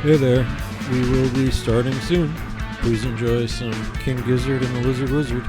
Hey there, we will be starting soon. Please enjoy some King Gizzard and the Lizard Wizard.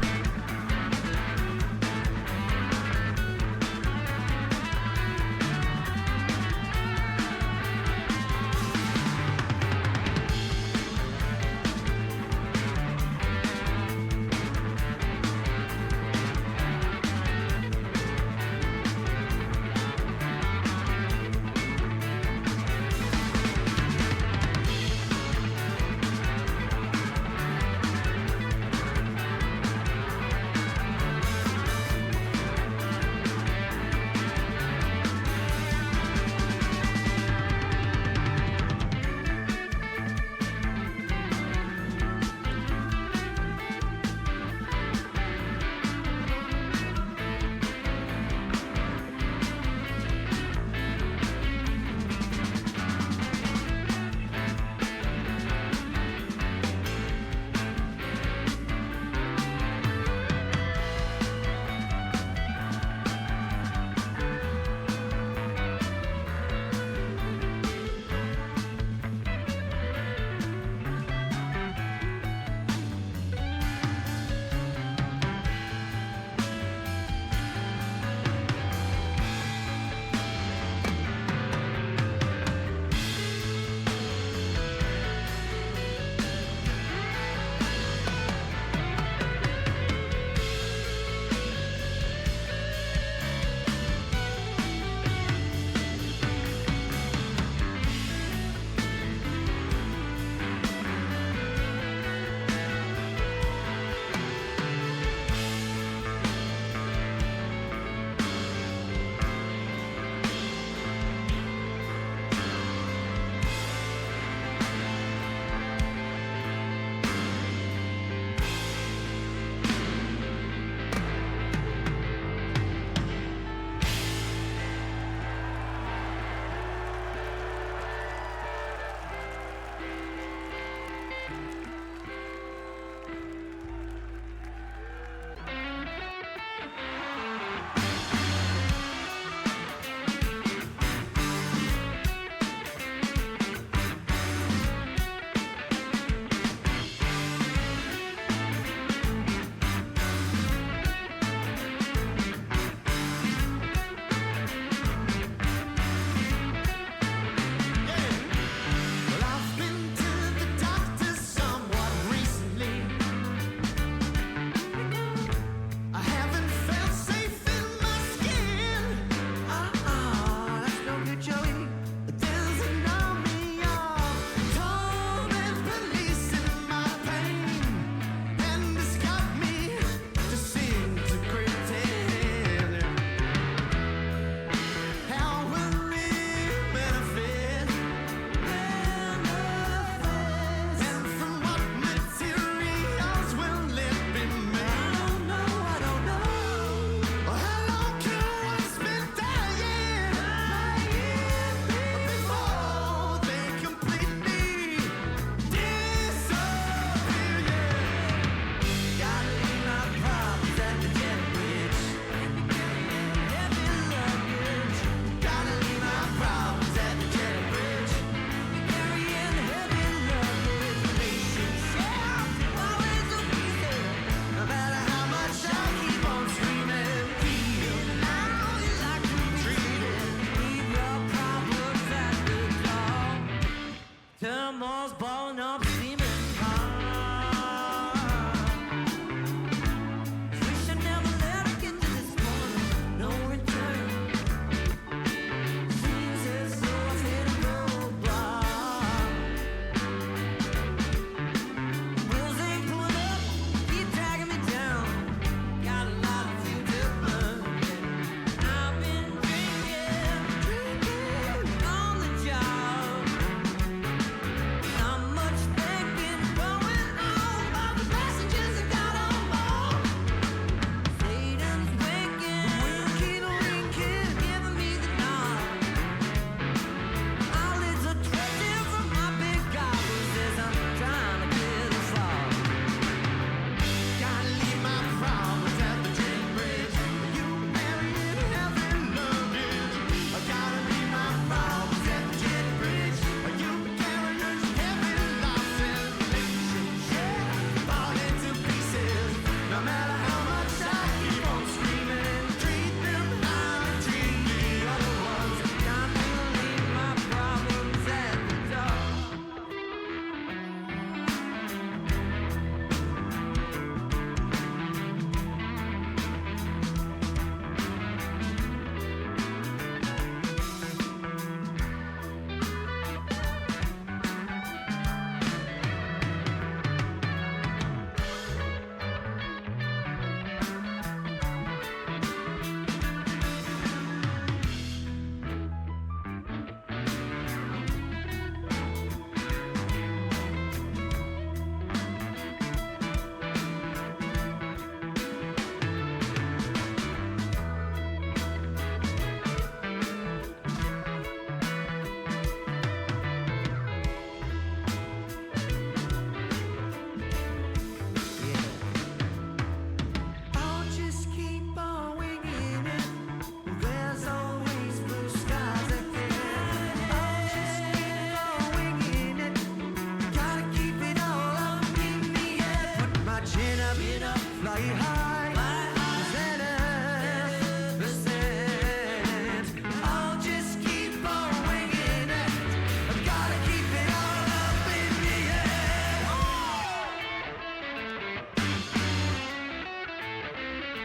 I'm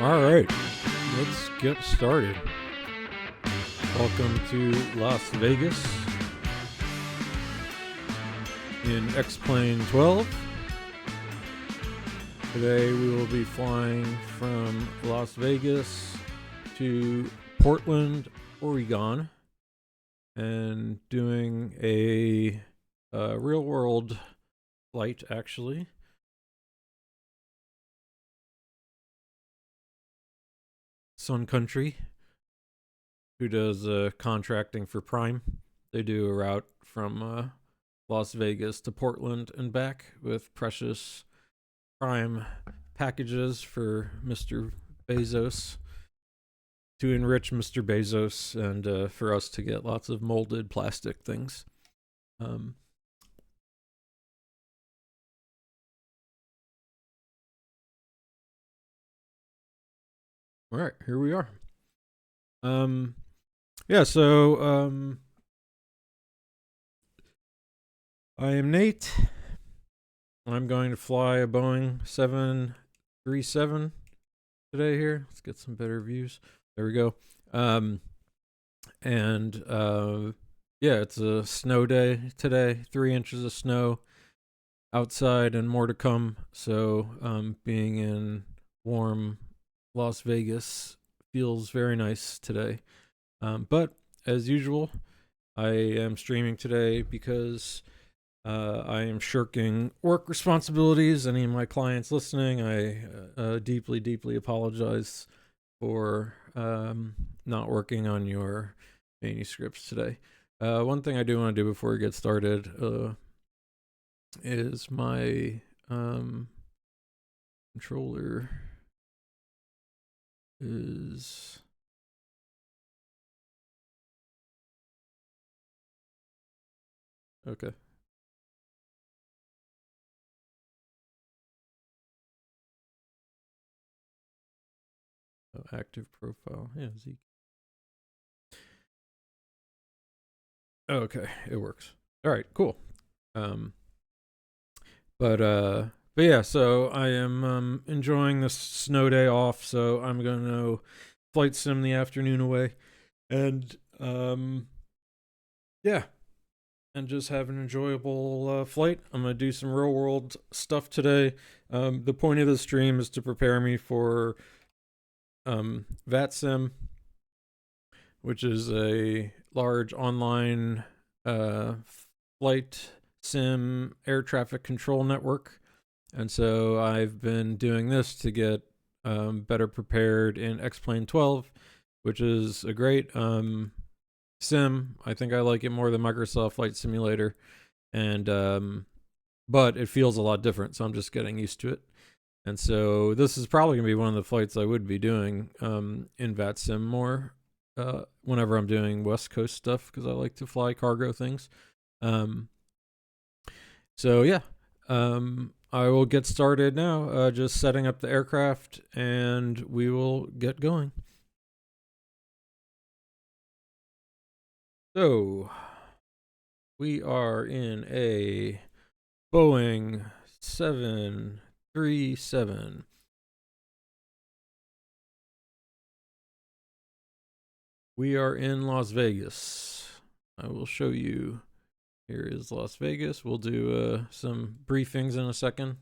All right, let's get started. Welcome to Las Vegas in XP12. Today we will be flying from Las Vegas to Portland, Oregon, and doing a real-world flight, actually. Sun Country, who does contracting for Prime. They do a route from Las Vegas to Portland and back with precious Prime packages for Mr. Bezos, to enrich Mr. Bezos and for us to get lots of molded plastic things. All right, here we are. So I am Nate. I'm going to fly a Boeing 737 today here. Let's get some better views. There we go. It's a snow day today. 3 inches of snow outside and more to come. So being in warm Las Vegas feels very nice today. But as usual, I am streaming today because I am shirking work responsibilities. Any of my clients listening, I deeply, deeply apologize for not working on your manuscripts today. One thing I do want to do before we get started is my controller is... Okay. Oh, active profile. Yeah, Zeke. Okay, it works. All right, cool. But yeah, so I am enjoying this snow day off, so I'm going to flight sim the afternoon away. And yeah, and just have an enjoyable flight. I'm going to do some real world stuff today. The point of the stream is to prepare me for VATSIM, which is a large online flight sim air traffic control network. And so I've been doing this to get better prepared in XP12, which is a great sim. I think I like it more than Microsoft Flight Simulator, and but it feels a lot different, so I'm just getting used to it. And so this is probably going to be one of the flights I would be doing in VATSIM more whenever I'm doing West Coast stuff, because I like to fly cargo things. So yeah, I will get started now, just setting up the aircraft, and we will get going. So we are in a Boeing 737. We are in Las Vegas. I will show you. Here is Las Vegas. We'll do some briefings in a second,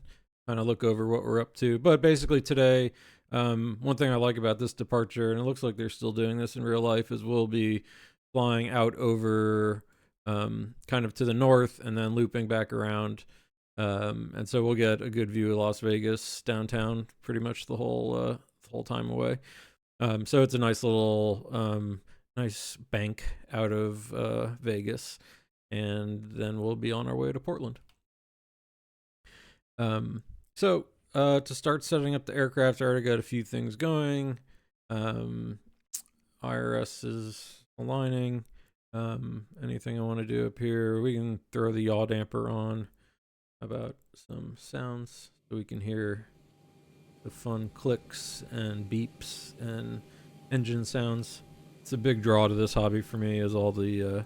kind of look over what we're up to. But basically today, one thing I like about this departure, and it looks like they're still doing this in real life, is we'll be flying out over kind of to the north and then looping back around. And so we'll get a good view of Las Vegas downtown pretty much the whole time away. So it's a nice little nice bank out of Vegas, and then we'll be on our way to Portland. So to start setting up the aircraft, I already got a few things going. IRS is aligning. Anything I want to do up here, we can throw the yaw damper on. About some sounds so we can hear the fun clicks and beeps and engine sounds. It's a big draw to this hobby for me, is all the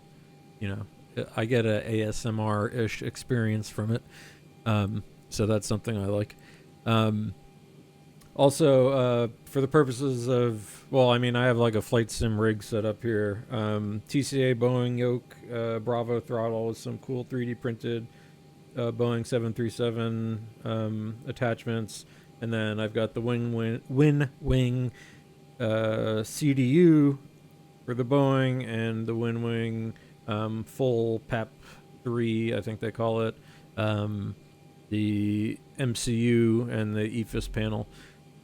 I get a ASMR-ish experience from it. So that's something I like. Also, for the purposes of, well, I mean, I have like a flight sim rig set up here. TCA Boeing yoke, Bravo throttle with some cool 3D printed Boeing 737 attachments, and then I've got the wing CDU for the Boeing and the wing full PAP 3, I think they call it, the MCU and the EFIS panel.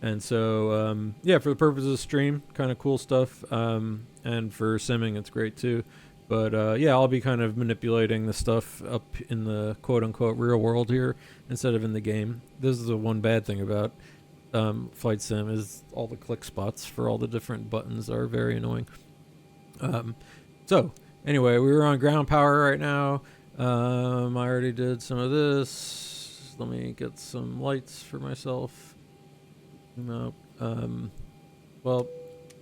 And so, yeah, for the purposes of stream, kind of cool stuff. And for simming, it's great too. But yeah, I'll be kind of manipulating the stuff up in the quote unquote real world here instead of in the game. This is the one bad thing about Flight Sim is all the click spots for all the different buttons are very annoying. So anyway, we were on ground power right now. I already did some of this. Let me get some lights for myself. No. Well,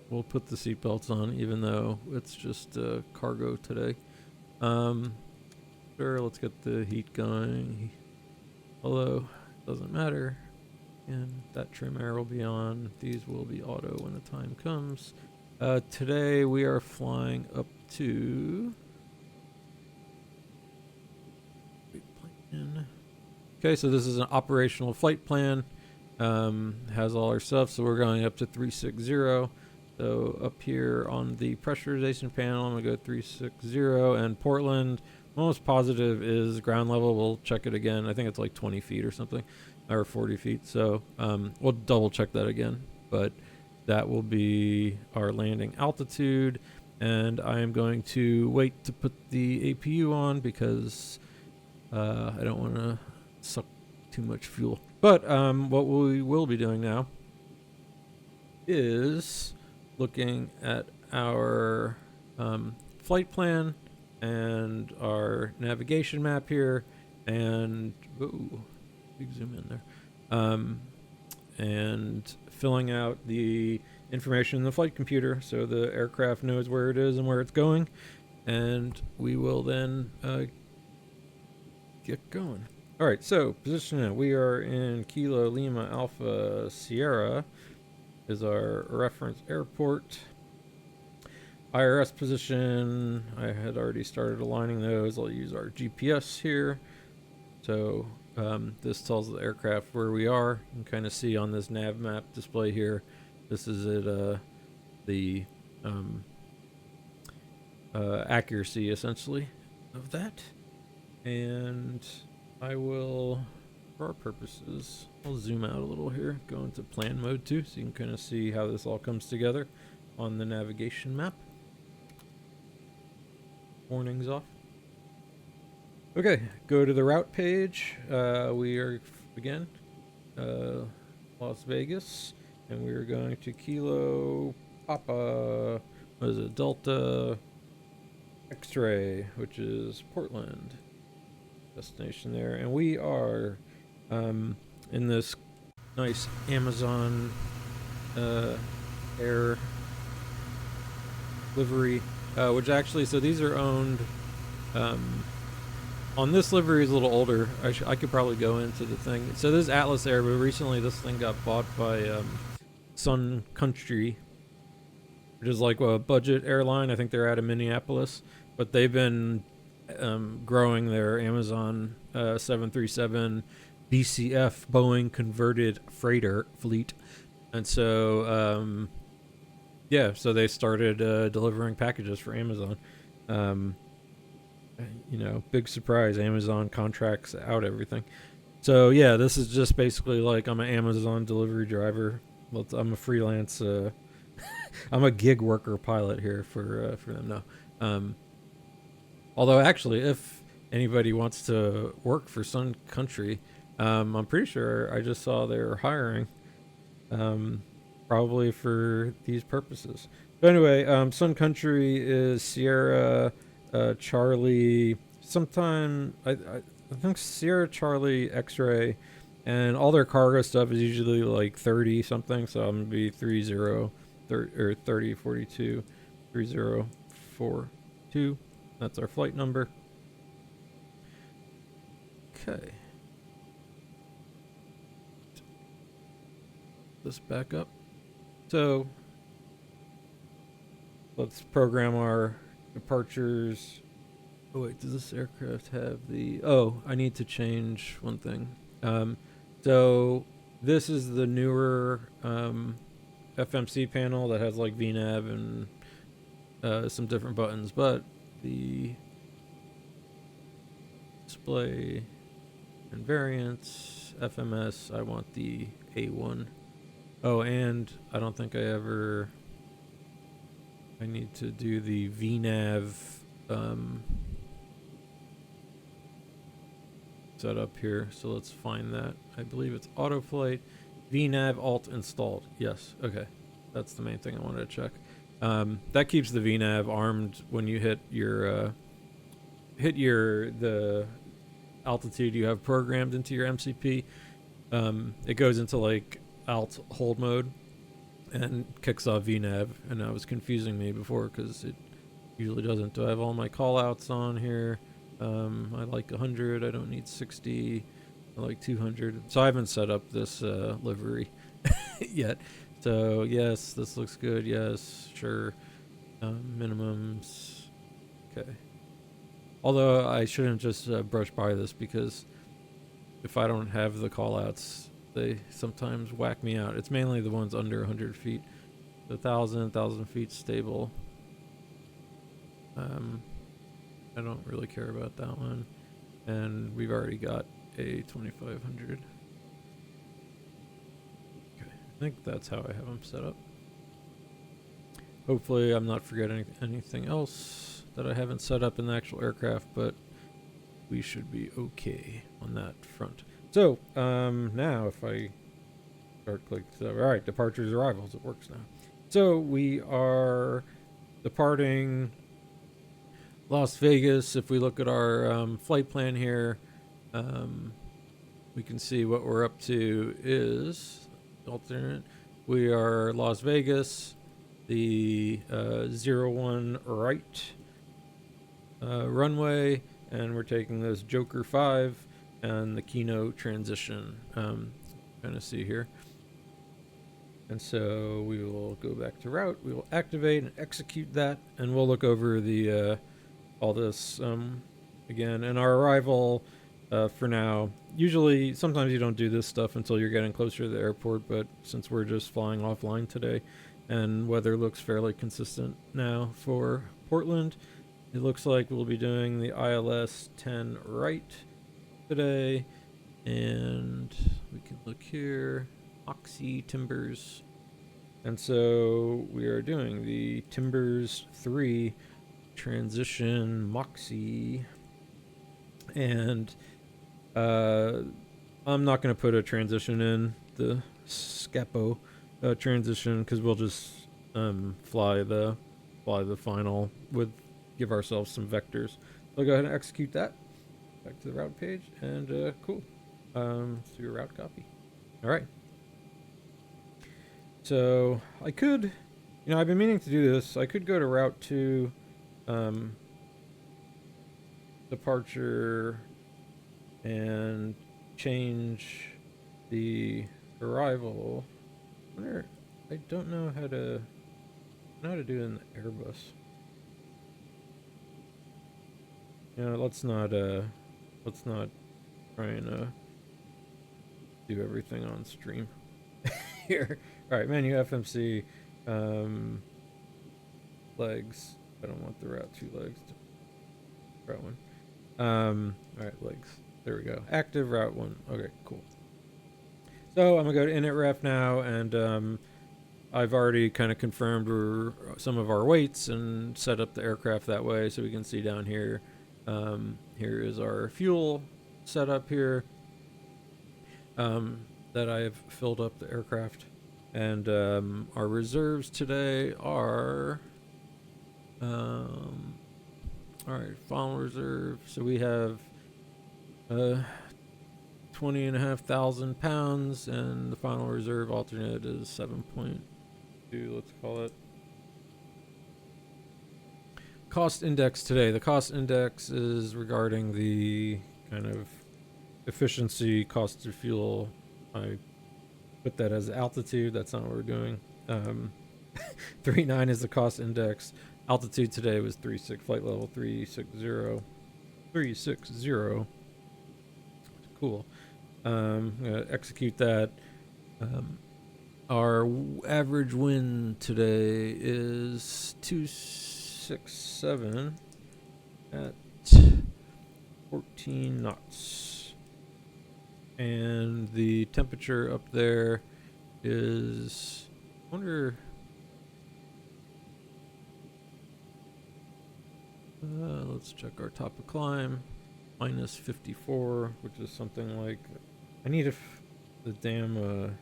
we'll put the seatbelts on, even though it's just cargo today. Sure, let's get the heat going. Although, doesn't matter. And that trim air will be on. These will be auto when the time comes. Today we are flying up to... Okay, so this is an operational flight plan. Has all our stuff, so we're going up to 360. So up here on the pressurization panel, I'm gonna go 360, and Portland, almost positive is ground level. We'll check it again. I think it's like 20 feet or something, or 40 feet. So we'll double check that again, but that will be our landing altitude. And I am going to wait to put the APU on because I don't want to suck too much fuel. But what we will be doing now is looking at our flight plan and our navigation map here, and big zoom in there, and filling out the information in the flight computer so the aircraft knows where it is and where it's going, and we will then get going. All right, so position now. We are in Kilo Lima Alpha Sierra is our reference airport. IRS position, I had already started aligning those. I'll use our GPS here. So this tells the aircraft where we are. You can kind of see on this nav map display here. This is at the accuracy, essentially, of that. And I will, for our purposes, I'll zoom out a little here, go into plan mode too, so you can kind of see how this all comes together on the navigation map. Warnings off. Okay, go to the route page. We are, again, Las Vegas, and we are going to Kilo Papa, what is it, Delta X-Ray, which is Portland. Destination there, and we are in this nice Amazon air livery, which actually, so these are owned on this livery is a little older. I could probably go into the thing. So this is Atlas Air, but recently this thing got bought by Sun Country, which is like a budget airline. I think they're out of Minneapolis, but they've been growing their Amazon 737 BCF Boeing converted freighter fleet. And so, yeah, so they started delivering packages for Amazon. You know, big surprise, Amazon contracts out everything. So, yeah, this is just basically like I'm an Amazon delivery driver. Well, I'm a freelance, I'm a gig worker pilot here for them now. Although, actually, if anybody wants to work for Sun Country, I'm pretty sure I just saw they're hiring, probably for these purposes. But anyway, Sun Country is Sierra Charlie, sometime, I think Sierra Charlie X-Ray, and all their cargo stuff is usually like 30 something, so I'm going to be 3042, 3042. That's our flight number. Okay. this back up. So let's program our departures. Oh wait, does this aircraft have the... Oh, I need to change one thing. So this is the newer FMC panel that has like VNAV and some different buttons, but the display and variants, FMS, I want the A1. Oh, and I don't think I need to do the VNAV setup here, so let's find that. I believe it's autoflight, VNAV alt installed. Yes, okay. That's the main thing I wanted to check. That keeps the VNAV armed when you hit the altitude you have programmed into your MCP. It goes into like alt hold mode and kicks off VNAV, and that was confusing me before because it usually doesn't. Do I have all my callouts on here? I like 100. I don't need 60. I like 200. So I haven't set up this livery yet. So yes, this looks good. Yes, sure. Minimums. Okay. Although I shouldn't just brush by this, because if I don't have the callouts, they sometimes whack me out. It's mainly the ones under 100 feet. 1,000 feet stable. I don't really care about that one. And we've already got a 2,500. Okay, I think that's how I have them set up. Hopefully I'm not forgetting anything else that I haven't set up in the actual aircraft, but we should be okay on that front. So, now if I start clicking, all right, departures, arrivals, it works now. So we are departing Las Vegas. If we look at our flight plan here, we can see what we're up to is alternate. We are Las Vegas, the 01 right runway, and we're taking this Joker 5 and the Kino transition. Kind of see here. And so we will go back to route. We will activate and execute that, and we'll look over the all this again. And our arrival for now, usually sometimes you don't do this stuff until you're getting closer to the airport, but since we're just flying offline today and weather looks fairly consistent now for Portland, it looks like we'll be doing the ILS 10 right today. And we can look here, Oxy Timbers. And so we are doing the Timbers 3 transition Moxie. And I'm not going to put a transition in the Scapo transition, because we'll just fly the final with, give ourselves some vectors. So I'll go ahead and execute that. Back to the route page, and cool. Let's do a route copy. All right. So I could, I've been meaning to do this. I could go to route 2, departure, and change the arrival. I don't know how to do it in the Airbus. Let's not try and do everything on stream here. All right, menu FMC, legs. I don't want the route 2 legs. Route 1. All right, legs. There we go. Active route 1. Okay, cool. So I'm gonna go to init-ref now, and I've already kind of confirmed some of our weights and set up the aircraft that way, so we can see down here. Here is our fuel setup here that I have filled up the aircraft, and our reserves today are all right, final reserve. So we have 20,500 pounds, and the final reserve alternate is 7.2. Let's call it. Cost index today. The cost index is regarding the kind of efficiency, cost of fuel. I put that as altitude. That's not what we're doing. 39 is the cost index. Altitude today was 36, flight level 360. 360. Cool. I'm gonna execute that. Our average wind today is 267 at 14 knots. And the temperature up there is, I wonder, let's check our top of climb, minus 54, which is something like, I need the damn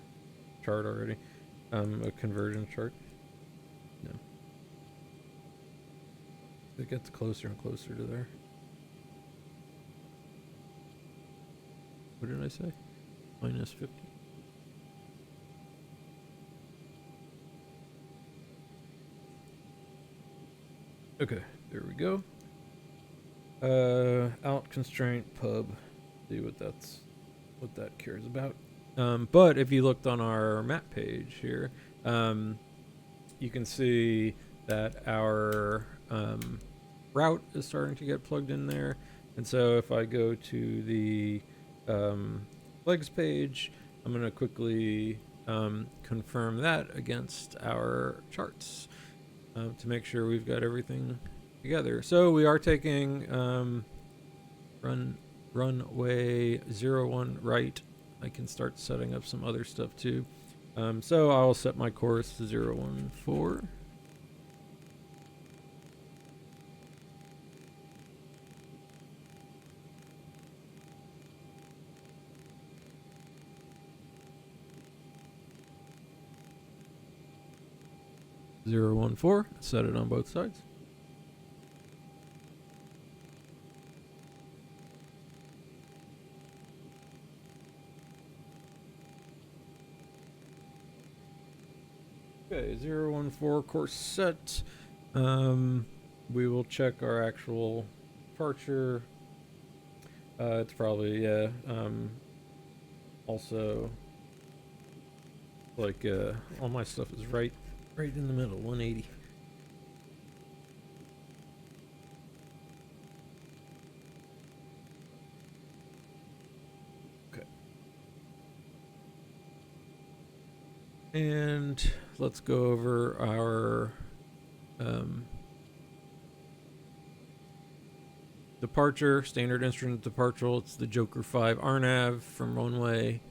chart already, a conversion chart. No. It gets closer and closer to there. What did I say? Minus 50. Okay, there we go. Out constraint pub. See what that cares about. But if you looked on our map page here, you can see that our route is starting to get plugged in there. And so if I go to the legs page, I'm going to quickly confirm that against our charts to make sure we've got everything together. So we are taking runway 01 right. I can start setting up some other stuff too. So I'll set my course to 014. Set it on both sides. Okay, 014 course set. We will check our actual departure. It's probably, yeah. Also, like, all my stuff is right in the middle, 180. Okay. And let's go over our departure, standard instrument departure. It's the Joker 5 RNAV from runway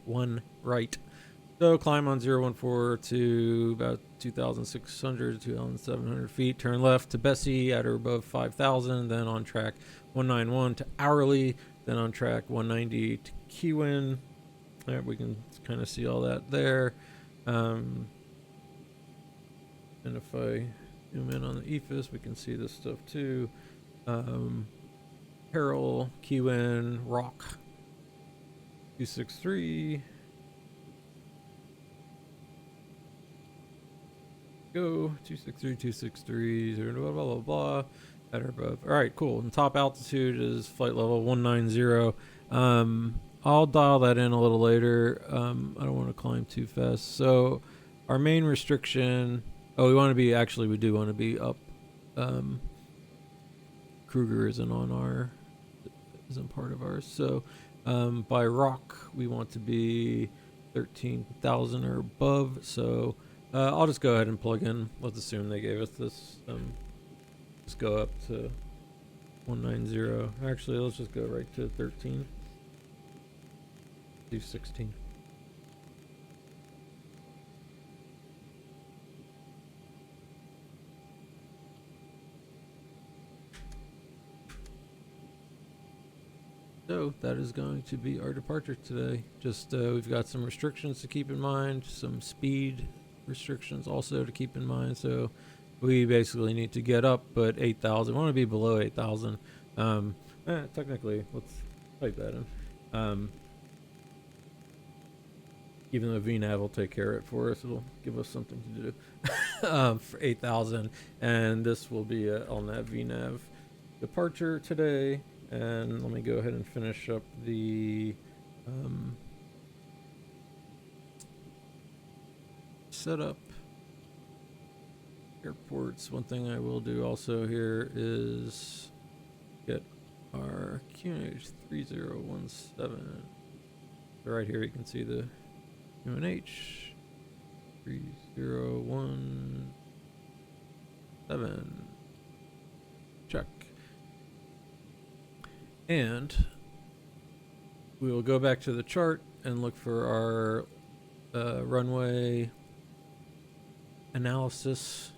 1 right. So climb on 014 to about 2,600 to 2,700 feet. Turn left to Bessie at or above 5,000. Then on track 191 to hourly. Then on track 190 to Kiwin. There, we can kind of see all that there. And if I zoom in on the EFIS, we can see this stuff too. Peril, Kiwin, Rock, 263. Go 263, blah blah blah blah. At or above. All right, cool. And top altitude is flight level 190. I'll dial that in a little later. I don't want to climb too fast. So our main restriction. Oh, we do want to be up. Kruger isn't part of ours. So by rock, we want to be 13,000 or above. So I'll just go ahead and plug in. Let's assume they gave us this. Just go up to 190. Actually, let's just go right to 13. Do 16. So that is going to be our departure today. Just we've got some restrictions to keep in mind, some speed restrictions also to keep in mind. So we basically need to get up, but 8,000. We want to be below 8,000. Technically, let's type that in. Even though VNav will take care of it for us, it'll give us something to do for 8,000. And this will be on that VNav departure today. And let me go ahead and finish up the setup. Airports. One thing I will do also here is get our QNH 3017. Right here you can see the QNH 3017. Check. And we will go back to the chart and look for our runway analysis.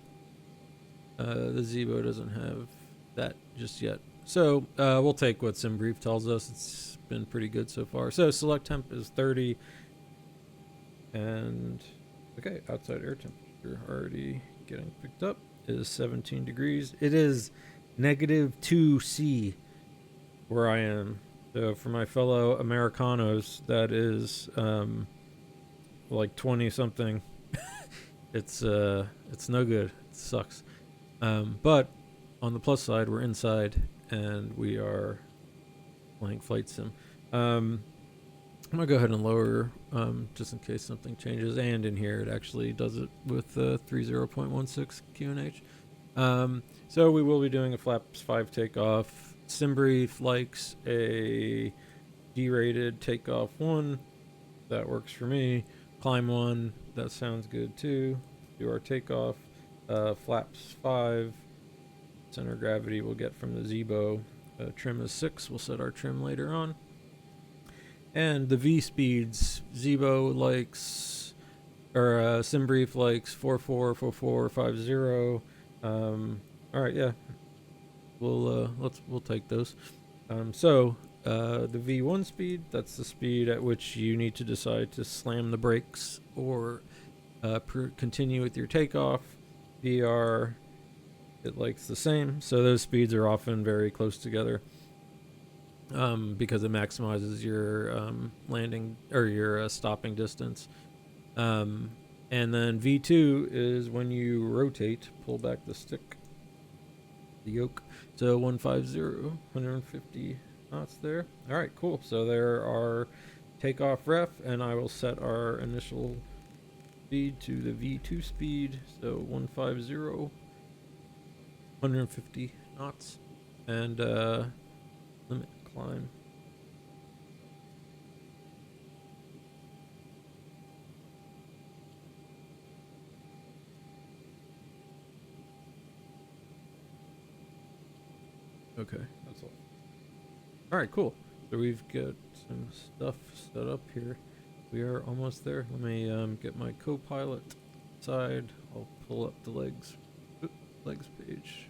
The Zibo doesn't have that just yet. So we'll take what SimBrief tells us. It's been pretty good so far. So select temp is 30. And okay, outside air temperature already getting picked up is 17 degrees. It is -2C where I am. So for my fellow Americanos, that is like 20 something. It's no good. It sucks. But on the plus side, we're inside and we are playing flight sim. I'm gonna go ahead and lower just in case something changes. And in here, it actually does it with 30.16 QNH. So we will be doing a flaps 5 takeoff. SimBrief likes a G-rated takeoff 1. That works for me. Climb 1. That sounds good too. Do our takeoff. Flaps 5. Center of gravity we'll get from the Zibo. Trim is 6. We'll set our trim later on. And the V speeds, Zibo likes, or SimBrief likes 44, 44, 50. All right, yeah, we'll take those. So the V1 speed, that's the speed at which you need to decide to slam the brakes or continue with your takeoff. VR, it likes the same. So those speeds are often very close together. Because it maximizes your landing or your stopping distance. And then V2 is when you rotate, pull back the stick, the yoke. So 150 knots there. All right, cool. So there are takeoff ref, and I will set our initial speed to the V2 speed. So 150 knots, and limit climb. Okay, that's all. All right, cool. So we've got some stuff set up here. We are almost there. Let me get my co-pilot side. I'll pull up the legs page.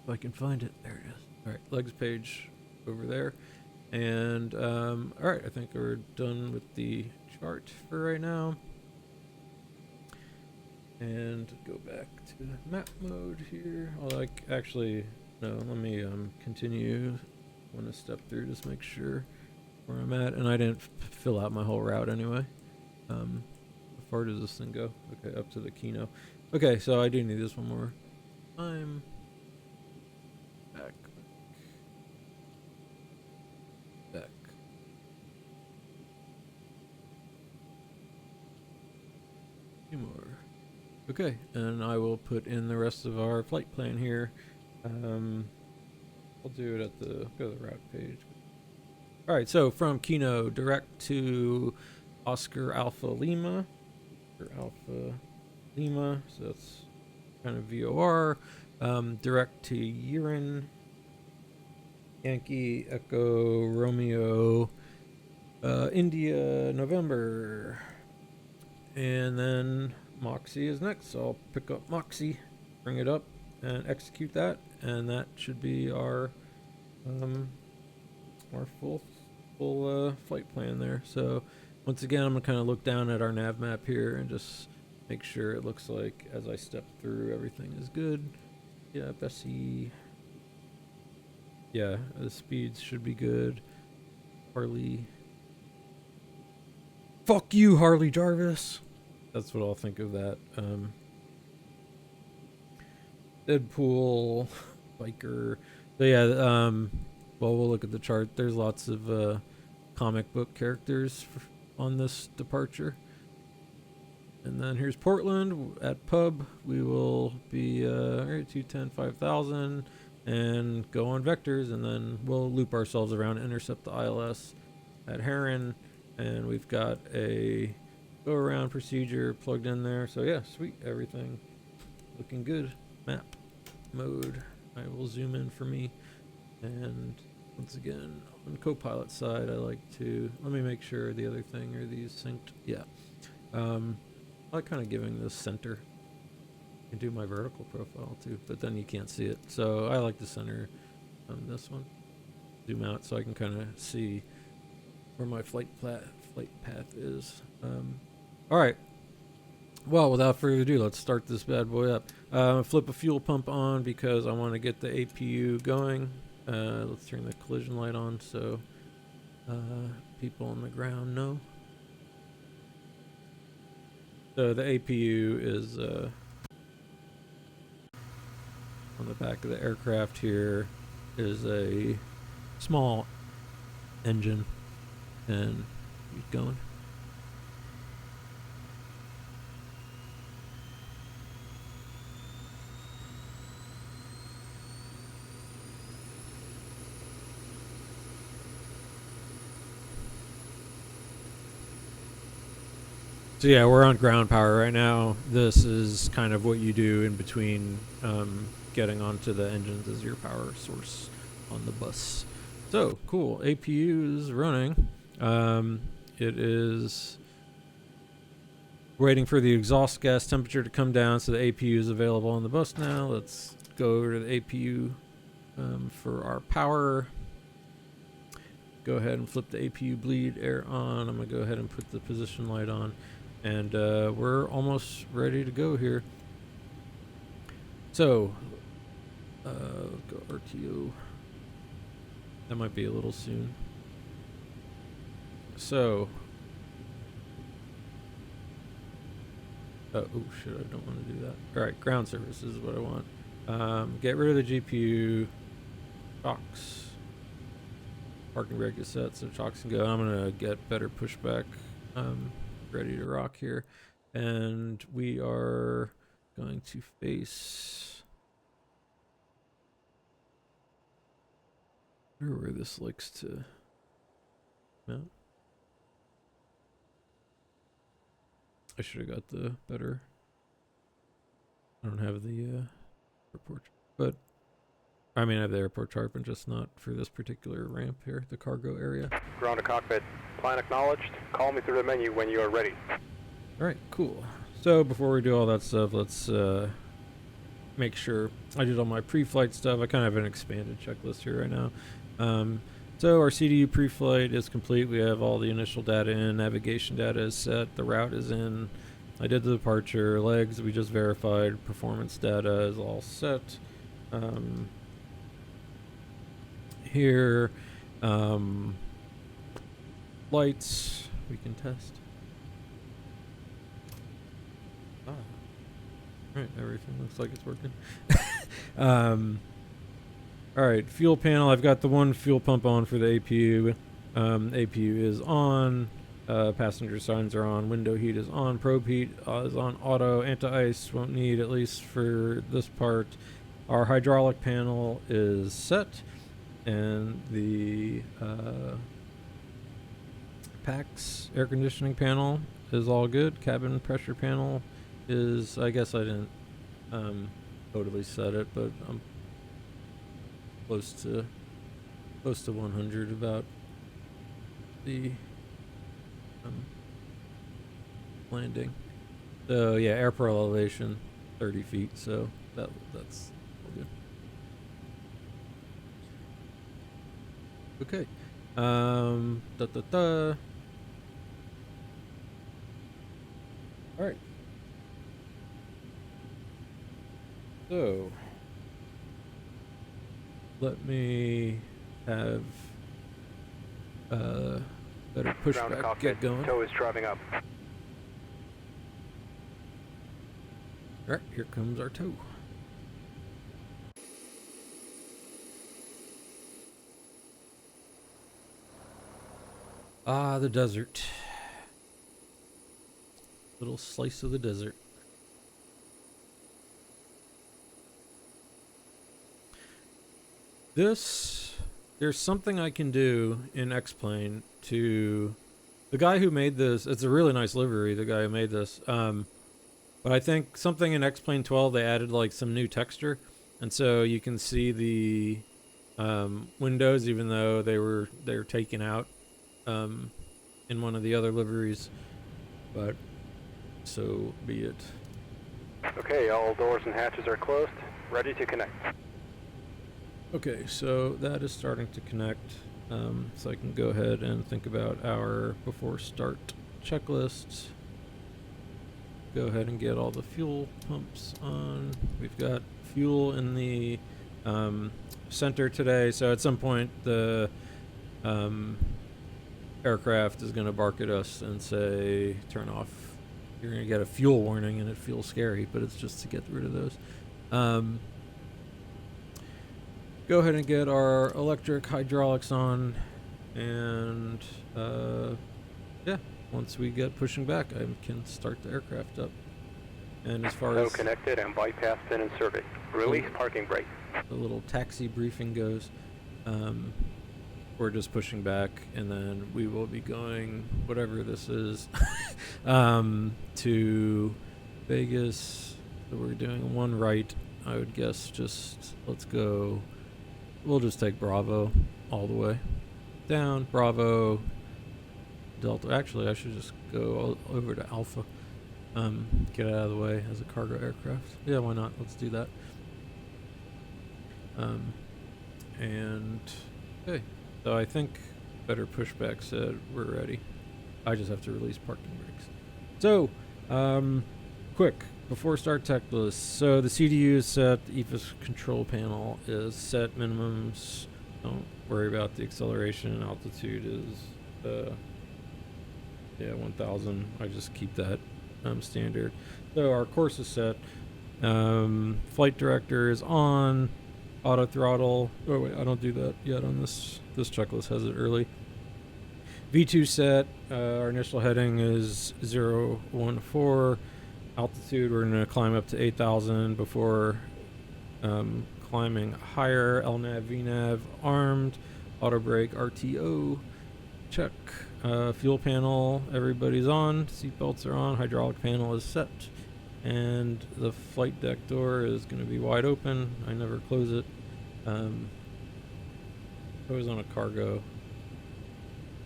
If I can find it. There it is. All right, legs page over there. And all right, I think we're done with the chart for right now. And go back to map mode here. Oh, actually, no, let me continue. I want to step through, just make sure where I'm at. And I didn't fill out my whole route anyway. How far does this thing go? Okay, up to the Kino. Okay, so I do need this one more time. Back. Two more. Okay, and I will put in the rest of our flight plan here. I'll do it at go to the route page. All right, so from Kino direct to Oscar Alpha Lima, so that's kind of VOR. Direct to Yirin, Yankee Echo Romeo, India November, and then Moxie is next. So I'll pick up Moxie, bring it up, and execute that, and that should be our full flight plan there. So once again, I'm gonna kind of look down at our nav map here and just make sure it looks like as I step through everything is good. Yeah, Bessie. Yeah, the speeds should be good. Harley. Fuck you, Harley Jarvis. That's what I'll think of that. Deadpool, biker. So yeah, well, we'll look at the chart. There's lots of comic book characters on this departure. And then here's Portland at pub. We will be 210 5000 and go on vectors, and then we'll loop ourselves around, intercept the ILS at Heron, and we've got a go around procedure plugged in there. So yeah, sweet, everything looking good. Map mode, I will zoom in for me, and once again on Copilot side I like to, let me make sure the other thing, are these synced? Yeah. I like kind of giving this center. I can do my vertical profile too, but then you can't see it, so I like to center this one. Zoom out so I can kind of see where my flight path is. All right. Well, without further ado, let's start this bad boy up. Flip a fuel pump on because I want to get the APU going. Let's turn the collision light on so people on the ground know. So the APU is on the back of the aircraft. Here is a small engine, and keep going. So yeah, we're on ground power right now. This is kind of what you do in between getting onto the engines as your power source on the bus. So cool, APU is running. It is waiting for the exhaust gas temperature to come down, so the APU is available on the bus now. Let's go over to the APU for our power. Go ahead and flip the APU bleed air on. I'm gonna go ahead and put the position light on. And we're almost ready to go here. So, let's go RTO. That might be a little soon. So, oh shit, I don't want to do that. All right, ground service is what I want. Get rid of the GPU. Chocks. Parking brake is set, so chocks can go. I'm gonna get better pushback. Ready to rock here, and we are going to face where this likes to mount. I should have got the better. I don't have the airport, but I mean I have the airport chart, but just not for this particular ramp here, the cargo area. Ground to cockpit. Plan acknowledged. Call me through the menu when you are ready. All right, cool. So before we do all that stuff, let's make sure I did all my pre-flight stuff. I kind of have an expanded checklist here right now. So our CDU pre-flight is complete. We have all the initial data in, navigation data is set, the route is in. I did the departure, legs we just verified, performance data is all set. Here, lights we can test. Alright, everything looks like it's working. Alright, fuel panel. I've got the one fuel pump on for the APU. APU is on. Passenger signs are on. Window heat is on. Probe heat is on auto. Anti-ice won't need, at least for this part. Our hydraulic panel is set. And the PAX air conditioning panel is all good. Cabin pressure panel is, I guess I didn't totally set it, but I'm close to 100 about the landing. So yeah, air pro elevation 30 feet, so that's all good. Okay. All right. So let me have better pushback get going. Tow is driving up. All right, here comes our tow. Ah, the desert. Little slice of the desert. There's something I can do in X-Plane to... The guy who made this, it's a really nice livery, the guy who made this. But I think something in XP12, they added like some new texture. And so you can see the windows, even though they're taken out in one of the other liveries. But so be it. Okay, all doors and hatches are closed. Ready to connect. Okay, so that is starting to connect. So I can go ahead and think about our before start checklist. Go ahead and get all the fuel pumps on. We've got fuel in the center today, so at some point the aircraft is going to bark at us and say turn off. You're going to get a fuel warning, and it feels scary, but it's just to get rid of those. Go ahead and get our electric hydraulics on, and yeah, once we get pushing back, I can start the aircraft up. And as far as connected and bypass pin and survey. Release parking brake. The little taxi briefing goes, we're just pushing back, and then we will be going, whatever this is, to Vegas. So we're doing one right, I would guess. Just let's go. We'll just take Bravo all the way down. Bravo, Delta. Actually, I should just go over to Alpha. Get out of the way as a cargo aircraft. Yeah, why not? Let's do that. And okay, so I think better pushback said we're ready. I just have to release parking brakes. So, quick before start checklist. So the CDU is set. The EFIS control panel is set. Minimums. Don't worry about the acceleration. Altitude is 1,000. I just keep that standard. So our course is set. Flight director is on. Auto throttle. Oh wait, I don't do that yet on this. This checklist has it early. V2 set. Our initial heading is 014. Altitude, we're going to climb up to 8,000 before climbing higher. LNAV, VNAV armed. Auto brake, RTO. Check. Fuel panel, everybody's on. Seatbelts are on. Hydraulic panel is set. And the flight deck door is going to be wide open. I never close it. I was on a cargo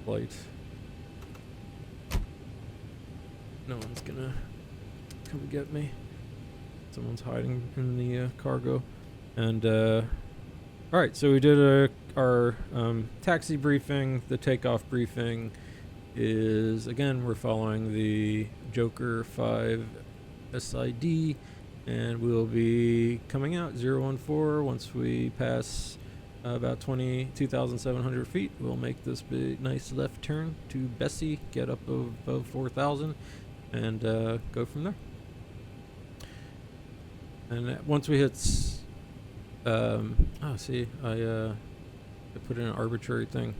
flight. No one's going to come get me. Someone's hiding in the cargo. And alright, so we did our taxi briefing. The takeoff briefing is, again, we're following the Joker 5 SID, and we'll be coming out 014 once we pass about 22,700 feet. We'll make this big nice left turn to Bessie, get up above 4,000, and go from there. And once we hit see, I put in an arbitrary thing,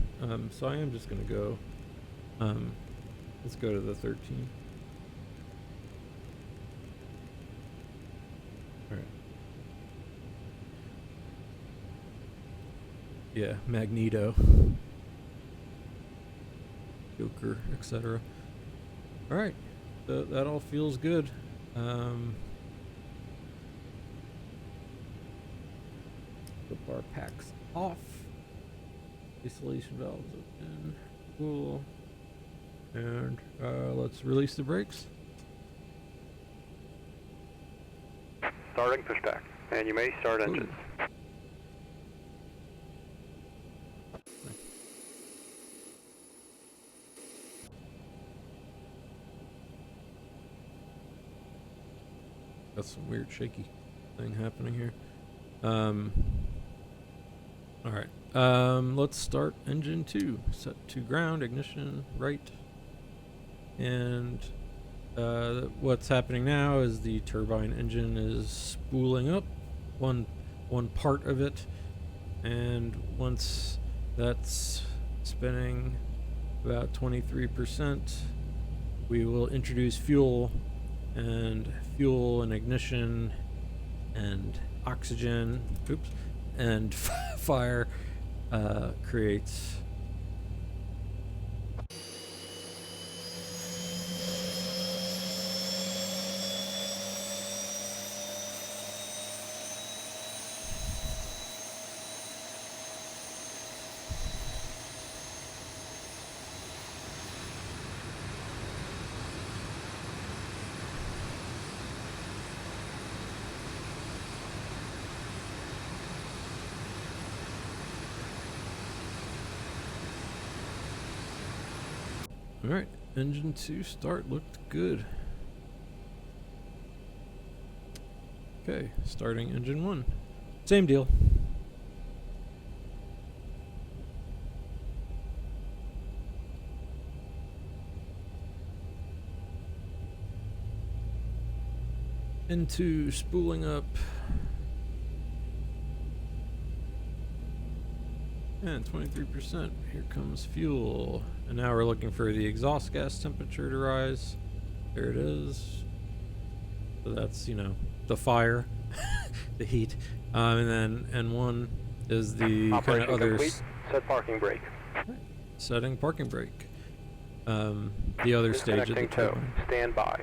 so I am just gonna go let's go to the 13. Yeah, Magneto, Joker, etc. All right, that all feels good. The bar packs off. Isolation valves open. Cool. And let's release the brakes. Starting pushback, and you may start engines. Got some weird shaky thing happening here. Alright. Let's start engine 2. Set to ground, ignition, right. And what's happening now is the turbine engine is spooling up one part of it, and once that's spinning about 23%, we will introduce fuel and ignition and oxygen, and fire creates. Alright, engine 2 start looked good. Okay, starting engine 1. Same deal. Into spooling up. And 23%. Here comes fuel. And now we're looking for the exhaust gas temperature to rise. There it is. So that's, you know, the fire, the heat. And then N1 is the kind of other. Set parking brake. Setting parking brake. The other stage of the turbine. Stand by.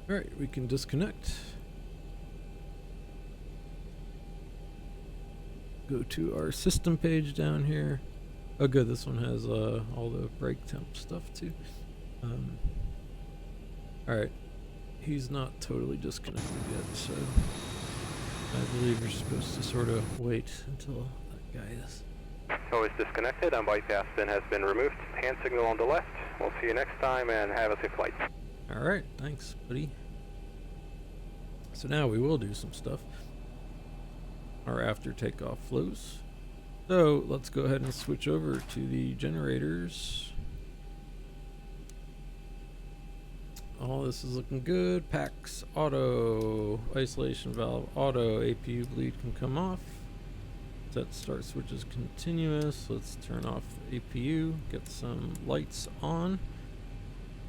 Alright, we can disconnect. Go to our system page down here. Oh good, this one has all the brake temp stuff too. Alright, he's not totally disconnected yet, so I believe you're supposed to sort of wait until that guy is. So it's disconnected and bypass pin has been removed. Hand signal on the left. We'll see you next time and have a safe flight. Alright, thanks, buddy. So now we will do some stuff. Our after takeoff flows. So let's go ahead and switch over to the generators. All this is looking good. Packs, auto, isolation valve, auto, APU bleed can come off. Set start switch is continuous. Let's turn off the APU, get some lights on.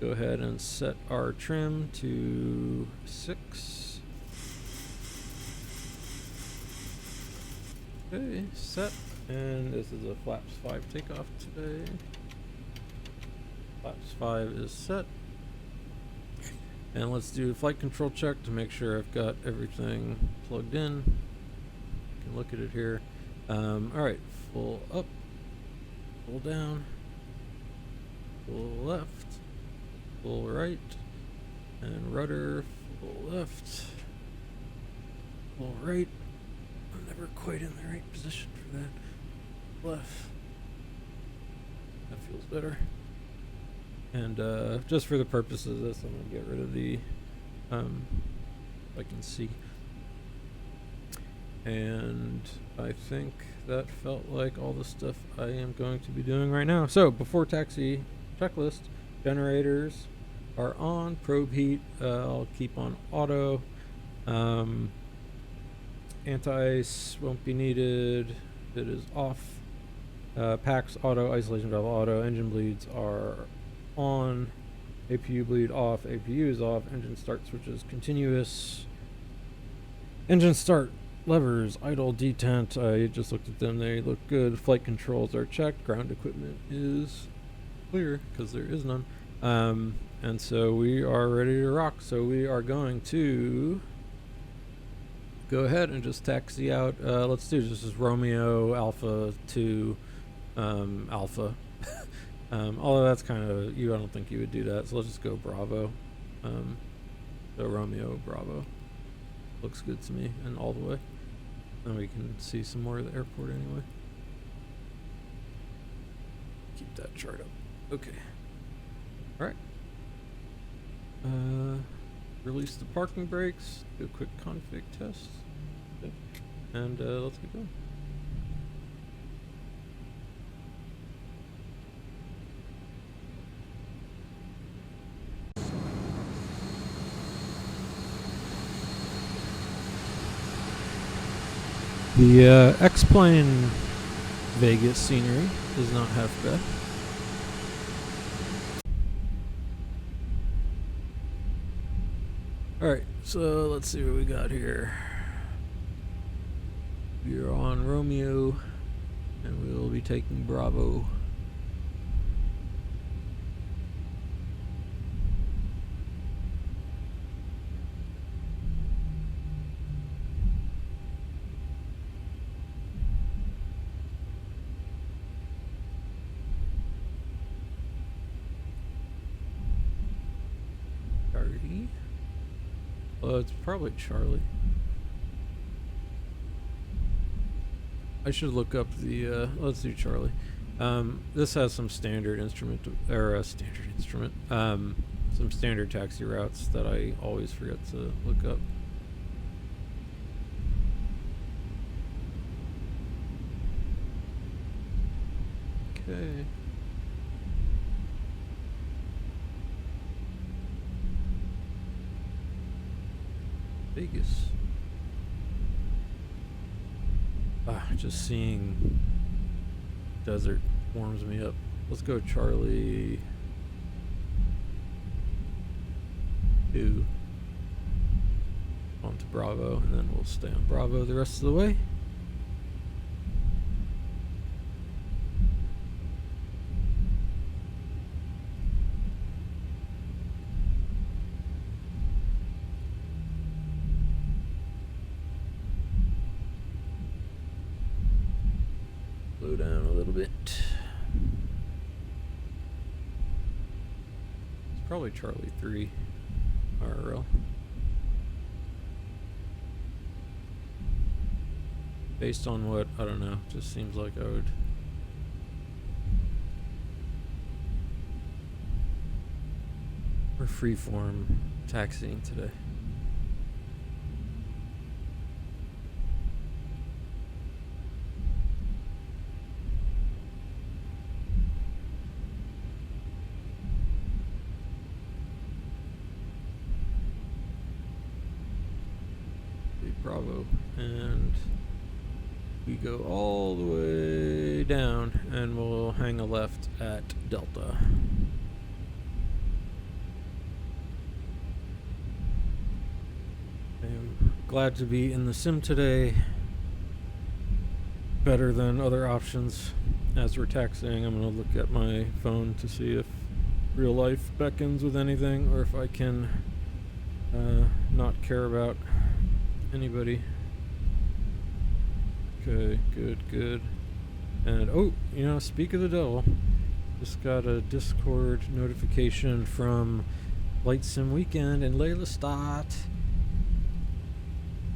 Go ahead and set our trim to 6. Okay, set. And this is a flaps 5 takeoff today. Flaps 5 is set. And let's do a flight control check to make sure I've got everything plugged in. You can look at it here. Alright, full up, full down, full left, full right, and rudder, full left, full right. I'm never quite in the right position for that. Left. That feels better. And just for the purposes of this, I'm going to get rid of the, if I can see. And I think that felt like all the stuff I am going to be doing right now. So before taxi checklist, generators are on, probe heat, I'll keep on auto. Anti-ice won't be needed. It is off. Packs auto, isolation valve auto, engine bleeds are on, APU bleed off, APU is off, engine start switches continuous. Engine start levers, idle, detent, I just looked at them, they look good. Flight controls are checked, ground equipment is clear because there is none. And so we are ready to rock. So we are going to go ahead and just taxi out. Let's do this is Romeo Alpha to Alpha. Although that's kind of, I don't think you would do that. So let's just go Bravo. So Romeo Bravo. Looks good to me, and all the way. Then we can see some more of the airport anyway. Keep that chart up. Okay. Alright. Release the parking brakes. Do a quick config test. Okay. and let's get going. The X-Plane Vegas scenery is not half bad. Alright, so let's see what we got here. We are on Romeo, and we will be taking Bravo. Charlie? Well, it's probably Charlie. I should look up the, let's do Charlie. This has some standard instrument, some standard taxi routes that I always forget to look up. Okay. Vegas. Just seeing desert warms me up. Let's go Charlie 2 on to Bravo, and then we'll stay on Bravo the rest of the way. Slow down a little bit. It's probably Charlie 3 RRL. Based on what, I don't know, just seems like I would. We're freeform taxiing today. Bravo, and we go all the way down, and we'll hang a left at Delta. I'm glad to be in the sim today. Better than other options. As we're taxiing, I'm going to look at my phone to see if real life beckons with anything, or if I can not care about anybody. Okay, good. And oh, you know, speak of the devil, just got a Discord notification from VATSIM Weekend in Lelystad.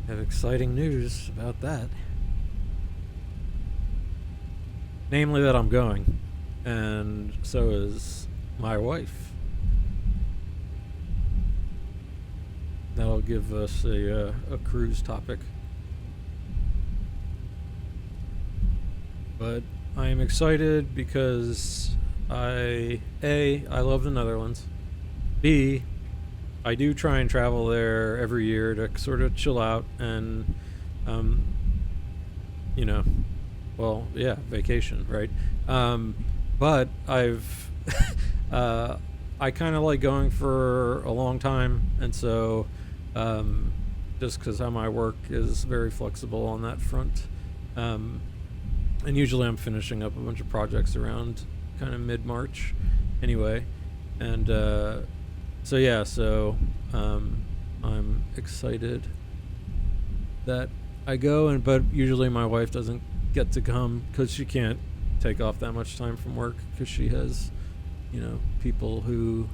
Have exciting news about that. Namely that I'm going, and so is my wife. That'll give us a cruise topic. But I am excited because I love the Netherlands. B, I do try and travel there every year to sort of chill out and, you know, well, yeah, vacation, right? But I've, I kind of like going for a long time, and so just because how my work is very flexible on that front, and usually I'm finishing up a bunch of projects around kind of mid-March anyway, and so yeah, so I'm excited that I go, but usually my wife doesn't get to come because she can't take off that much time from work because she has, you know, people who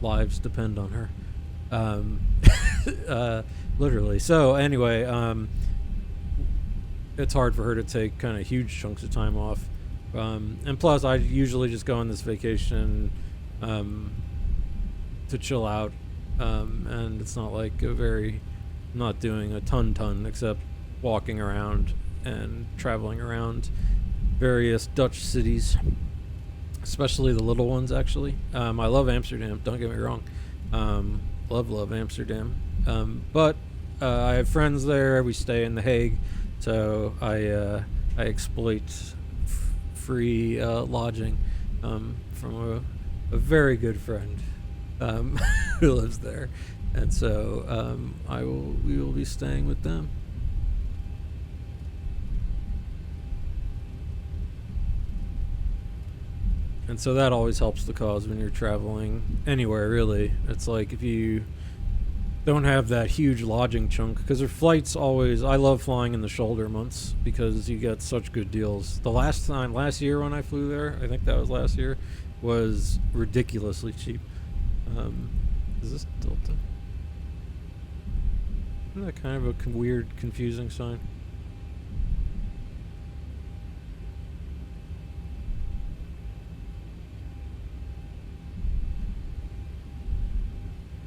lives depend on her, literally. So anyway, it's hard for her to take kind of huge chunks of time off, and plus I usually just go on this vacation to chill out, and it's not like a very not doing a ton except walking around and traveling around various Dutch cities, especially the little ones. Actually, I love Amsterdam. Don't get me wrong, love Amsterdam. But I have friends there. We stay in The Hague, so I exploit free lodging from a very good friend who lives there, and so we will be staying with them. And so that always helps the cause when you're traveling anywhere, really. It's like if you don't have that huge lodging chunk, because their flights always, I love flying in the shoulder months because you get such good deals. The last year when I flew there, I think that was last year, was ridiculously cheap. Is this Delta? Isn't that kind of a weird, confusing sign?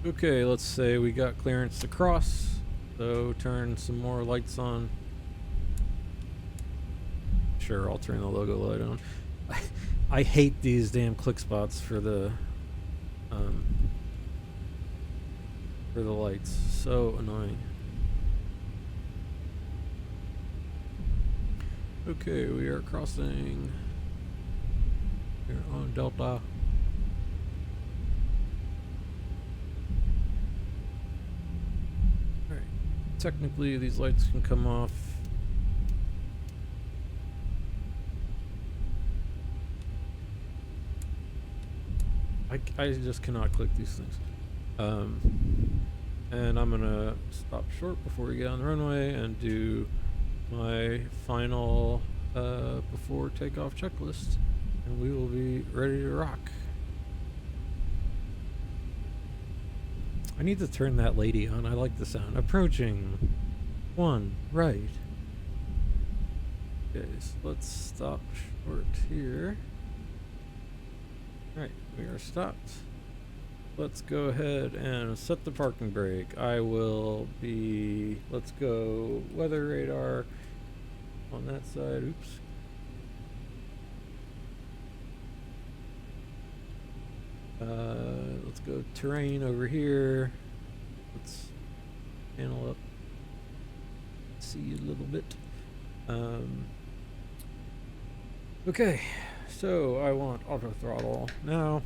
Okay, let's say we got clearance to cross, so turn some more lights on. Sure, I'll turn the logo light on. I hate these damn click spots for the lights. So annoying. Okay, we are crossing here on Delta. Alright. Technically these lights can come off. I just cannot click these things. And I'm gonna stop short before we get on the runway and do my final before takeoff checklist, and we will be ready to rock. I need to turn that lady on. I like the sound. Approaching 1 right. Okay, so let's stop short here. Alright, we are stopped. Let's go ahead and set the parking brake. Let's go weather radar on that side. Oops. Let's go terrain over here. Let's panel up. See a little bit. Okay, so I want auto throttle now.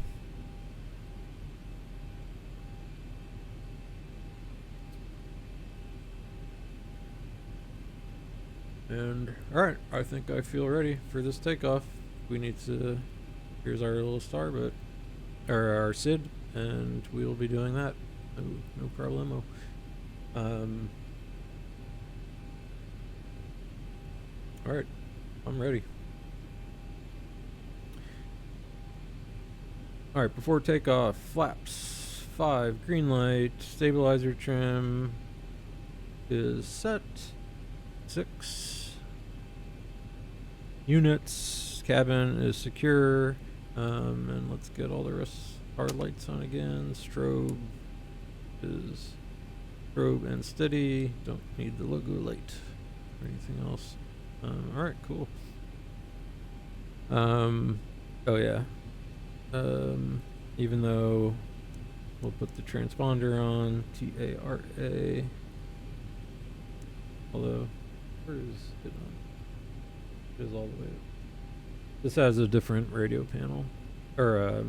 And alright, I think I feel ready for this takeoff. We need to, here's our little star, but or our SID, and we'll be doing that. No problemo. Alright, I'm ready. Alright, before takeoff, flaps 5, green light, stabilizer trim is set. 6 units, cabin is secure, and let's get all the rest our lights on again. Strobe is strobe and steady. Don't need the logo light or anything else. Alright, cool. Oh yeah. Even though we'll put the transponder on, TARA, although where is it on? It is all the way up. This has a different radio panel, or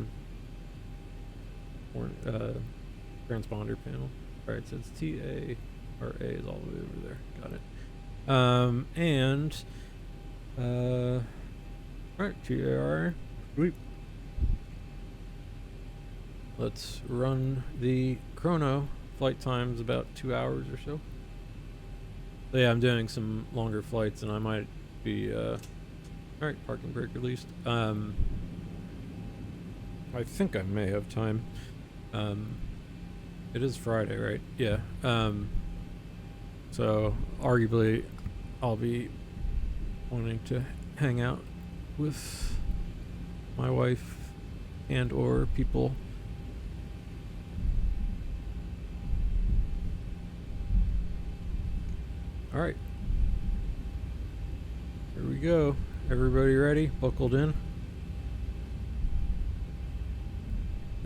transponder panel. Alright, so it's TARA is all the way over there. Got it. Alright, TARA. Sweet. Let's run the chrono. Flight time's about 2 hours or so. So yeah, I'm doing some longer flights, and I might be alright, parking brake released. I think I may have time. It is Friday, right? Yeah. So arguably I'll be wanting to hang out with my wife and or people. All right. Here we go. Everybody ready? Buckled in?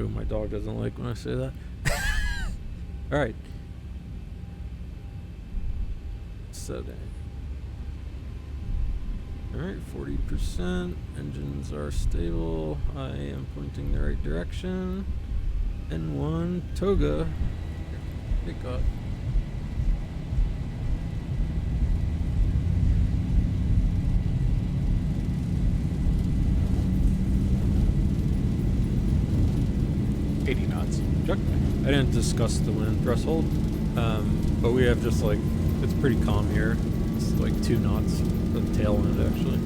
Oh, my dog doesn't like when I say that. All right. Setting. All right, 40%. Engines are stable. I am pointing the right direction. N1 Toga. Take off. Chuck. I didn't discuss the wind threshold, but we have just like, it's pretty calm here. It's like 2 knots, the tailwind actually.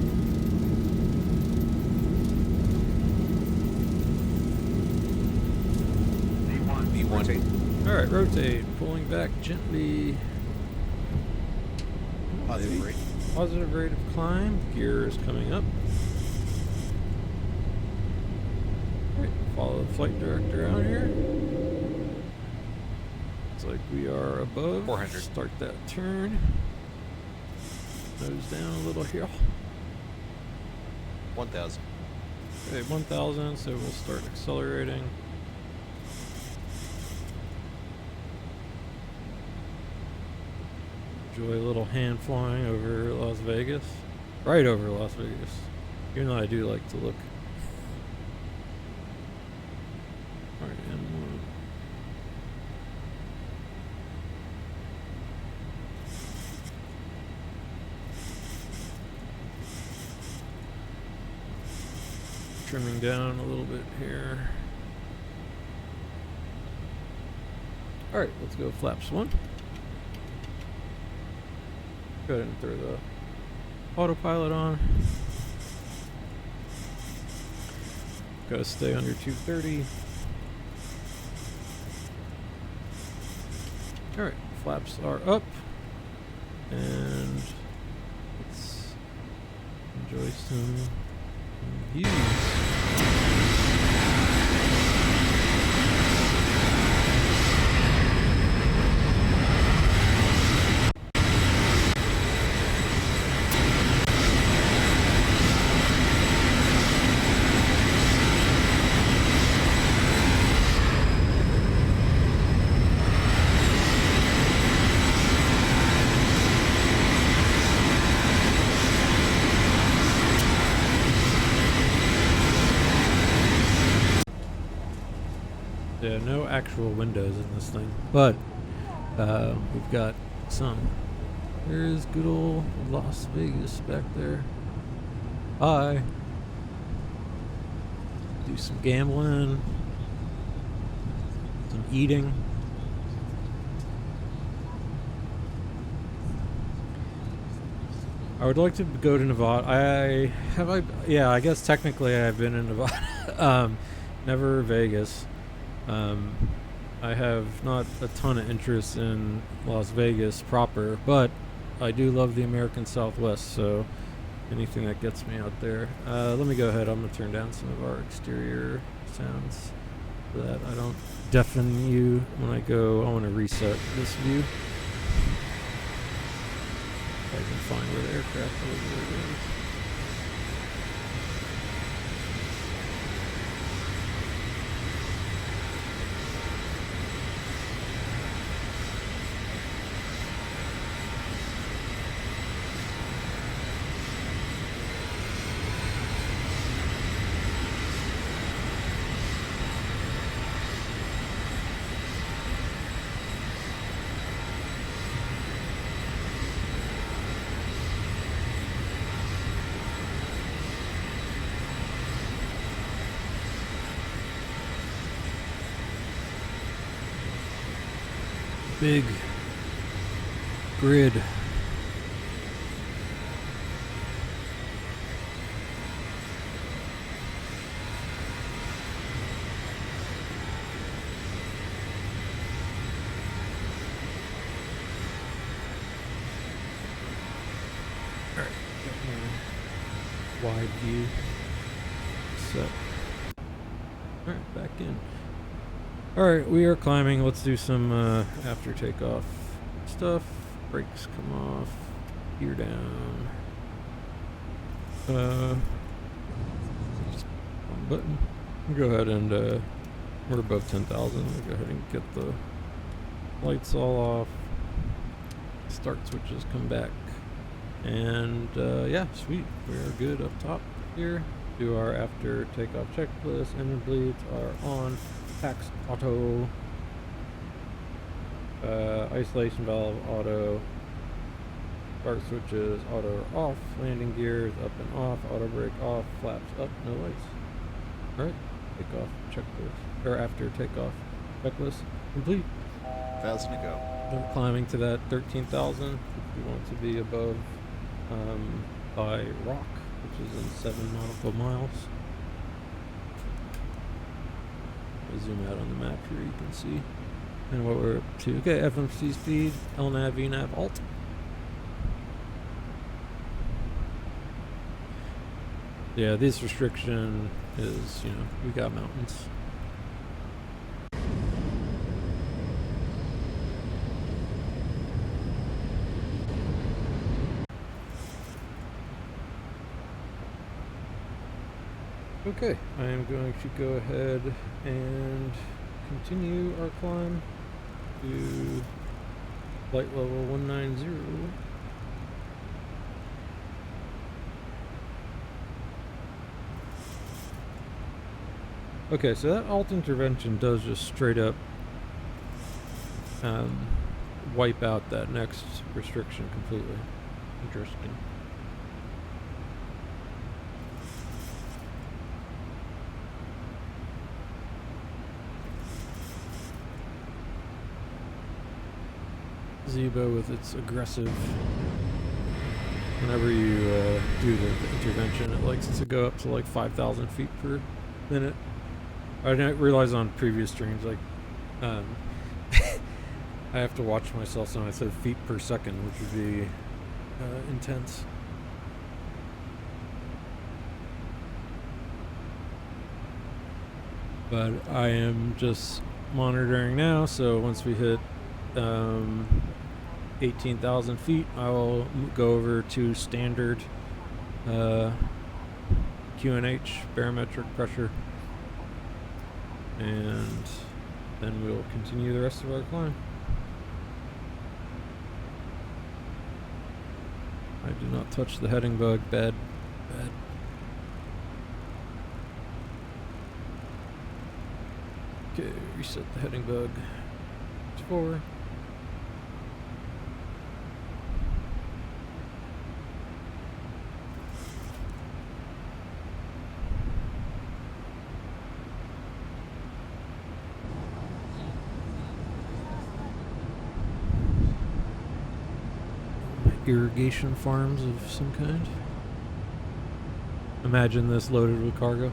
V1. Alright, rotate, pulling back gently. Positive rate. Positive rate of climb, gear is coming up. Alright, follow the flight director out here. Looks like we are above. 400. Start that turn. Nose down a little here. 1,000. Okay, 1,000, so we'll start accelerating. Enjoy a little hand flying over Las Vegas. Right over Las Vegas. Even though I do like to look. Alright, M1. Trimming down a little bit here. Alright, let's go flaps 1. Go ahead and throw the autopilot on. Gotta stay under 230. Alright, flaps are up. And let's enjoy some views. Yeah, no actual windows in this thing, but we've got some. There's good old Las Vegas back there. Hi. Do some gambling, some eating. I would like to go to Nevada. Yeah, I guess technically I've been in Nevada. Never Vegas. I have not a ton of interest in Las Vegas proper, but I do love the American Southwest, so anything that gets me out there. Let me go ahead. I'm going to turn down some of our exterior sounds so that I don't deafen you when I go. I want to reset this view. If I can find where the aircraft is. Big grid. Alright, got my wide view set. Alright, back in. Alright, we are climbing. Let's do some after takeoff stuff. Brakes come off. Gear down. Just one button. Go ahead and we're above 10,000. We'll go ahead and get the lights all off. Start switches come back. And yeah, sweet. We are good up top here. Do our after takeoff checklist. Engine bleeds are on. Tax auto. Isolation valve auto. Start switches auto off. Landing gears up and off. Auto brake off. Flaps up. No lights. Alright. Takeoff checklist. Or after takeoff checklist complete. 1,000 to go. We're climbing to that 13,000. We want to be above by Rock, which is in 7 nautical miles. I'll zoom out on the map here, you can see. And what we're up to. Okay, FMC speed, LNAV, VNAV, alt. Yeah, this restriction is, you know, we got mountains. Okay, I am going to go ahead and continue our climb to flight level 190. Okay, so that alt intervention does just straight up wipe out that next restriction completely. Interesting. Zebo with its aggressive. Whenever you do the intervention, it likes to go up to like 5,000 feet per minute. I didn't realize on previous streams, like, I have to watch myself, so I said feet per second, which would be intense. But I am just monitoring now, so once we hit 18,000 feet, I will go over to standard QNH, barometric pressure, and then we'll continue the rest of our climb. I do not touch the heading bug. Bad. Okay, reset the heading bug. It's 4. Irrigation farms of some kind. Imagine this loaded with cargo.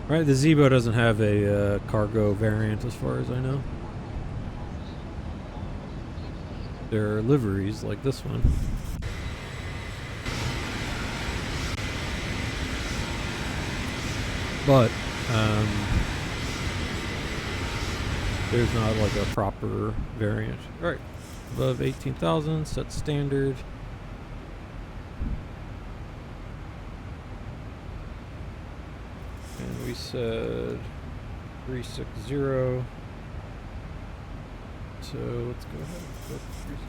Right, the Zebo doesn't have a cargo variant as far as I know. There are liveries like this one. But there's not like a proper variant. All right. Above 18,000, set standard. And we said 360. So let's go ahead and put 360.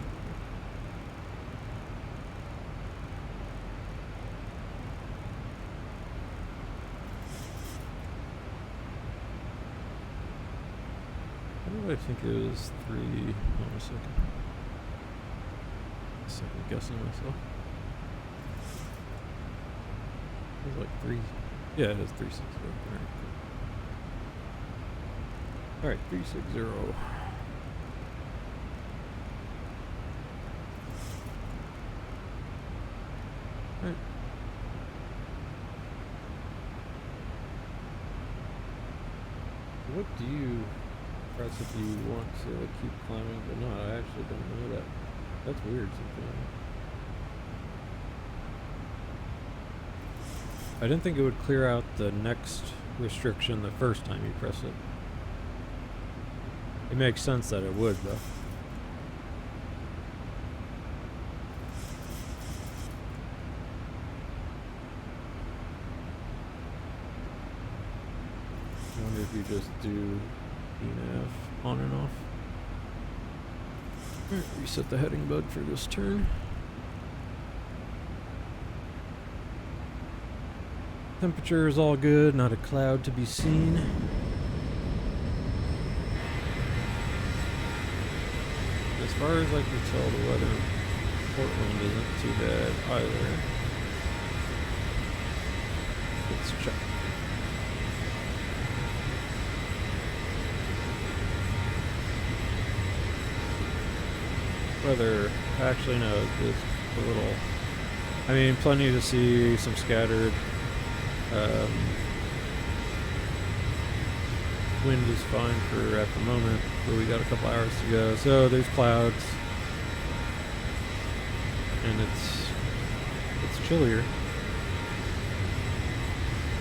What did I think it was? 3. Hold on a second. Second guessing myself. It was like 3. Yeah, it is 360. Alright, 360. Alright. What do you press if you want to keep climbing but not? I actually don't know that. That's weird something. I didn't think it would clear out the next restriction the first time you press it. It makes sense that it would, though. you just do DNAV on and off. Alright, reset the heading bug for this turn. Temperature is all good, not a cloud to be seen. As far as I can tell, the weather in Portland isn't too bad either. Let's check. Weather, actually no, it's a little, I mean, plenty to see, some scattered. Wind is fine for at the moment, but we got a couple hours to go. So there's clouds, and it's chillier.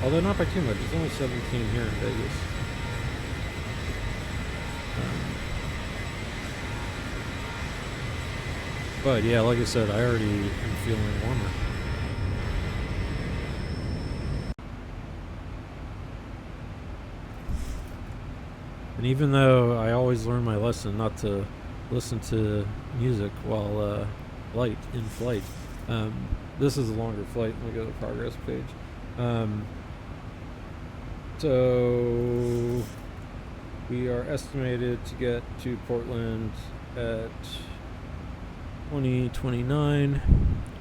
Although not by too much. It's only 17 here in Vegas. But yeah, like I said, I already am feeling warmer. And even though I always learn my lesson not to listen to music while in flight, this is a longer flight. Let me go to the progress page. So we are estimated to get to Portland at 2029.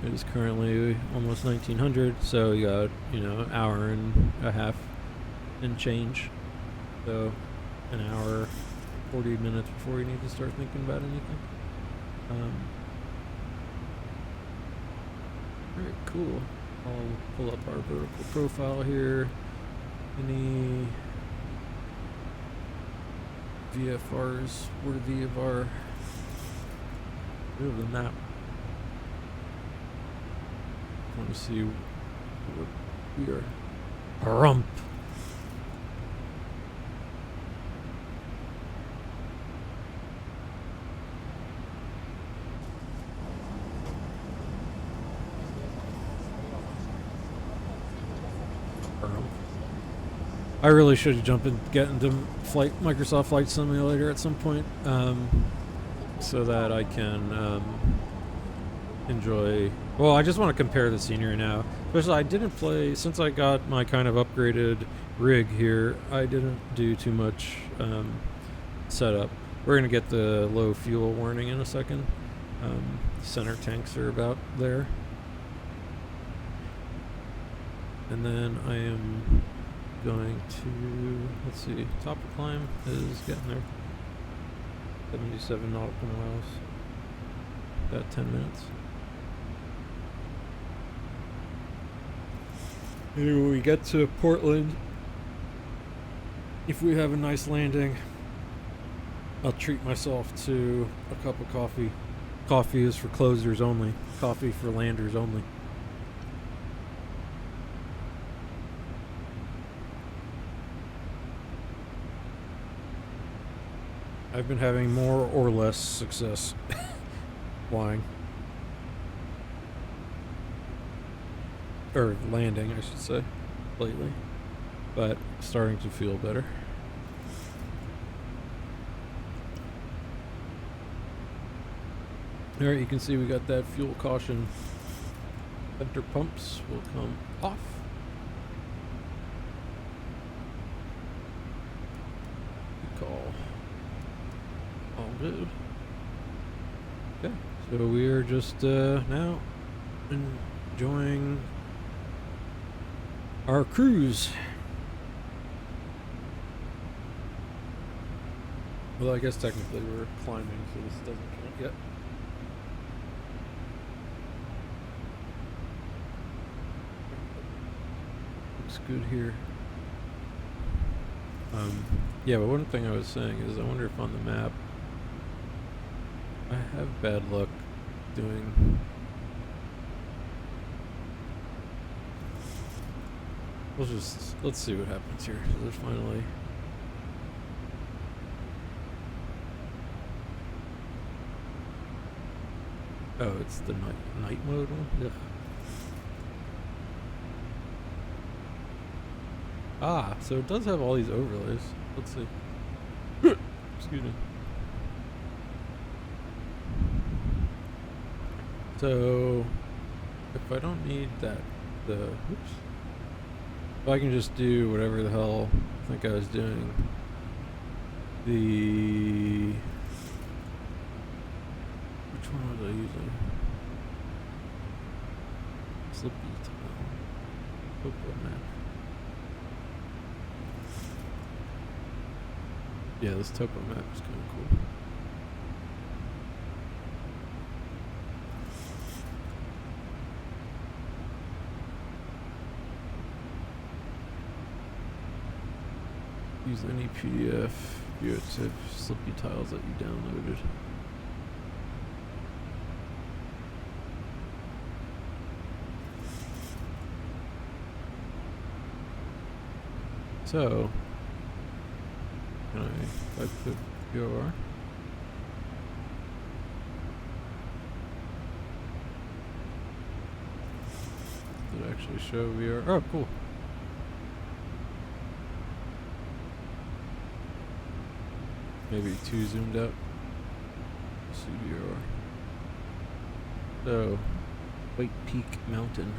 It is currently almost 1900, so you got, an hour and a half and change. So an hour, 40 minutes before you need to start thinking about anything. Alright, cool. I'll pull up our vertical profile here. Any VFRs worthy of our view of the map? I want to see what we are. Rump. I really should jump and get into Microsoft Flight Simulator at some point, so that I can enjoy. Well, I just want to compare the scenery now. Especially, I didn't play since I got my kind of upgraded rig here. I didn't do too much setup. We're gonna get the low fuel warning in a second. Center tanks are about there, and then I am going to, let's see, top of climb is getting there. 77 nautical miles. About 10 minutes. Maybe when we get to Portland, if we have a nice landing, I'll treat myself to a cup of coffee. Coffee is for closers only. Coffee for landers only. I've been having more or less success flying. Or landing, I should say, lately. But starting to feel better. Alright, you can see we got that fuel caution. Vector pumps will come off. Good call. All good. Okay, so we are just now enjoying our cruise. Well, I guess technically we're climbing, so this doesn't count yet. Looks good here. Yeah, but one thing I was saying is I wonder if on the map I have bad luck doing. Let's see what happens here. So there's finally. Oh, it's the night mode one? Ugh. Ah, so it does have all these overlays. Let's see. Excuse me. So, if I don't need that, oops. If I can just do whatever the hell I think I was doing. Which one was I using? Slippy tile. Topo map. Yeah, this topo map is kind of cool. Use any PDF VATSIM slippy tiles that you downloaded. So, can if I put VR? Did it actually show VR? Oh, cool. Maybe too zoomed out. CBR. So, White Peak Mountain.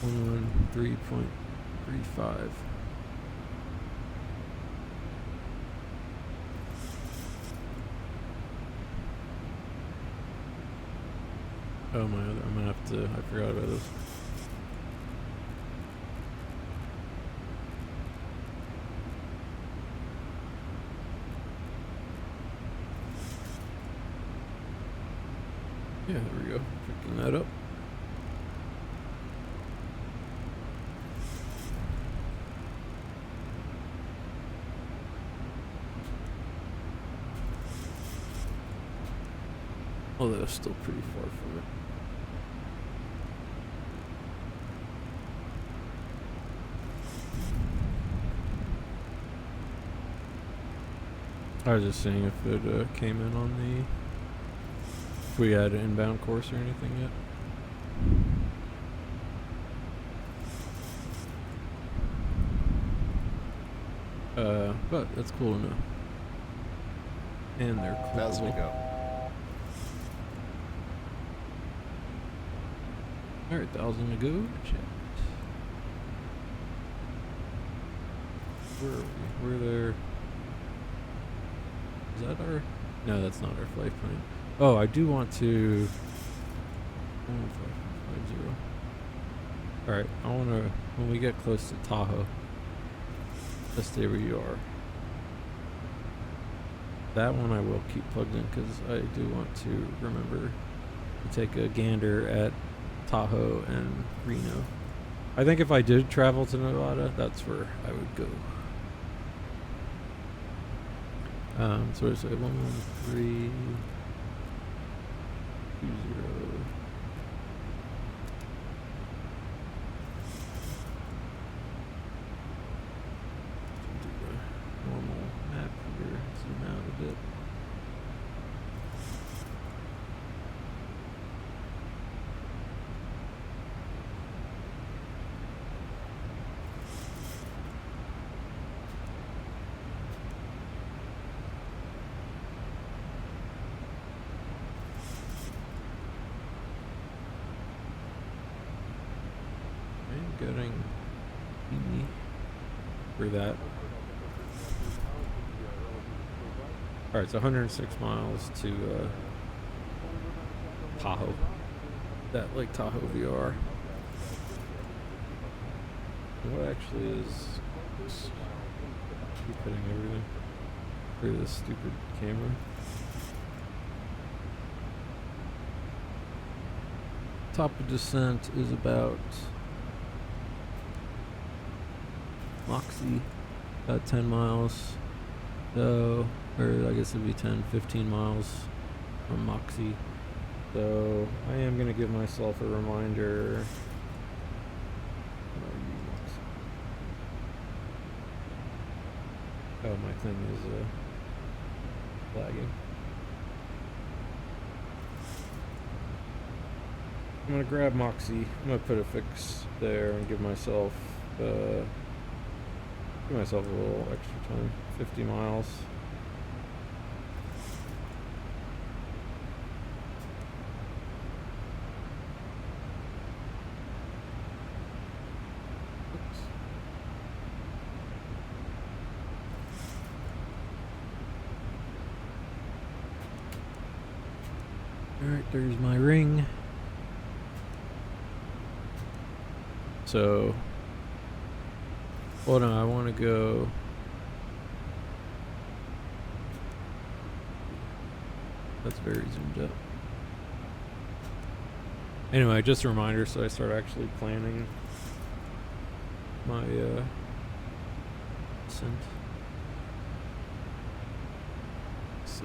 113.35. Oh my other, I'm gonna have to, I forgot about this. Yeah, there we go. Picking that up. Although it's still pretty far from it. I was just seeing if it came in on the, if we had an inbound course or anything yet. But that's cool to know. And they're cool. 1,000 to go. Alright, 1,000 to go. Check. Where are we? We're there. Is that our? No, that's not our flight plan. Oh, I do want to. 11550. Alright, I want to. When we get close to Tahoe, let's stay where you are. That one I will keep plugged in because I do want to remember to take a gander at Tahoe and Reno. I think if I did travel to Nevada, that's where I would go. So it's like 11320. Do the normal map here. Zoom out a bit. Getting for that. Alright, so 106 miles to Tahoe. That Lake Tahoe VR. What actually is this? Keep hitting everything for this stupid camera. Top of descent is about Moxie, about 10 miles. So, or I guess it'd be 10, 15 miles from Moxie. So, I am going to give myself a reminder. Oh, my thing is lagging. I'm gonna grab Moxie. I'm gonna put a fix there and give myself a little extra time. 50 miles. Oops. Alright, there's my ring. So, hold on, I want to go. That's very zoomed up. Anyway, just a reminder, so I start actually planning my ascent. So,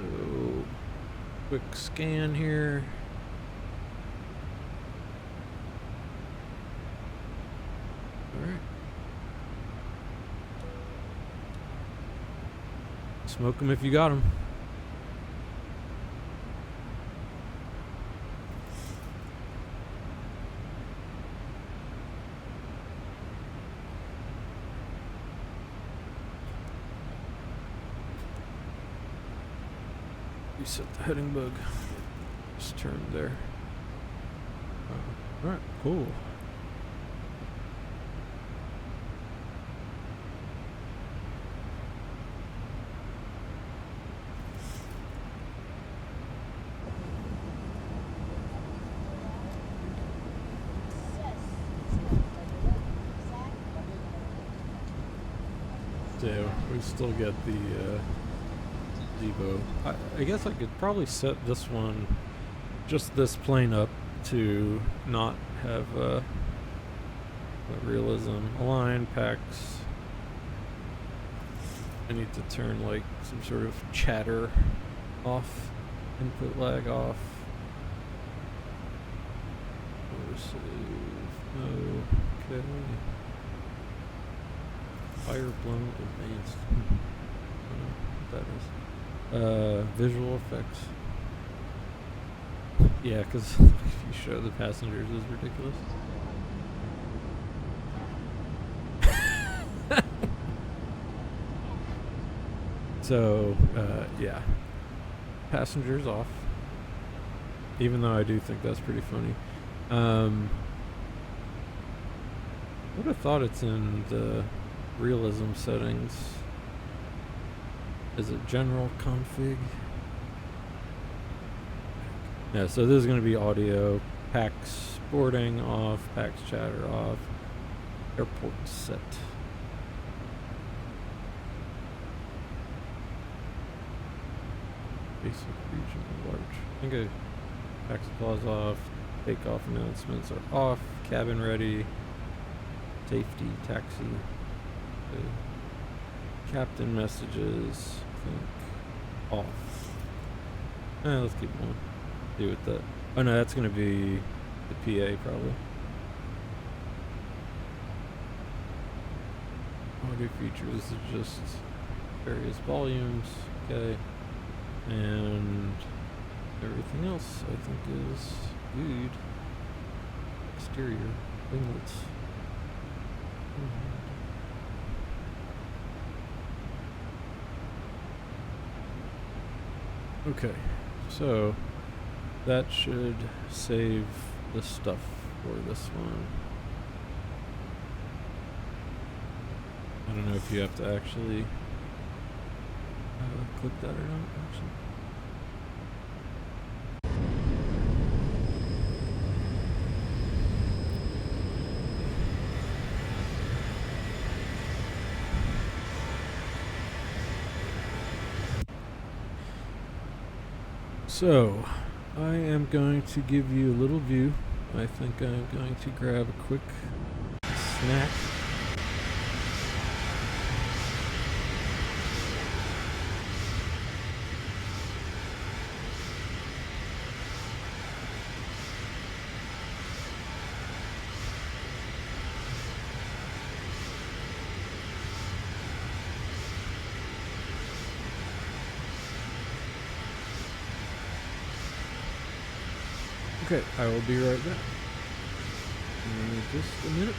quick scan here. Alright. Smoke them if you got them. Reset the heading bug. Just turned there. Alright, cool. So we still get the Devo. I guess I could probably set this one, just this plane up, to not have realism. Align, packs. I need to turn like some sort of chatter off, input lag off. Save. No. Okay. Fire blown advanced. I don't know what that is. Visual effects. Yeah, because if you show the passengers is ridiculous. So, yeah. Passengers off. Even though I do think that's pretty funny. I would have thought it's in the realism settings. Is it general config? Yeah, so this is going to be audio. Packs boarding off, packs chatter off, airport set. Basic region large. Okay. Packs applause off, takeoff announcements are off, cabin ready, safety, taxi. Captain messages, I think, off. Let's keep going. Do with that. Oh no, that's gonna be the PA probably. Audio features is just various volumes, okay, and everything else I think is good. Exterior winglets. Okay, so that should save the stuff for this one. I don't know if you have to actually click that or not, actually. So, I am going to give you a little view. I think I'm going to grab a quick snack. Okay, I will be right back. Just a minute.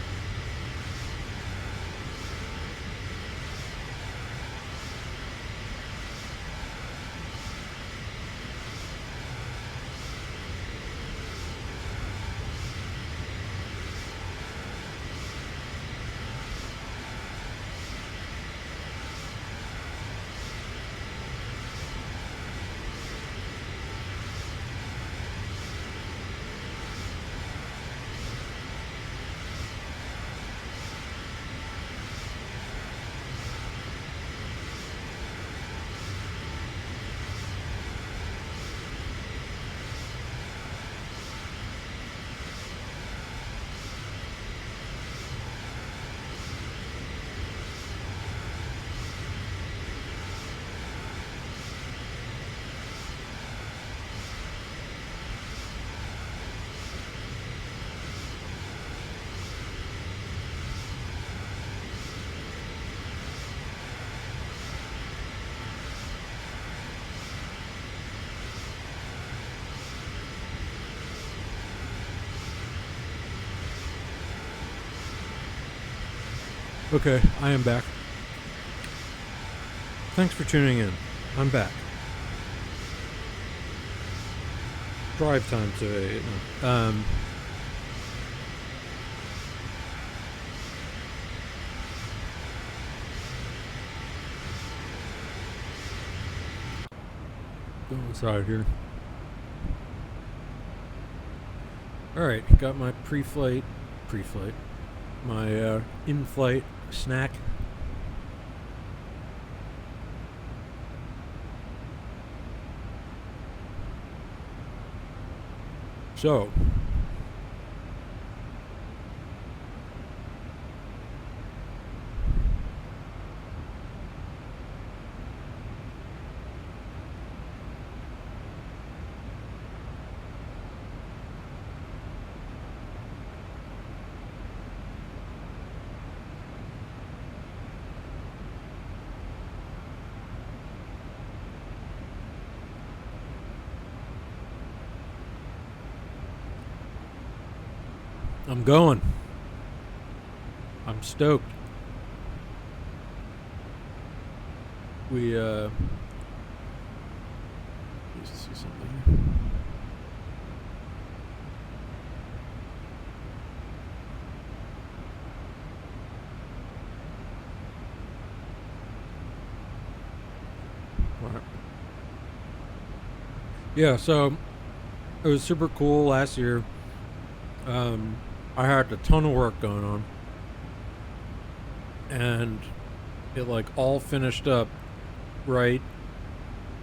Okay, I am back. Thanks for tuning in. I'm back. Drive time today. Go inside here. Alright, got my pre-flight, my in-flight snack. So, I'm going. I'm stoked. We, let's see something here. All right. Yeah, so it was super cool last year. I had a ton of work going on, and it like all finished up right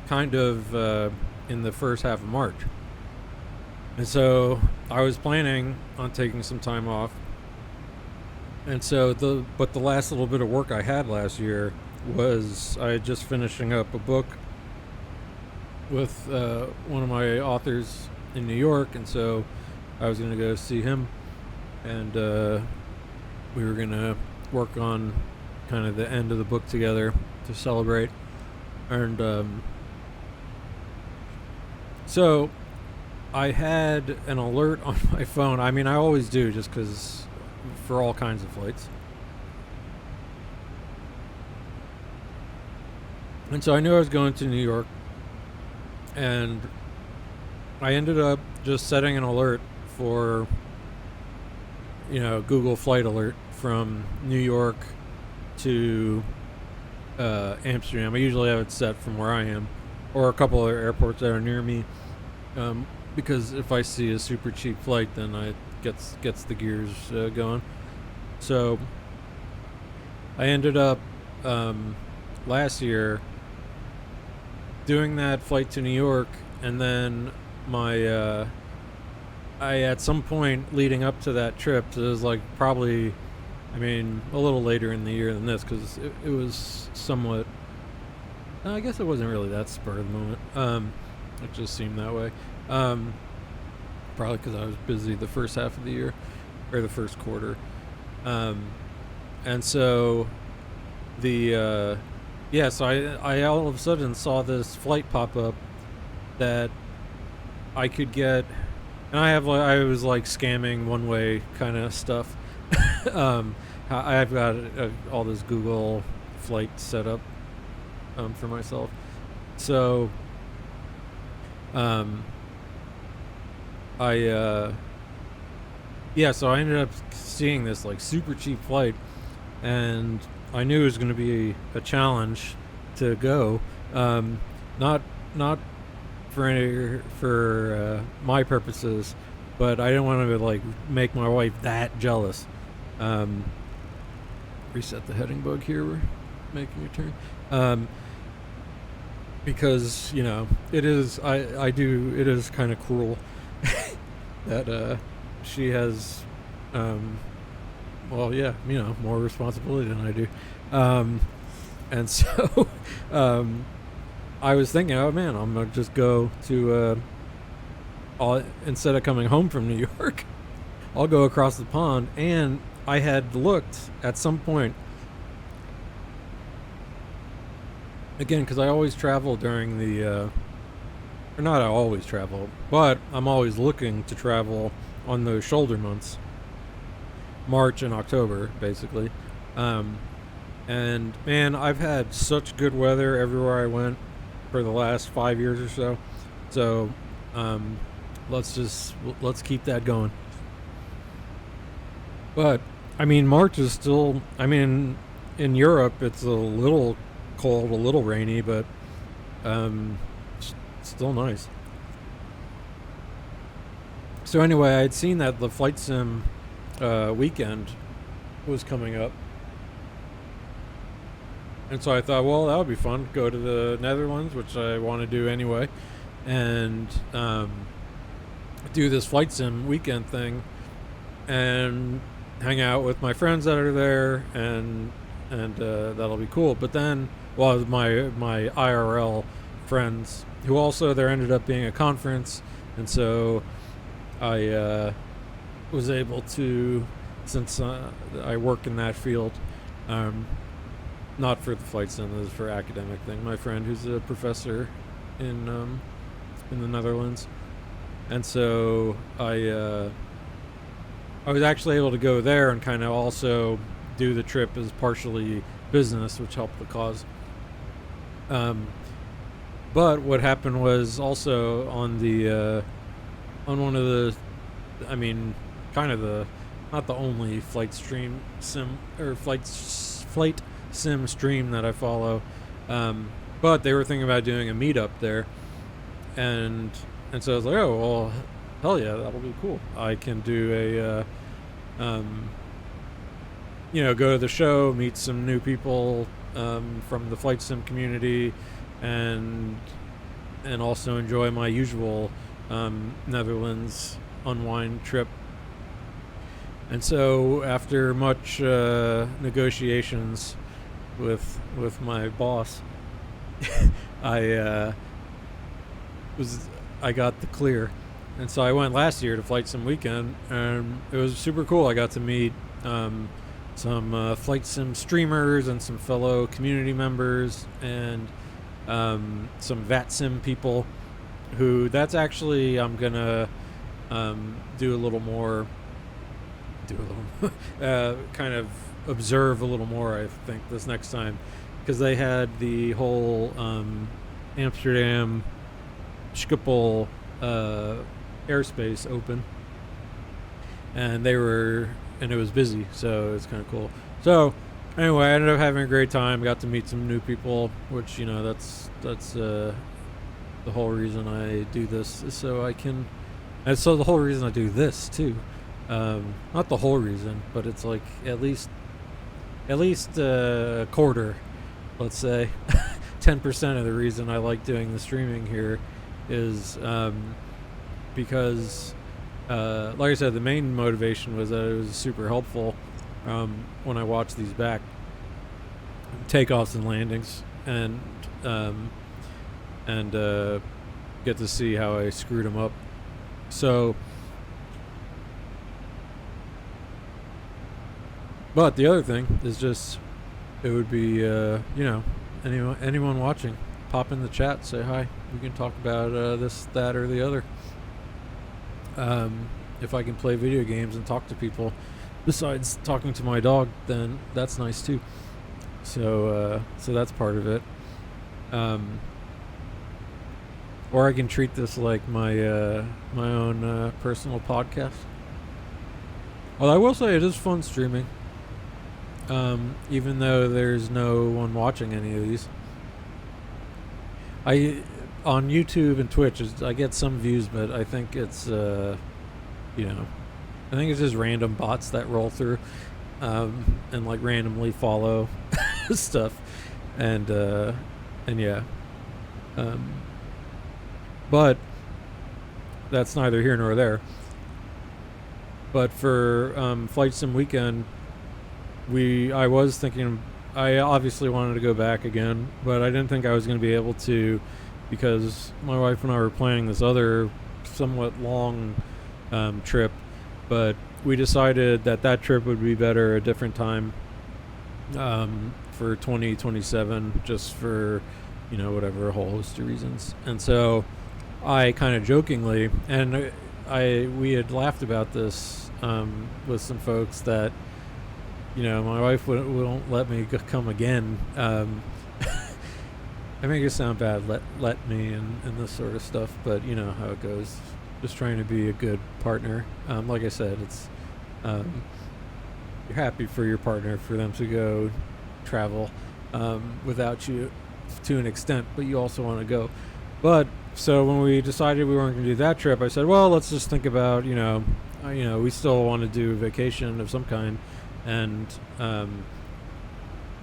kind of in the first half of March. And so I was planning on taking some time off. And so the last little bit of work I had last year was I had just finishing up a book with one of my authors in New York, and so I was going to go see him, and we were going to work on kind of the end of the book together to celebrate. And so I had an alert on my phone. I mean, I always do, just because for all kinds of flights. And so I knew I was going to New York, and I ended up just setting an alert for, Google Flight Alert from New York to Amsterdam. I usually have it set from where I am, or a couple other airports that are near me, because if I see a super cheap flight, then it gets the gears going. So I ended up last year doing that flight to New York, and then I at some point leading up to that trip, so it was like probably, a little later in the year than this, because it was somewhat, I guess it wasn't really that spur of the moment. It just seemed that way. Probably because I was busy the first half of the year, or the first quarter. And so so I all of a sudden saw this flight pop up that I could get And I was like scamming one way kind of stuff. I've got all this Google flight set up for myself. So so I ended up seeing this like super cheap flight, and I knew it was going to be a challenge to go. Not for my purposes, but I didn't want to like make my wife that jealous. Reset the heading bug here. We're making a turn. Because it is it is kind of cruel that she has more responsibility than I do, and so I was thinking, oh man, I'm gonna just go to instead of coming home from New York, I'll go across the pond. And I had looked at some point, again, because I always travel during the or not I always travel, but I'm always looking to travel on those shoulder months, March and October basically. And man, I've had such good weather everywhere I went for the last 5 years or so. So let's keep that going. But I mean, March is still, I mean, in Europe it's a little cold, a little rainy, but still nice. So anyway, I had seen that the flight sim weekend was coming up, and so I thought, well, that would be fun. Go to the Netherlands, which I want to do anyway, and do this flight sim weekend thing, and hang out with my friends that are there, and that'll be cool. But then, well, my IRL friends, who also there ended up being a conference, and so I was able to, since I work in that field, not for the flight sim, this is for academic thing. My friend who's a professor in the Netherlands, and so I was actually able to go there and kind of also do the trip as partially business, which helped the cause. But what happened was also on the on one of the, I mean, kind of the, not the only flight sim stream that I follow, but they were thinking about doing a meetup there, and so I was like, oh well, hell yeah, that'll be cool. I can do a go to the show, meet some new people from the flight sim community, and also enjoy my usual Netherlands unwind trip. And so after much negotiations with my boss, I got the clear, and so I went last year to Flight Sim weekend, and it was super cool. I got to meet some Flight Sim streamers and some fellow community members, and some VATSIM people. Who that's actually I'm gonna do a little more, kind of observe a little more, I think, this next time, because they had the whole Amsterdam Schiphol airspace open, and it was busy, so it's kind of cool. So anyway, I ended up having a great time. Got to meet some new people, which that's the whole reason I do this is so I can, and so the whole reason I do this too, not the whole reason, but it's like at least a quarter, let's say 10% of the reason I like doing the streaming here is because like I said, the main motivation was that it was super helpful when I watched these back takeoffs and landings, and get to see how I screwed them up. So, but the other thing is just, it would be, anyone watching, pop in the chat, say hi. We can talk about this, that, or the other. If I can play video games and talk to people besides talking to my dog, then that's nice too. So that's part of it. Or I can treat this like my own personal podcast. Well, I will say it is fun streaming. Even though there's no one watching any of these. On YouTube and Twitch, I get some views, but I think it's I think it's just random bots that roll through, and like randomly follow stuff, and yeah, but that's neither here nor there. But for Flight Sim Weekend, I was thinking, I obviously wanted to go back again, but I didn't think I was going to be able to, because my wife and I were planning this other somewhat long trip, but we decided that trip would be better a different time, for 2027, just for, whatever, a whole host of reasons. And so I kind of jokingly, and we had laughed about this with some folks, that my wife won't let me come again. I make it sound bad, let me and this sort of stuff, but you know how it goes. Just trying to be a good partner. Like I said, it's you're happy for your partner, for them to go travel without you to an extent, but you also want to go. But so when we decided we weren't going to do that trip, I said, well, let's just think about we still want to do a vacation of some kind. And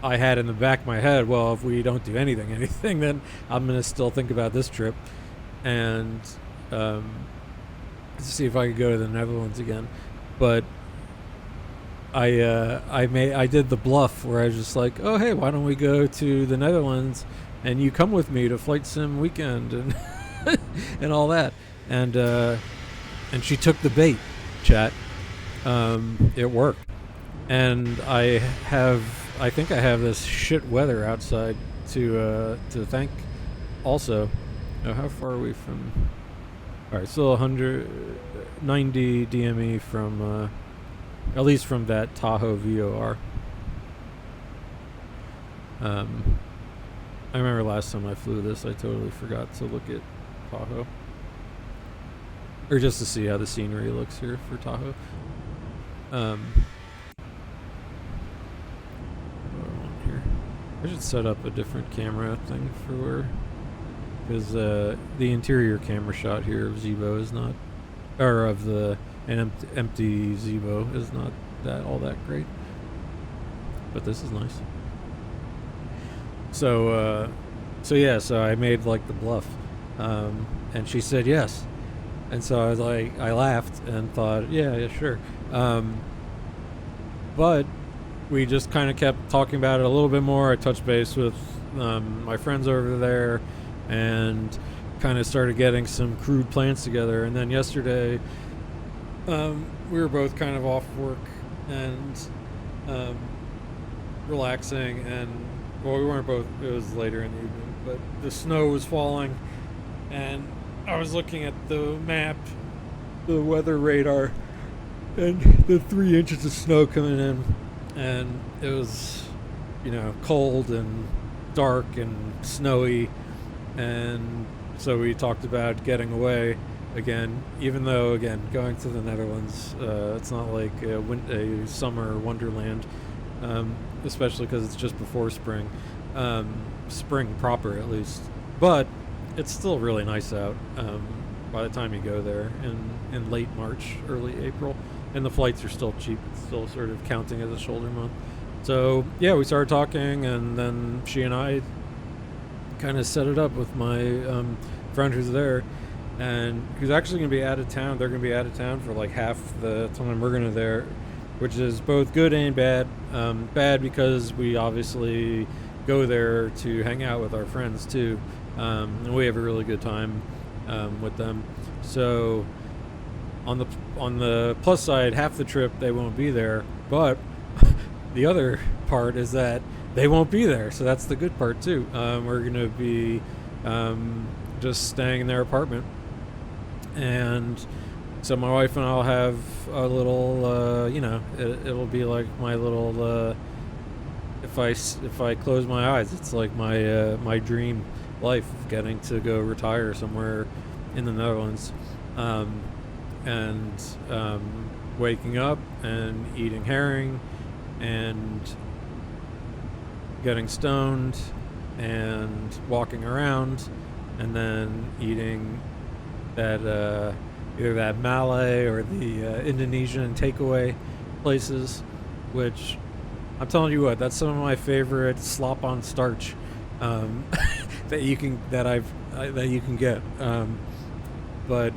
I had in the back of my head, well, if we don't do anything, then I'm going to still think about this trip, and to see if I could go to the Netherlands again. But I did the bluff where I was just like, oh, hey, why don't we go to the Netherlands and you come with me to Flight Sim Weekend and and all that. And she took the bait, chat. It worked. And I think I have this shit weather outside to thank also. Oh, how far are we from? All right, still 190 DME from, at least from that Tahoe VOR. I remember last time I flew this, I totally forgot to look at Tahoe. Or just to see how the scenery looks here for Tahoe. I should set up a different camera thing for, because the interior camera shot here of Zibo is not, or of an empty Zibo is not all that great. But this is nice. So I made like the bluff, and she said yes, and so I was like, I laughed and thought, yeah, sure, but we just kind of kept talking about it a little bit more. I touched base with my friends over there and kind of started getting some crude plans together. And then yesterday, we were both kind of off work and relaxing. And, well, we weren't both, it was later in the evening, but the snow was falling. And I was looking at the map, the weather radar, and the 3 inches of snow coming in. And it was, cold and dark and snowy, and so we talked about getting away again, even though, again, going to the Netherlands, it's not like a summer wonderland, especially because it's just before spring, spring proper at least, but it's still really nice out by the time you go there in late March, early April. And the flights are still cheap. It's still sort of counting as a shoulder month. So, yeah, we started talking, and then she and I kind of set it up with my friend who's there, and who's actually going to be out of town. They're going to be out of town for like half the time we're going to there, which is both good and bad. Bad because we obviously go there to hang out with our friends, too, and we have a really good time with them. So on the plus side, half the trip they won't be there, but the other part is that they won't be there, so that's the good part too. We're going to be just staying in their apartment, and So my wife and I'll have a little, it'll be like my little. If I close my eyes, it's like my dream life of getting to go retire somewhere in the Netherlands, and waking up and eating herring and getting stoned and walking around and then eating that either that Malay or the Indonesian takeaway places, which I'm telling you what, that's some of my favorite slop on starch that you can get. But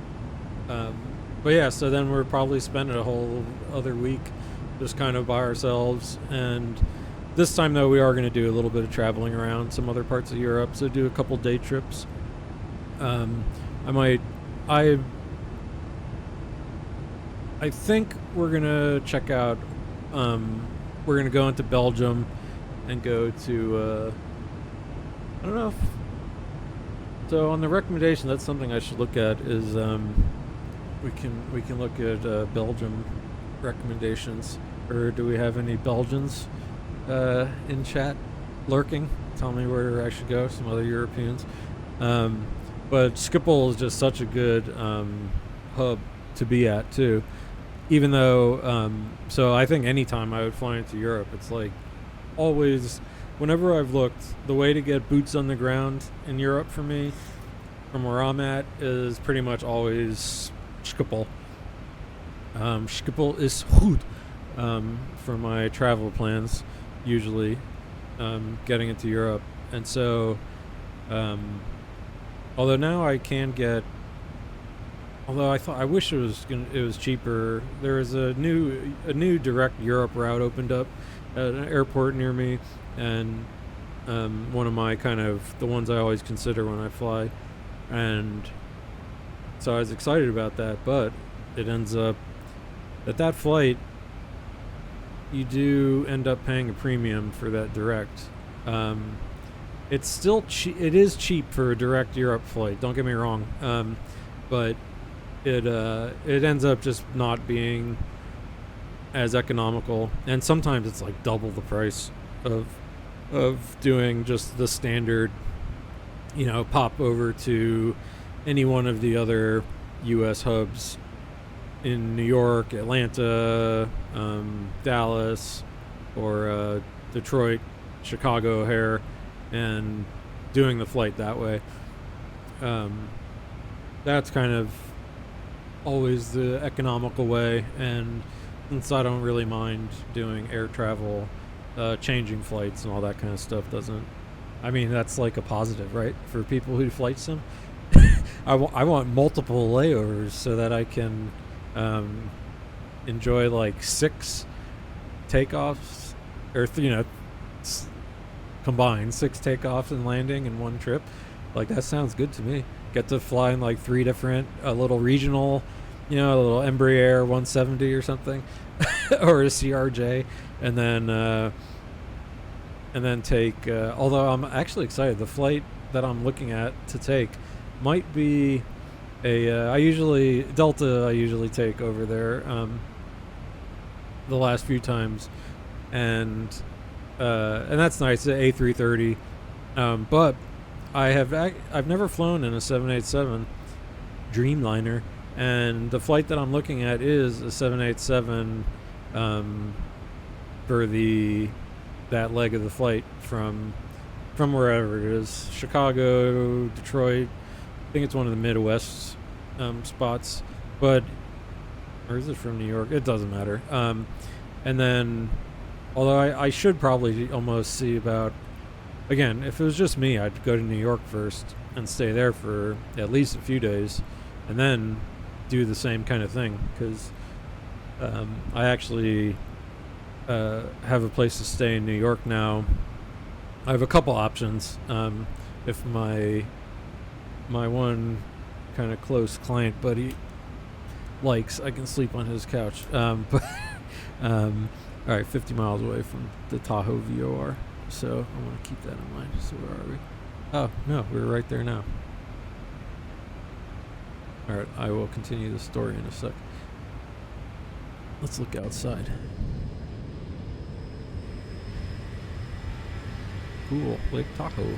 yeah, so then we're probably spending a whole other week just kind of by ourselves. And this time though, we are going to do a little bit of traveling around some other parts of Europe. So do a couple day trips. I think we're gonna check out. We're gonna go into Belgium and go to. I don't know. So on the recommendation, that's something I should look at. Is we can look at Belgium recommendations, or do we have any Belgians in chat lurking? Tell me where I should go. Some other Europeans. But Schiphol is just such a good hub to be at too. Even though, so I think anytime I would fly into Europe, it's like always, whenever I've looked, the way to get boots on the ground in Europe for me, from where I'm at, is pretty much always Schiphol. Schiphol is goed for my travel plans, usually, getting into Europe. And so, although now I can get, although I wish it was cheaper. There is a new direct Europe route opened up at an airport near me, and one of my kind of the ones I always consider when I fly, and so I was excited about that. But it ends up that flight, you do end up paying a premium for that direct. It's still cheap. It is cheap for a direct Europe flight. Don't get me wrong, but it ends up just not being as economical, and sometimes it's like double the price of doing just the standard, pop over to any one of the other U.S. hubs in New York, Atlanta, Dallas, or Detroit, Chicago O'Hare, and doing the flight that way. That's kind of always the economical way, and since I don't really mind doing air travel, changing flights and all that kind of stuff that's like a positive, right, for people who flight sim. I want multiple layovers so that I can enjoy like 6 takeoffs, or combined 6 takeoffs and landing in one trip. Like, that sounds good to me. Get to fly in like 3 different, a little regional, a little Embraer 170 or something, or a CRJ, and then take. Although I'm actually excited, the flight that I'm looking at to take might be a. I usually take over there. The last few times, and that's nice. The A330, but I've never flown in a 787 Dreamliner, and the flight that I'm looking at is a 787 for that leg of the flight from wherever it is, Chicago, Detroit. I think it's one of the Midwest spots, or is it from New York? It doesn't matter. And then, although I should probably almost see about. Again, if it was just me, I'd go to New York first and stay there for at least a few days, and then do the same kind of thing, because I actually have a place to stay in New York now. I have a couple options. If my one kind of close client buddy likes, I can sleep on his couch. But all right, 50 miles away from the Tahoe VOR. So I want to keep that in mind. So where are we? Oh, no, we're right there now. Alright, I will continue the story in a sec. Let's look outside. Cool, Lake Tahoe.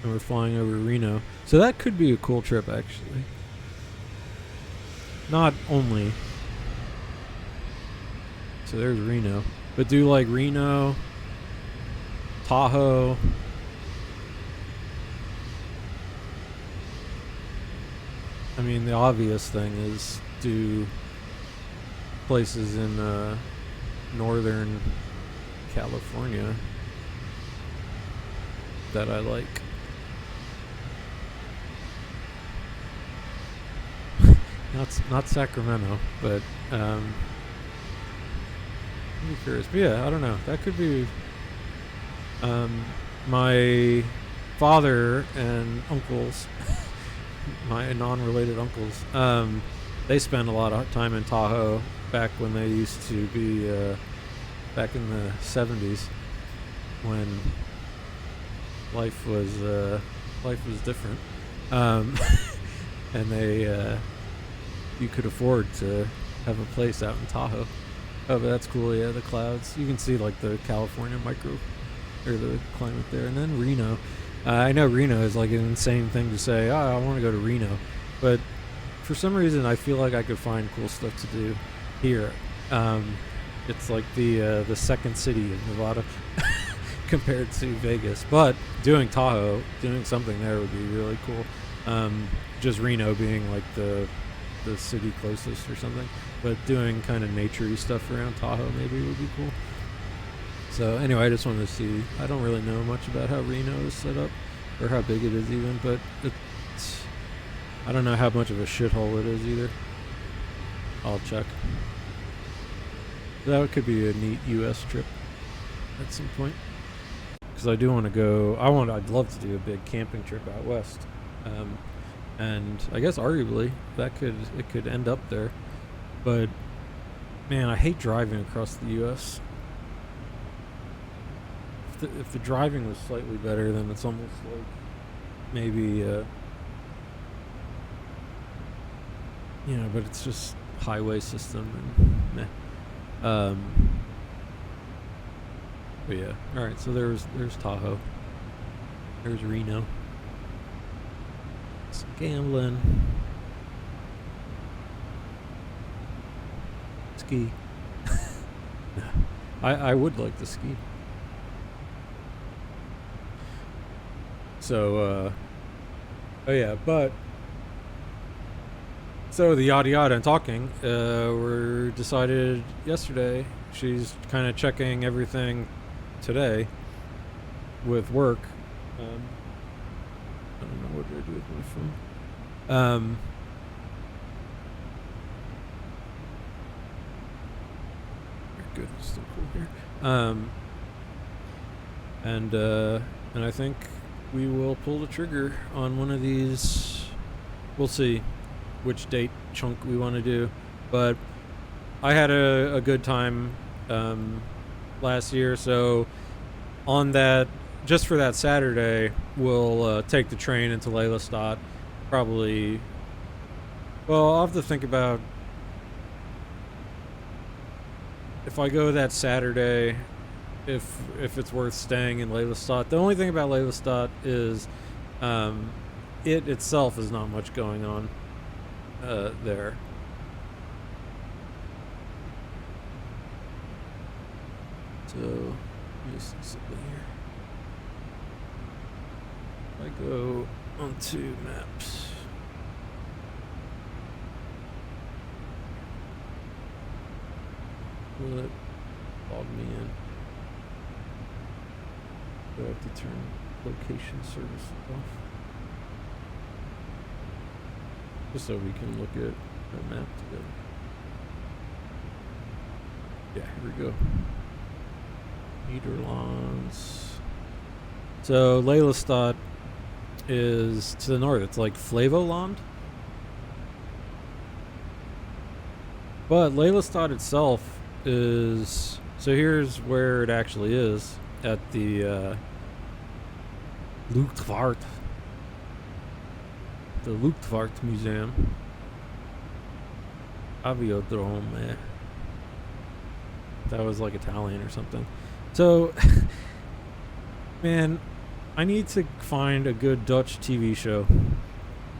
And we're flying over Reno. So that could be a cool trip, actually. Not only. So there's Reno. But do like Reno, Tahoe. I mean, the obvious thing is do places in northern California that I like. Not Sacramento, but I'm curious. But yeah, I don't know. That could be. My father and uncles, my non-related uncles, they spend a lot of time in Tahoe back when they used to be back in the 70s when life was different, and they you could afford to have a place out in Tahoe. Oh, but that's cool. Yeah, the clouds. You can see like the California micro or the climate there, and then Reno. I know Reno is like an insane thing to say. Oh, I want to go to Reno, but for some reason I feel like I could find cool stuff to do here. It's like the second city of Nevada compared to Vegas, but doing Tahoe, doing something there would be really cool. Just Reno being like the city closest or something, but doing kind of naturey stuff around Tahoe maybe would be cool. So anyway, I just wanted to see. I don't really know much about how Reno is set up or how big it is even, but I don't know how much of a shithole it is either. I'll check. That could be a neat U.S. trip at some point, because I do want to go. I'd love to do a big camping trip out west, and I guess arguably it could end up there. But man, I hate driving across the U.S. If the driving was slightly better, then it's almost like maybe but it's just highway system and meh. But yeah, all right. So there's Tahoe. There's Reno. Some gambling. Ski. No, I would like to ski. So, oh yeah, but so the yada yada and talking were decided yesterday. She's kind of checking everything today with work. I don't know what did I do with my phone. Good, it's still cool here. And I think we will pull the trigger on one of these. We'll see which date chunk we want to do, but I had a good time last year, so on that, just for that Saturday, we'll take the train into Lelystad. Probably, well, I'll have to think about if I go that Saturday, if it's worth staying in Lelystad. The only thing about Lelystad is it itself is not much going on there. So let me see something here. If I go onto maps, will it log me in? Do I have to turn location service off? Just so we can look at the map together. Yeah, here we go. Nederlands. So Lelystad is to the north. It's like Flevoland. But Lelystad itself is... So here's where it actually is. At the Luchtvaart. The Luchtvaart Museum. Aviodrome. That was like Italian or something. So, man, I need to find a good Dutch TV show.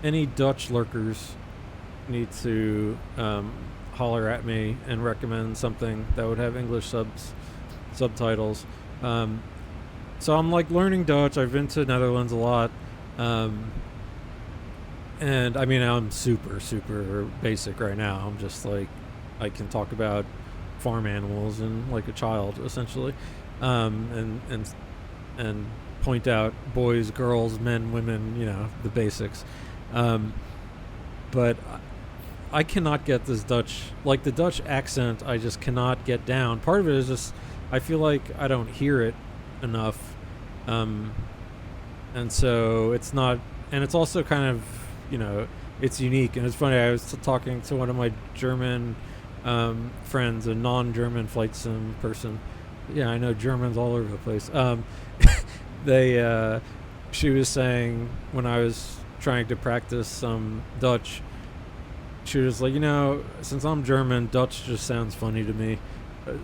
Any Dutch lurkers need to holler at me and recommend something that would have English subtitles. So I'm like learning Dutch. I've been to Netherlands a lot. And I mean, I'm super basic right now. I'm just like, I can talk about farm animals and like a child essentially, and point out boys, girls, men, women, you know, the basics. But I cannot get this Dutch, like the Dutch accent, I just cannot get down. Part of it is just, I feel like I don't hear it enough. And so it's not, and it's also kind of, you know, it's unique. And it's funny, I was talking to one of my German friends, a non-German flight sim person. Yeah, I know Germans all over the place. She was saying when I was trying to practice some Dutch, she was like, you know, since I'm German, Dutch just sounds funny to me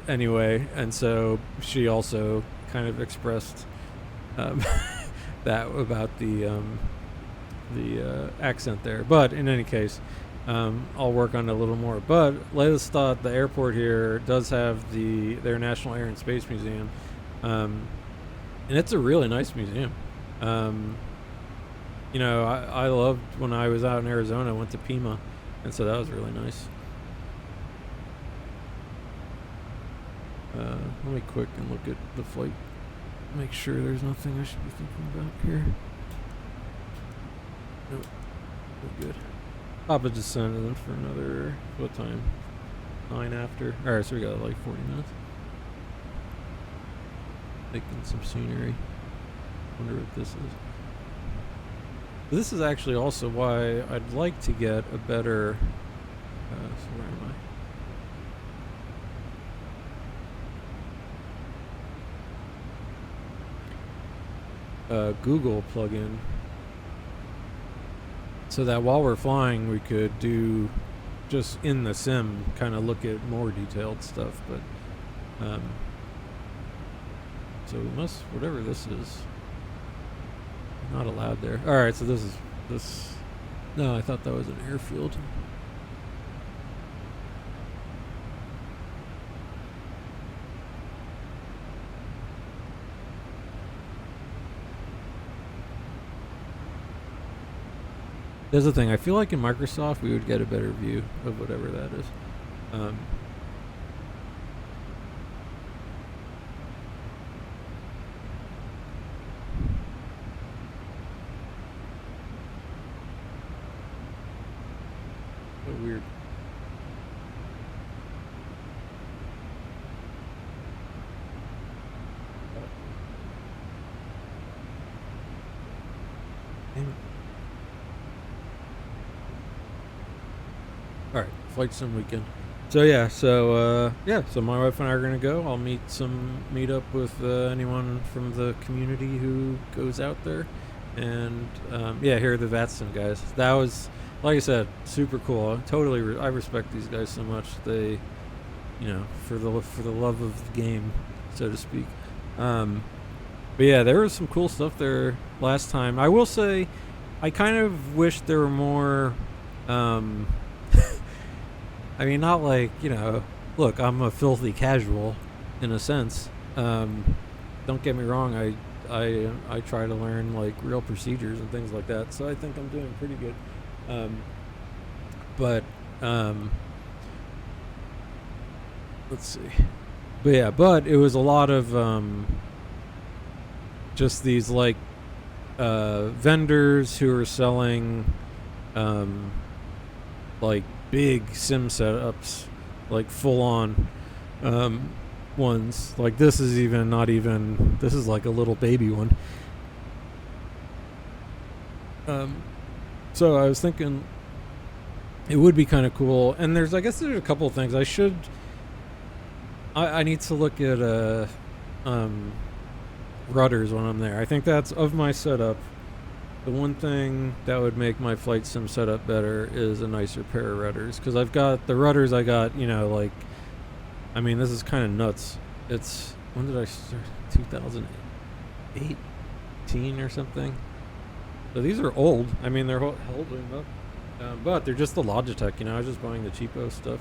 anyway. And so she also kind of expressed that about the accent there. But in any case, I'll work on it a little more. But Lelystad, the airport here, does have their National Air and Space Museum. And it's a really nice museum. You know, I loved when I was out in Arizona, I went to Pima, and so that was really nice. Let me quick and look at the flight, make sure there's nothing I should be thinking about here. Nope, we're good. Papa just sent it in for another, what time? 9 after. Alright, so we got like 40 minutes. Taking some scenery. Wonder what this is. This is actually also why I'd like to get a better. So where am I? Google plugin. So that while we're flying, we could do just in the sim, kind of look at more detailed stuff. But so we must, whatever this is. Not allowed there. Alright, so this is. No, I thought that was an airfield. There's the thing, I feel like in Microsoft we would get a better view of whatever that is. Weird. All right, flight sim weekend. So yeah, so my wife and I are gonna go. I'll meet up with anyone from the community who goes out there, and here are the VATSIM guys. That was, like I said, super cool. I respect these guys so much. They, you know, for the love of the game, so to speak. But yeah, there was some cool stuff there last time. I will say, I kind of wish there were more. I mean, not like, you know, look, I'm a filthy casual, in a sense. Don't get me wrong. I try to learn like real procedures and things like that. So I think I'm doing pretty good. Let's see. But it was a lot of just these like vendors who are selling like big sim setups, like full on ones. Like this is this is like a little baby one. So I was thinking it would be kind of cool, and I guess there's a couple of things I need to look at rudders when I'm there. I think that's, of my setup, the one thing that would make my flight sim setup better is a nicer pair of rudders. Because I've got the rudders I got, you know, like, I mean, this is kind of nuts. It's, when did I start? 2018 or something. So these are old. I mean, they're holding up. But they're just the Logitech, you know. I was just buying the cheapo stuff.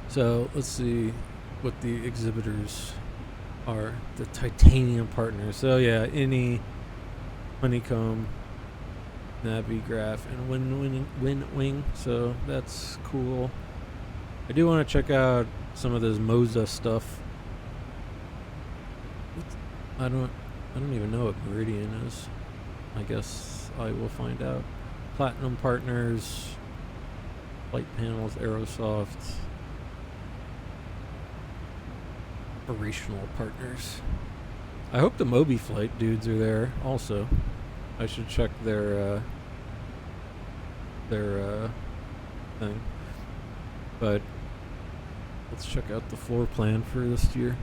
So let's see what the exhibitors are. The titanium partners. So yeah, any honeycomb, Navigraph, and Wing. So that's cool. I do want to check out some of this Moza stuff. I don't even know what Meridian is. I guess I will find out. Platinum partners, light panels, Aerosoft, operational partners. I hope the Moby Flight dudes are there also. I should check their thing. But let's check out the floor plan for this year.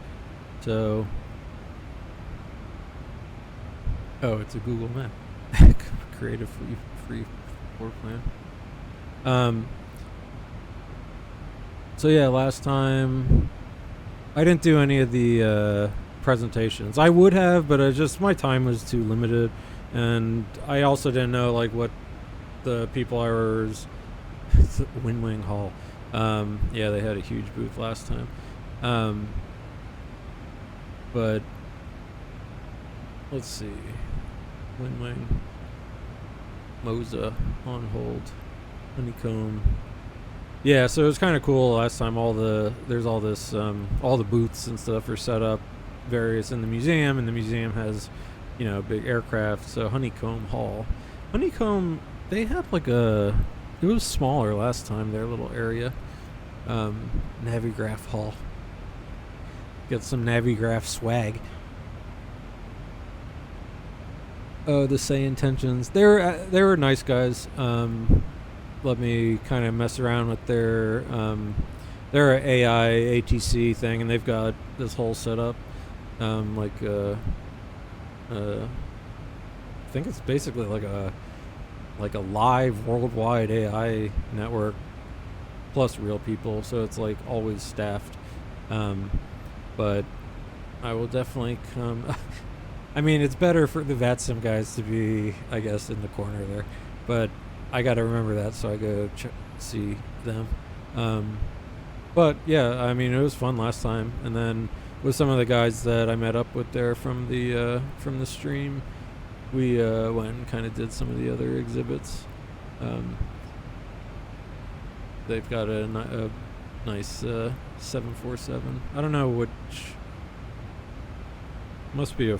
So, oh, it's a Google map. Creative free floor plan. So yeah, last time I didn't do any of the presentations. I would have, but my time was too limited, and I also didn't know like what the people I was. Wing Hall. Yeah, they had a huge booth last time. But let's see. Wing, Moza on hold, Honeycomb. Yeah, so it was kind of cool last time. There's all this, all the booths and stuff are set up, various in the museum, and the museum has, you know, big aircraft. So Honeycomb Hall, Honeycomb, they had like it was smaller last time, their little area. Navigraph Hall. Get some Navigraph swag. Oh, the Say Intentions. They were nice guys. Let me kind of mess around with their AI ATC thing, and they've got this whole setup. I think it's basically like a live worldwide AI network plus real people, so it's like always staffed. But I will definitely come. I mean, it's better for the VATSIM guys to be, I guess, in the corner there, but I got to remember that, so I go see them. But yeah, I mean, it was fun last time, and then with some of the guys that I met up with there from the stream, we went and kind of did some of the other exhibits. They've got a nice 747. I don't know which. Must be a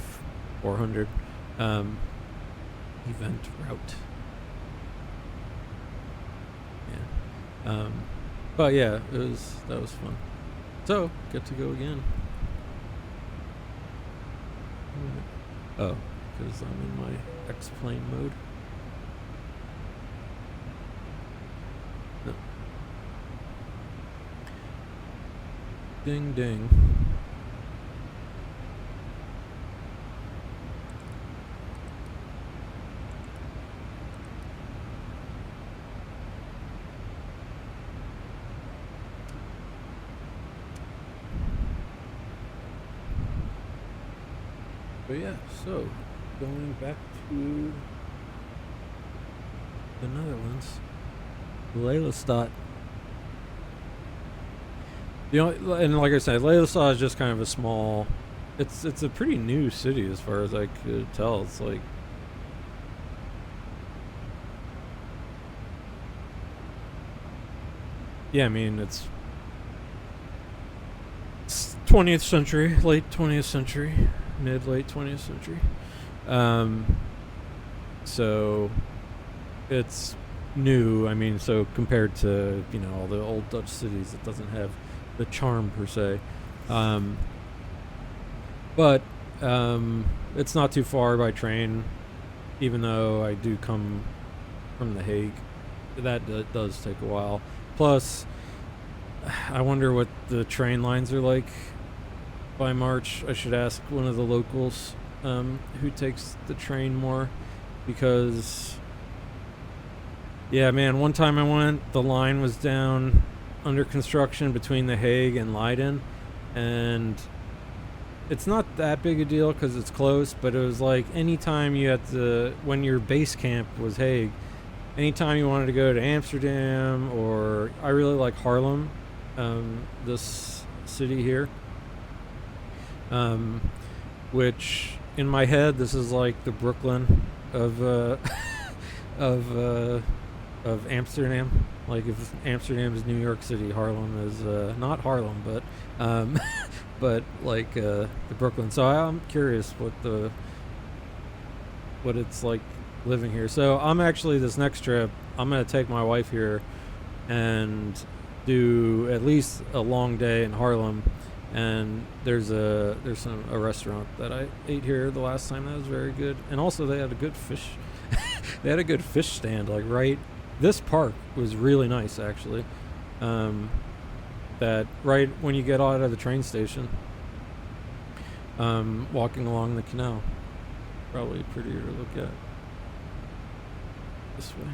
400 event route. Yeah. But yeah, that was fun. So get to go again. Oh, because I'm in my X-plane mode. No. Ding ding. But yeah, so going back to the Netherlands, Lelystad. You know, and like I said, Lelystad is just kind of a small. It's a pretty new city as far as I could tell. It's like. Yeah, I mean it's 20th century, late 20th century. Mid-late 20th century. So it's new. I mean, so compared to, you know, all the old Dutch cities, it doesn't have the charm per se. But it's not too far by train, even though I do come from The Hague. That does take a while. Plus, I wonder what the train lines are like by March, I should ask one of the locals who takes the train more, because yeah, man, one time I went, the line was down under construction between The Hague and Leiden, and it's not that big a deal because it's close, but it was like anytime you had to, when your base camp was Hague, anytime you wanted to go to Amsterdam, or I really like Haarlem, this city here, which in my head, this is like the Brooklyn of of Amsterdam. Like if Amsterdam is New York City, Harlem is not Harlem, but but like the Brooklyn. So I'm curious what it's like living here. So I'm actually, this next trip, I'm gonna take my wife here and do at least a long day in Harlem. And there's a restaurant that I ate here the last time that was very good, and also they had a good fish. They had a good fish stand, like right. This park was really nice, actually. That right when you get out of the train station, walking along the canal, probably prettier to look at. This way.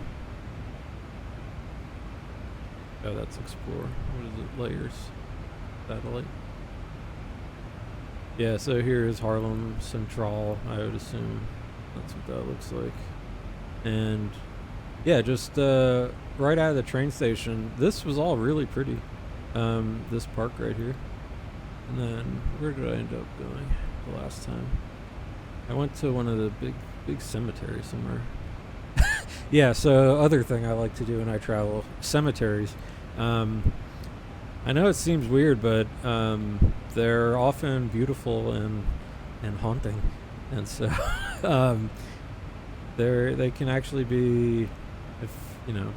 Oh, that's Explore. What is it? Layers. Satellite. Yeah, so here is Harlem Central, I would assume. That's what that looks like. And yeah, just right out of the train station, this was all really pretty. This park right here. And then, where did I end up going the last time? I went to one of the big cemeteries somewhere. Yeah, so other thing I like to do when I travel, cemeteries. I know it seems weird, but they're often beautiful and haunting, and so they can actually be, if you know,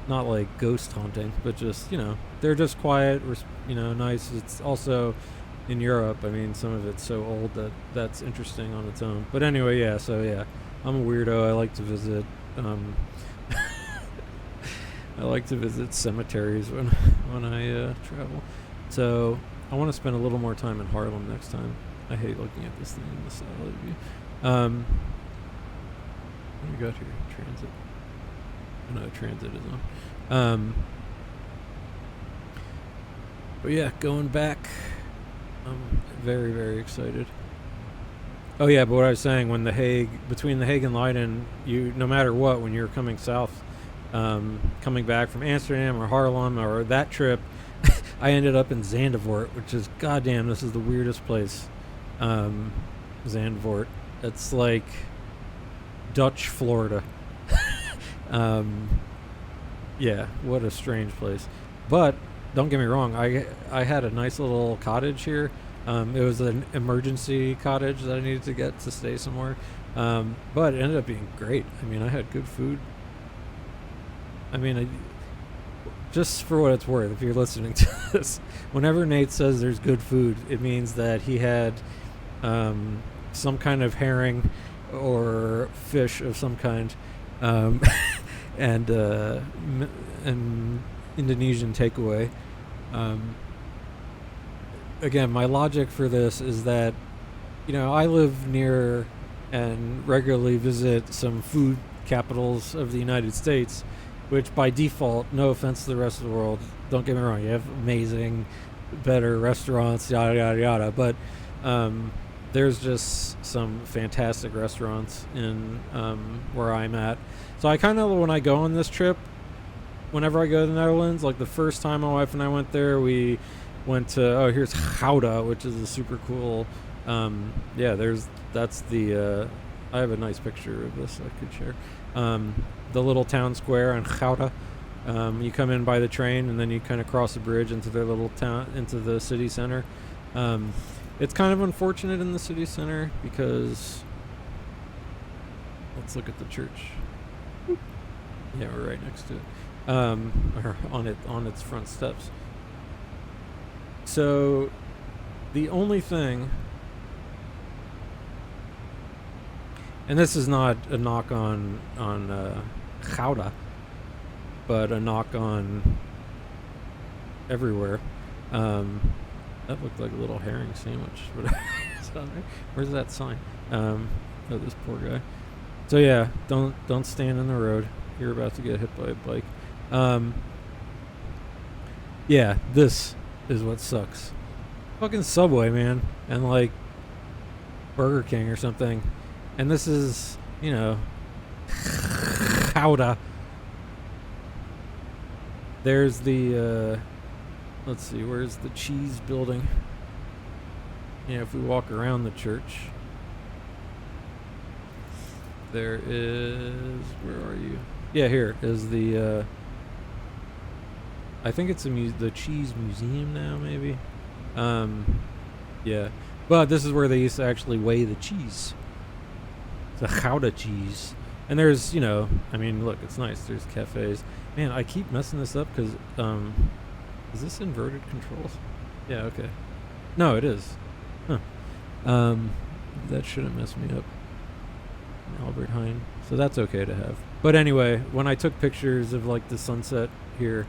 not like ghost haunting, but just they're just quiet, nice. It's also in Europe. I mean, some of it's so old that's interesting on its own. But anyway, yeah. So yeah, I'm a weirdo. I like to visit. I like to visit cemeteries when I travel. So I want to spend a little more time in Harlem next time. I hate looking at this thing in the satellite view. What do we got here? Transit. Oh, no, transit is on. But yeah, going back, I'm very, very excited. Oh yeah, but what I was saying, between The Hague and Leiden, no matter what, when you're coming south, coming back from Amsterdam or Haarlem or that trip, I ended up in Zandvoort, which is, goddamn, this is the weirdest place. Zandvoort. It's like Dutch Florida. Yeah, what a strange place. But don't get me wrong, I had a nice little cottage here. It was an emergency cottage that I needed to get to stay somewhere. But it ended up being great. I mean, I had good food. I mean, just for what it's worth, if you're listening to this, whenever Nate says there's good food, it means that he had some kind of herring or fish of some kind, and an Indonesian takeaway. Again, my logic for this is that, I live near and regularly visit some food capitals of the United States, which by default, no offense to the rest of the world, don't get me wrong, you have amazing, better restaurants, yada, yada, yada, but there's just some fantastic restaurants in where I'm at. So I kind of, when I go on this trip, whenever I go to the Netherlands, like the first time my wife and I went there, we went to, here's Gouda, which is a super cool, that's the, I have a nice picture of this I could share. The little town square in Gouda. You come in by the train and then you kind of cross the bridge into their little town, into the city center. It's kind of unfortunate in the city center because, let's look at the church. Yeah, we're right next to it. Or on its front steps. So the only thing, and this is not a knock on Gouda, but a knock on everywhere. That looked like a little herring sandwich. Where's that sign? Oh, this poor guy. So yeah, don't stand in the road. You're about to get hit by a bike. Yeah, this is what sucks. Fucking Subway, man, and like Burger King or something. And this is, you know, Gouda. There's the, let's see, where's the cheese building? Yeah, if we walk around the church, there is, where are you? Yeah, here is the, I think it's the cheese museum now, maybe. Yeah, but this is where they used to actually weigh the cheese. The Gouda cheese. And there's, you know, I mean, look, it's nice. There's cafes. Man, I keep messing this up because, is this inverted controls? Yeah, okay. No, it is. Huh. That shouldn't mess me up. Albert Heijn. So that's okay to have. But anyway, when I took pictures of, like, the sunset here,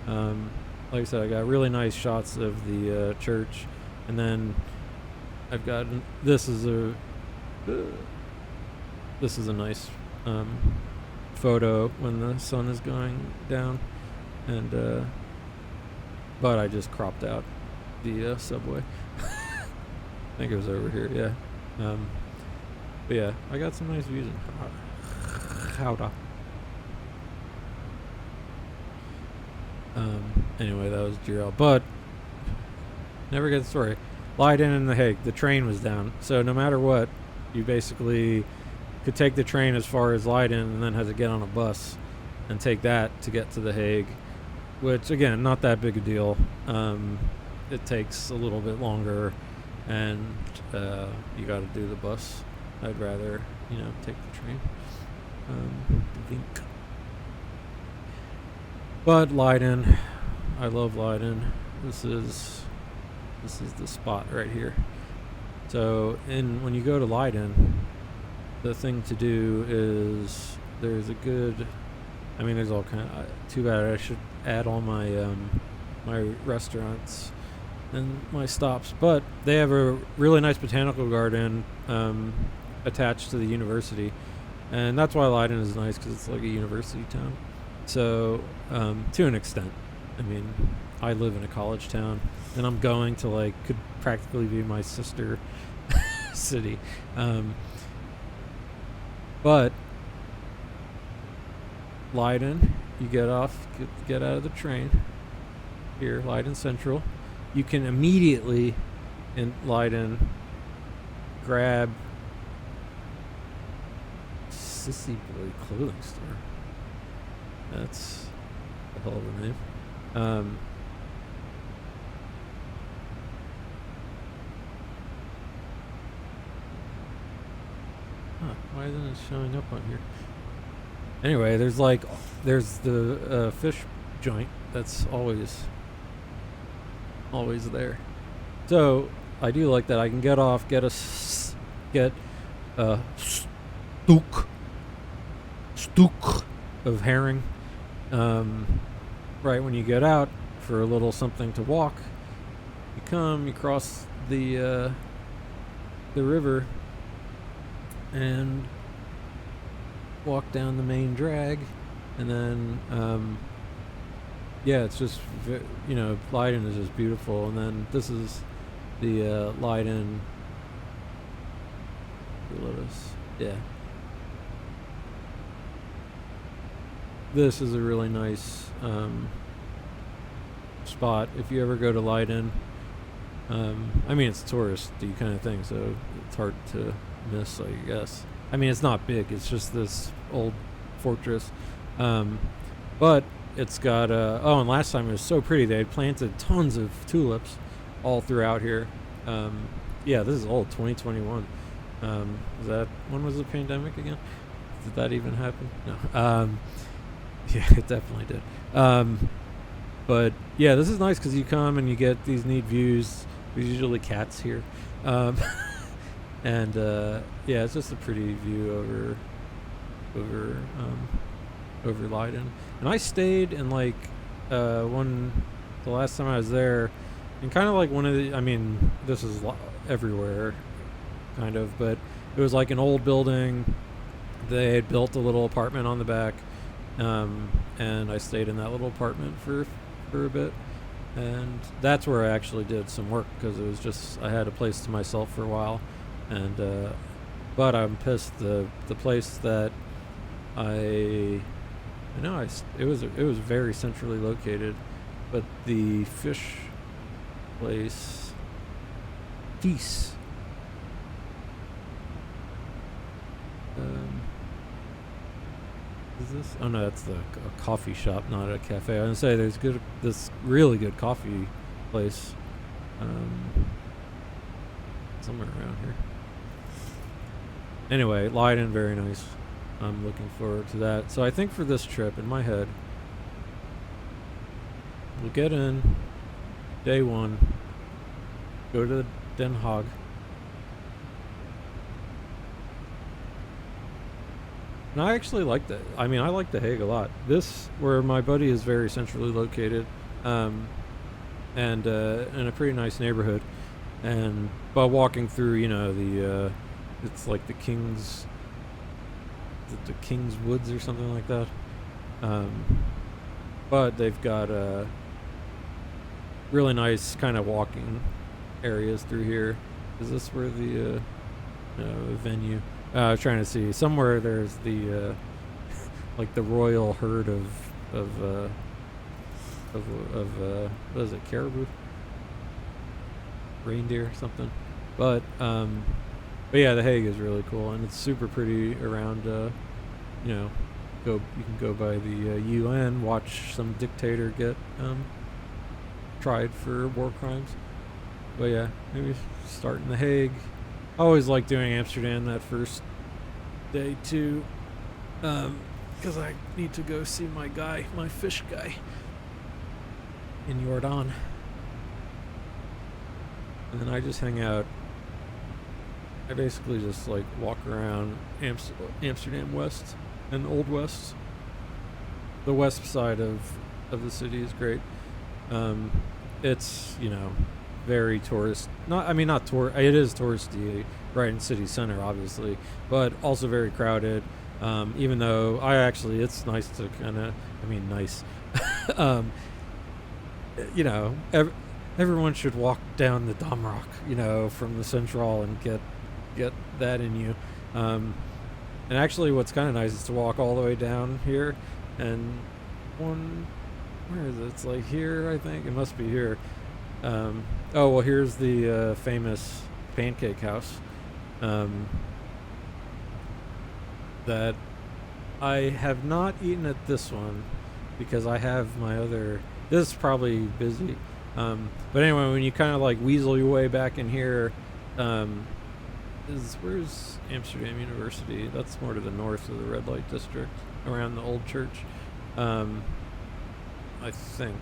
like I said, I got really nice shots of the church. And then I've got, this is a nice photo when the sun is going down, and but I just cropped out the subway. I think it was over here, yeah. But yeah, I got some nice views in Gouda. Anyway, that was derailed, but never get the story. Leiden and The Hague, the train was down, so no matter what, you basically could take the train as far as Leiden and then had to get on a bus and take that to get to The Hague, which, again, not that big a deal. It takes a little bit longer, and you got to do the bus. I'd rather, you know, take the train. But Leiden, I love Leiden. This is the spot right here. So, when you go to Leiden, the thing to do is there's a good, I mean, there's all kind of, too bad I should add all my my restaurants and my stops, but they have a really nice botanical garden attached to the university, and that's why Leiden is nice, because it's like a university town. So to an extent, I mean, I live in a college town, and I'm going to, like, could practically be my sister city. But Leiden, you get out of the train here, Leiden Central. You can immediately in Leiden grab Sissy Boy Clothing Store. That's a hell of a name. Why isn't it showing up on here? Anyway, there's the fish joint that's always there. So I do like that I can get off, get a stuk of herring right when you get out for a little something to walk. You cross the river and walk down the main drag, and then yeah, it's just, you know, Leiden is just beautiful. And then this is the Leiden, yeah, this is a really nice spot if you ever go to Leiden. I mean, it's touristy kind of thing, so it's hard to miss, I guess. I mean, it's not big, it's just this old fortress, but it's got oh, and last time it was so pretty. They had planted tons of tulips all throughout here. Yeah, this is old, 2021. When was the pandemic again? Did that even happen? No. Yeah, it definitely did. But yeah, this is nice because you come and you get these neat views. There's usually cats here. And yeah, it's just a pretty view over Leiden. And I stayed in, like, the last time I was there, And kind of like one of the, I mean, this is everywhere, kind of, but it was like an old building. They had built a little apartment on the back, and I stayed in that little apartment for a bit. And that's where I actually did some work because it was just, I had a place to myself for a while. And, but I'm pissed the place that it was very centrally located, but the fish place, Feast. Is this? Oh no, that's a coffee shop, not a cafe. I was gonna say there's this really good coffee place, somewhere around here. Anyway, Leiden, very nice. I'm looking forward to that. So I think for this trip, in my head, we'll get in day 1, go to Den Haag. And I actually like that. I mean, I like The Hague a lot. This, where my buddy is very centrally located, and in a pretty nice neighborhood. And by walking through, it's like the King's Woods or something like that. But they've got really nice kind of walking areas through here. Is this where the venue? I was trying to see somewhere. There's the like the royal herd of what is it, caribou, reindeer, something. But yeah, The Hague is really cool, and it's super pretty around. You can go by the UN, watch some dictator get tried for war crimes. But yeah, maybe start in The Hague. I always like doing Amsterdam that first day too, because I need to go see my fish guy in Jordan. And then I just hang out. I basically just like walk around Amsterdam West and Old West. The west side of the city is great. It's, very tourist. It is touristy, right in city center, obviously, but also very crowded. Even though it's nice to nice. Everyone should walk down the Damrak, from the Central and get that in you. And actually, what's kind of nice is to walk all the way down here, and where is it? It's like here, I think. It must be here. Here's the famous pancake house that I have not eaten at this one because I have my other. This is probably busy. But anyway, when you kind of like weasel your way back in here, where's Amsterdam University? That's more to the north of the red light district, around the old church, I think.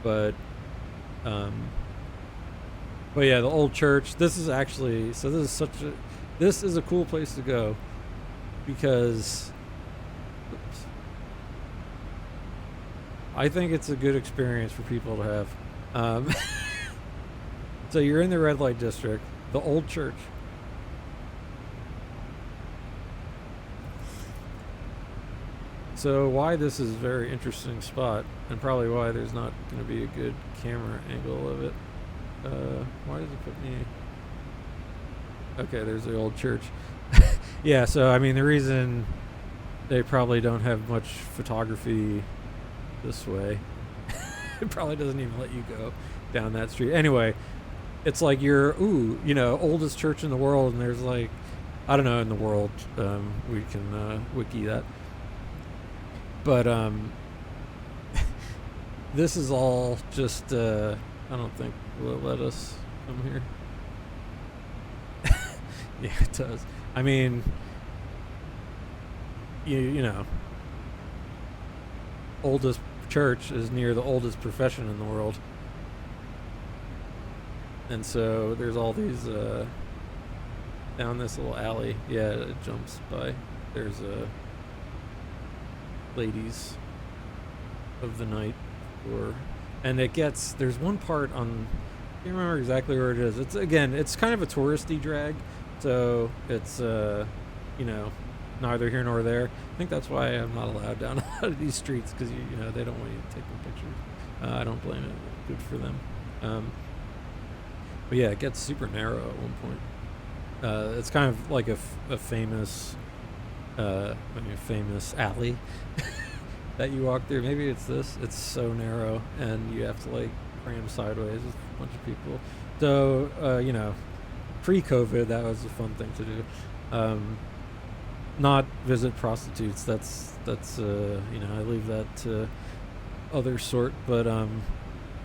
But yeah, the old church. This is a cool place to go because I think it's a good experience for people to have. So you're in the red light district, the old church. So why this is a very interesting spot, and probably why there's not going to be a good camera angle of it. Why does it put me... Okay, there's the old church. Yeah, so I mean the reason they probably don't have much photography this way, it probably doesn't even let you go down that street. Anyway, it's like you're, oldest church in the world, and there's like, I don't know, in the world, we can wiki that. But this is all just, I don't think will it let us come here. Yeah, it does. I mean, oldest church is near the oldest profession in the world. And so there's all these, down this little alley. Yeah, it jumps by. There's ladies of the night, and there's one part on Can't remember exactly where it is. It's again, it's kind of a touristy drag, so it's you know, neither here nor there. I think that's why I'm not allowed down a lot of these streets because you know they don't want you taking pictures. I don't blame it. Good for them. But yeah, it gets super narrow at one point. It's kind of like a famous, famous alley that you walk through. Maybe it's this. It's so narrow, and you have to like cram sideways with a bunch of people. So you know, pre-COVID, that was a fun thing to do. Not visit prostitutes. That's you know, I leave that to other sort. But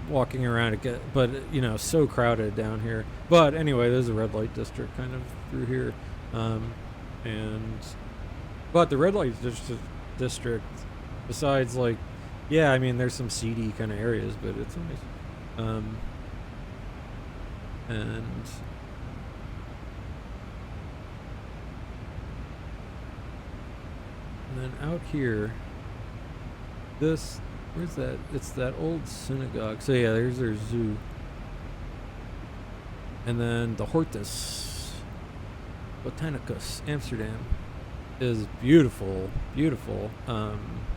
walking around again, but you know, so crowded down here. But anyway, there's a red light district kind of through here, but the red light district, besides like, yeah, I mean, there's some seedy kind of areas, but it's nice. And then out here, where's that? It's that old synagogue. So yeah, there's their zoo. And then the Hortus Botanicus, Amsterdam, is beautiful, beautiful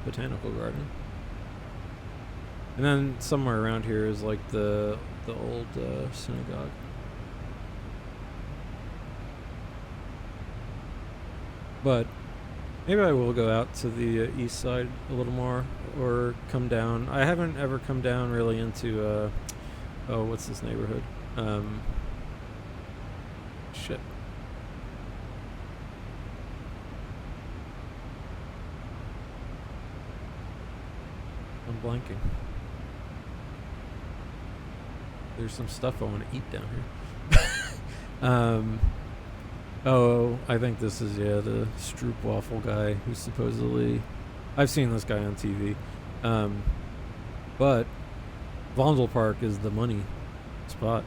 botanical garden. And then somewhere around here is like the old synagogue. But maybe I will go out to the east side a little more, or come down. I haven't ever come down really into what's this neighborhood? Shit. I'm blanking. There's some stuff I want to eat down here. Oh, I think this is, yeah, the Stroop Waffle guy who's supposedly... I've seen this guy on TV. But Vondelpark Park is the money spot.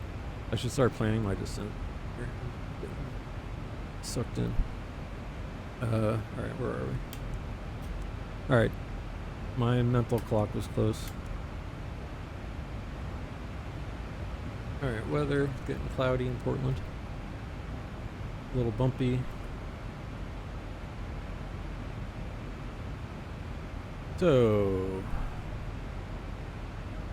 I should start planning my descent. Here, I'm getting sucked in. Alright, where are we? Alright. My mental clock was close. Alright, weather. Getting cloudy in Portland. A little bumpy. So,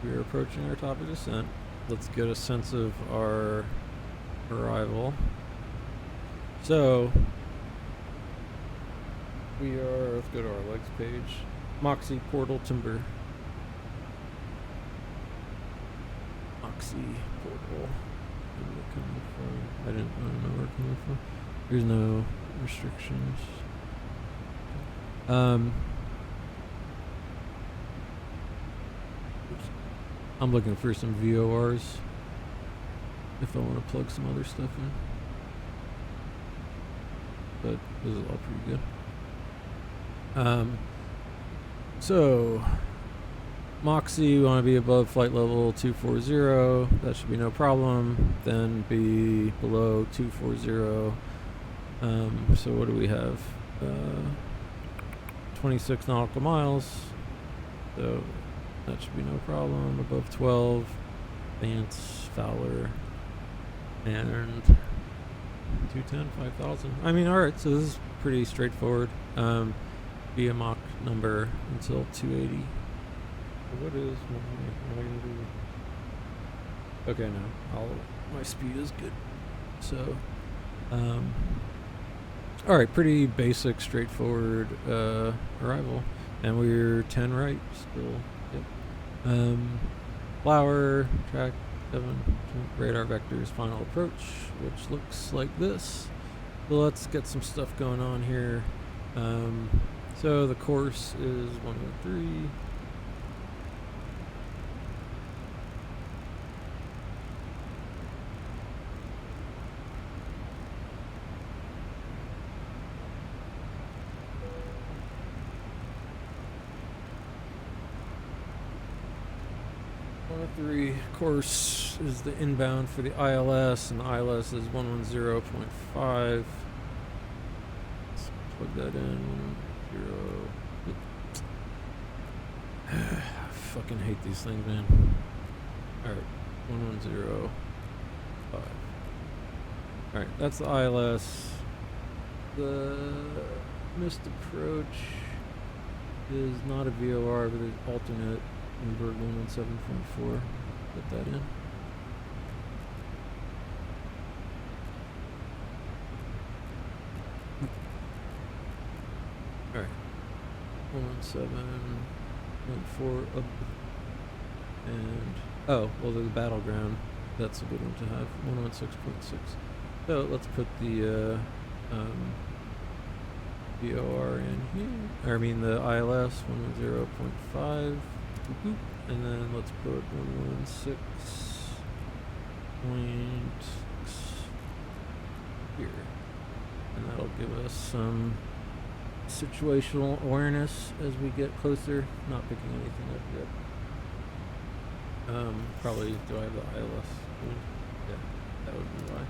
we're approaching our top of descent. Let's get a sense of our arrival. So, let's go to our legs page. Moxie Portal Timber. Moxie Portal. Where are we coming from? I don't know where we're coming from. There's no restrictions. I'm looking for some VORs if I want to plug some other stuff in. But this is all pretty good. So Moxie, we want to be above flight level 240. That should be no problem. Then be below 240. So what do we have? 26 nautical miles. So that should be no problem. Above 12. Vance, Fowler, and 210, 5,000. I mean, alright, so this is pretty straightforward. Be a Mach number until 280. What is my... Okay, no. My speed is good. So, alright, pretty basic, straightforward arrival. And we're 10 right still. Yep. Flower, track 7, radar vectors, final approach, which looks like this. So let's get some stuff going on here. So the course is 103. Course is the inbound for the ILS, and the ILS is 110.5. Let's plug that in. 110. I fucking hate these things, man. Alright, 110. 5. Alright, that's the ILS. The missed approach is not a VOR, but an alternate Bloomberg 117.4. Put that in. Alright. 117.4 up. And oh, well, the battleground. That's a good one to have. 116.6. So let's put the VOR in here. Or I mean the ILS 110.5. And then let's put 116.6 here. And that'll give us some situational awareness as we get closer. Not picking anything up yet. Probably, do I have the ILS? Yeah, that would be why.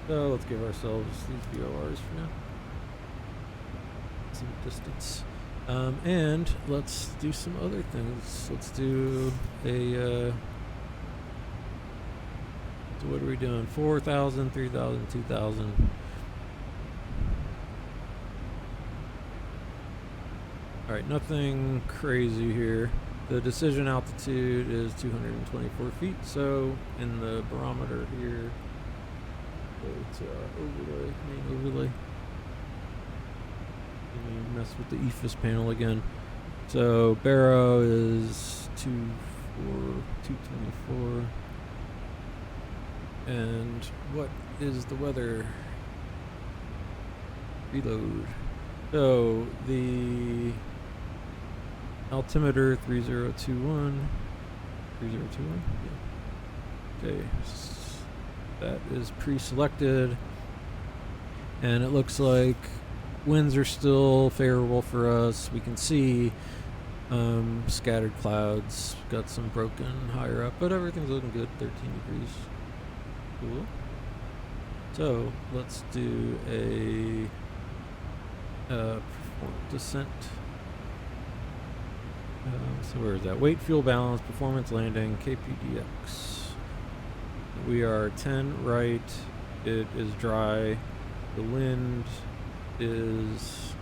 So let's give ourselves these VORs for now. Some distance. And let's do some other things. Let's do a, so what are we doing? 4,000, 3,000, 2,000. Alright, nothing crazy here. The decision altitude is 224 feet, so in the barometer here, go to our overlay, main overlay. Let me mess with the EFIS panel again. So Barrow is 224. And what is the weather? Reload. So the altimeter 3021. 3021? Yeah. Okay. That is pre-selected. And it looks like winds are still favorable for us. We can see scattered clouds. Got some broken higher up, but everything's looking good. 13 degrees. Cool. So let's do a descent. So where is that? Weight, fuel balance, performance, landing, KPDX. We are 10 right. It is dry. The wind is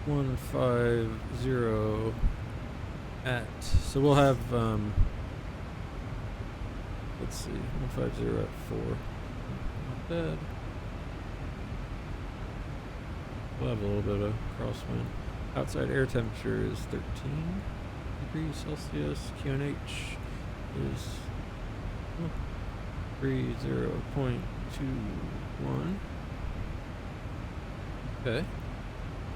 150 at. So we'll have let's see, 150 at 4. Not bad. We'll have a little bit of crosswind. Outside air temperature is 13 degrees Celsius. QNH is 30.21. Okay.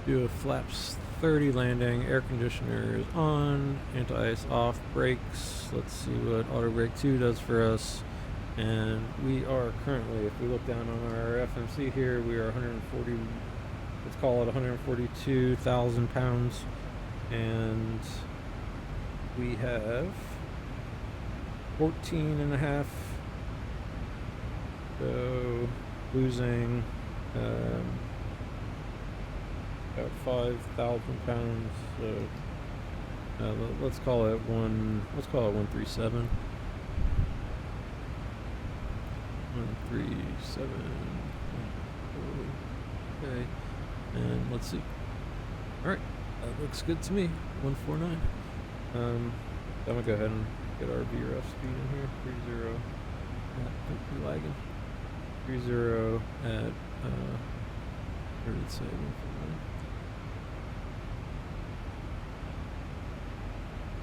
Do a flaps 30 landing. Air conditioner is on. Anti-ice off. Brakes. Let's see what auto brake 2 does for us. And we are currently, if we look down on our FMC here, we are 140. Let's call it 142,000 pounds, and we have 14 and a half, so losing about 5,000 pounds. So let's call it 137. 137. Okay. And let's see. Alright, that looks good to me. 149. I'm gonna go ahead and get our VRF speed in here. 30. Don't be lagging. 30 at where did it say? 149.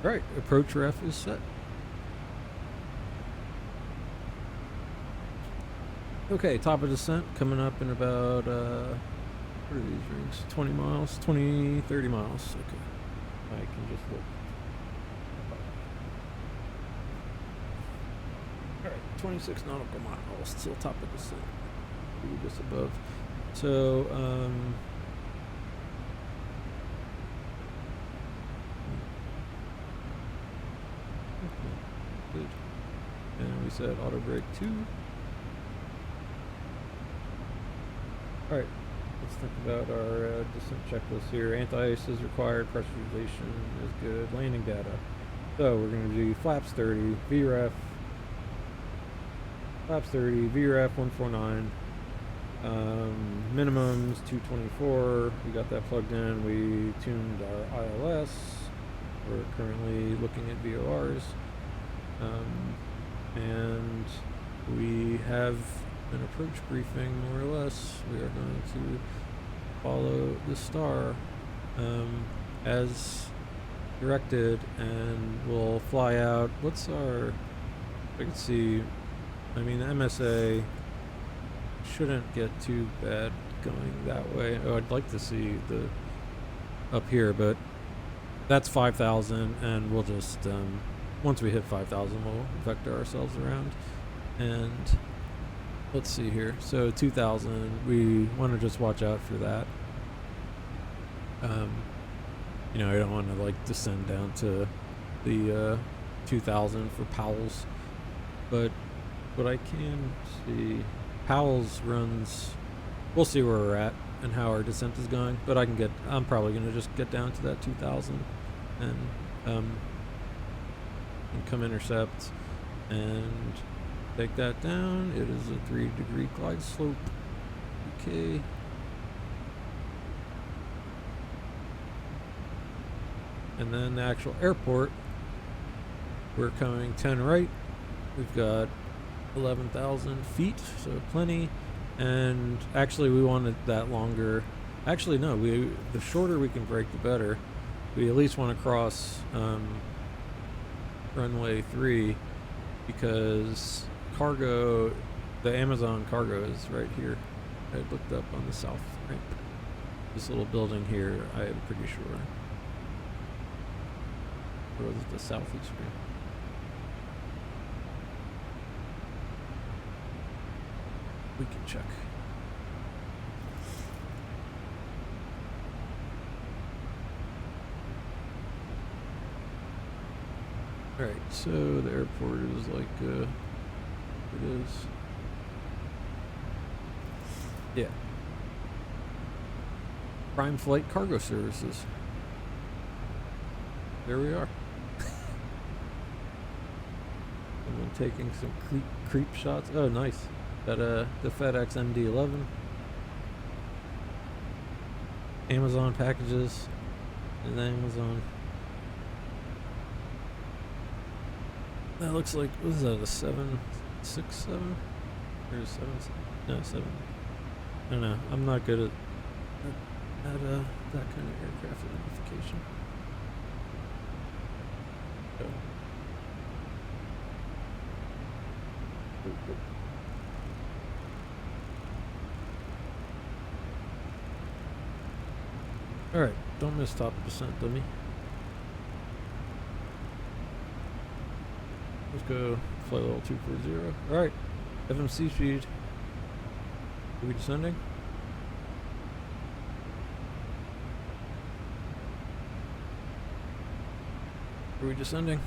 Alright, approach ref is set. Okay, top of descent coming up in about what are these rings? 20 miles? 30 miles. Okay. I can just look. Alright, 26 nautical miles till top of descent. Just above. So, okay, good. And we said auto brake 2. Alright. Let's think about our descent checklist here. Anti-ice is required. Pressurization is good. Landing data. So we're going to do flaps 30, VREF, flaps 30, VRAF 149, minimums 224. We got that plugged in. We tuned our ILS. We're currently looking at VORs, and we have an approach briefing, more or less. We are going to follow the star as directed, and we'll fly out. What's our, I can see, I mean, the MSA shouldn't get too bad going that way. Oh, I'd like to see the up here, but that's 5,000, and we'll just once we hit 5,000 we'll vector ourselves around. And let's see here, so 2,000, we want to just watch out for that. You know, I don't want to like descend down to the 2,000 for Powell's, but what I can see, Powell's runs, we'll see where we're at and how our descent is going, but I'm probably going to just get down to that 2,000 and come intercept and take that down. It is a 3-degree glide slope. Okay. And then the actual airport, we're coming 10 right. We've got 11,000 feet, so plenty. And actually we wanted that longer. Actually no, the shorter we can break the better. We at least want to cross runway 3, because cargo, the Amazon cargo is right here. I looked up on the south ramp. This little building here, I am pretty sure. Or was it the southeast ramp? We can check. Alright, so the airport is like, it is. Yeah. Prime Flight Cargo Services. There we are. And then taking some creep shots. Oh, nice. Got the FedEx MD-11. Amazon packages. And Amazon. That looks like, what is that, a 767? Or a 7? No, 7. I don't know. I'm not good at that kind of aircraft identification. So. Alright, don't miss top of descent, dummy. Let's go flight level 240. Alright, FMC speed. Are we descending? Are we descending?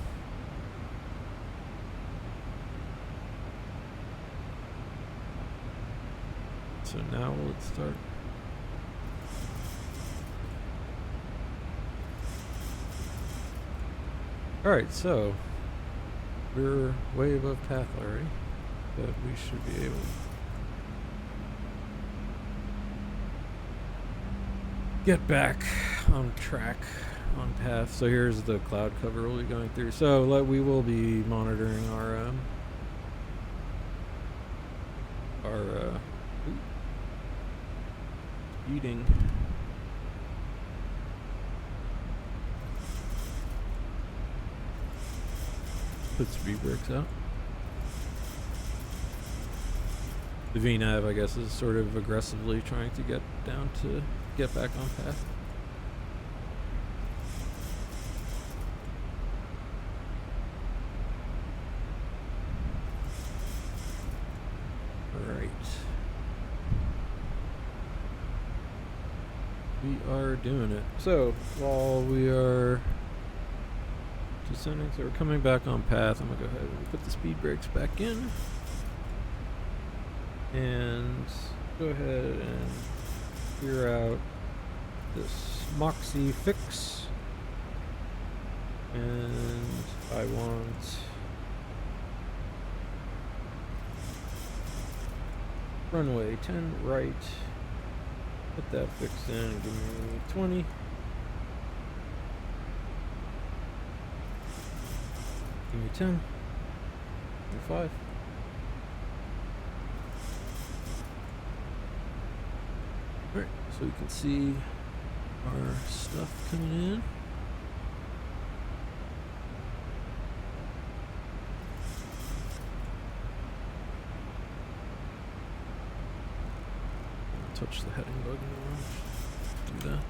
So now let's start. Alright, so we're way above path already, but we should be able to get back on track, on path. So here's the cloud cover we'll be going through. So we will be monitoring our speeding. Put speed brakes out. The VNav, I guess, is sort of aggressively trying to get back on path. Right. We are doing it. So while we are descending, so we're coming back on path. I'm gonna go ahead and put the speed brakes back in, and go ahead and clear out this Moxie fix, and I want runway 10 right. Put that fixed in and give me 20. Give me 10. Give me 5. Alright, so we can see our stuff coming in. Touch the heading bug in the room. Do that.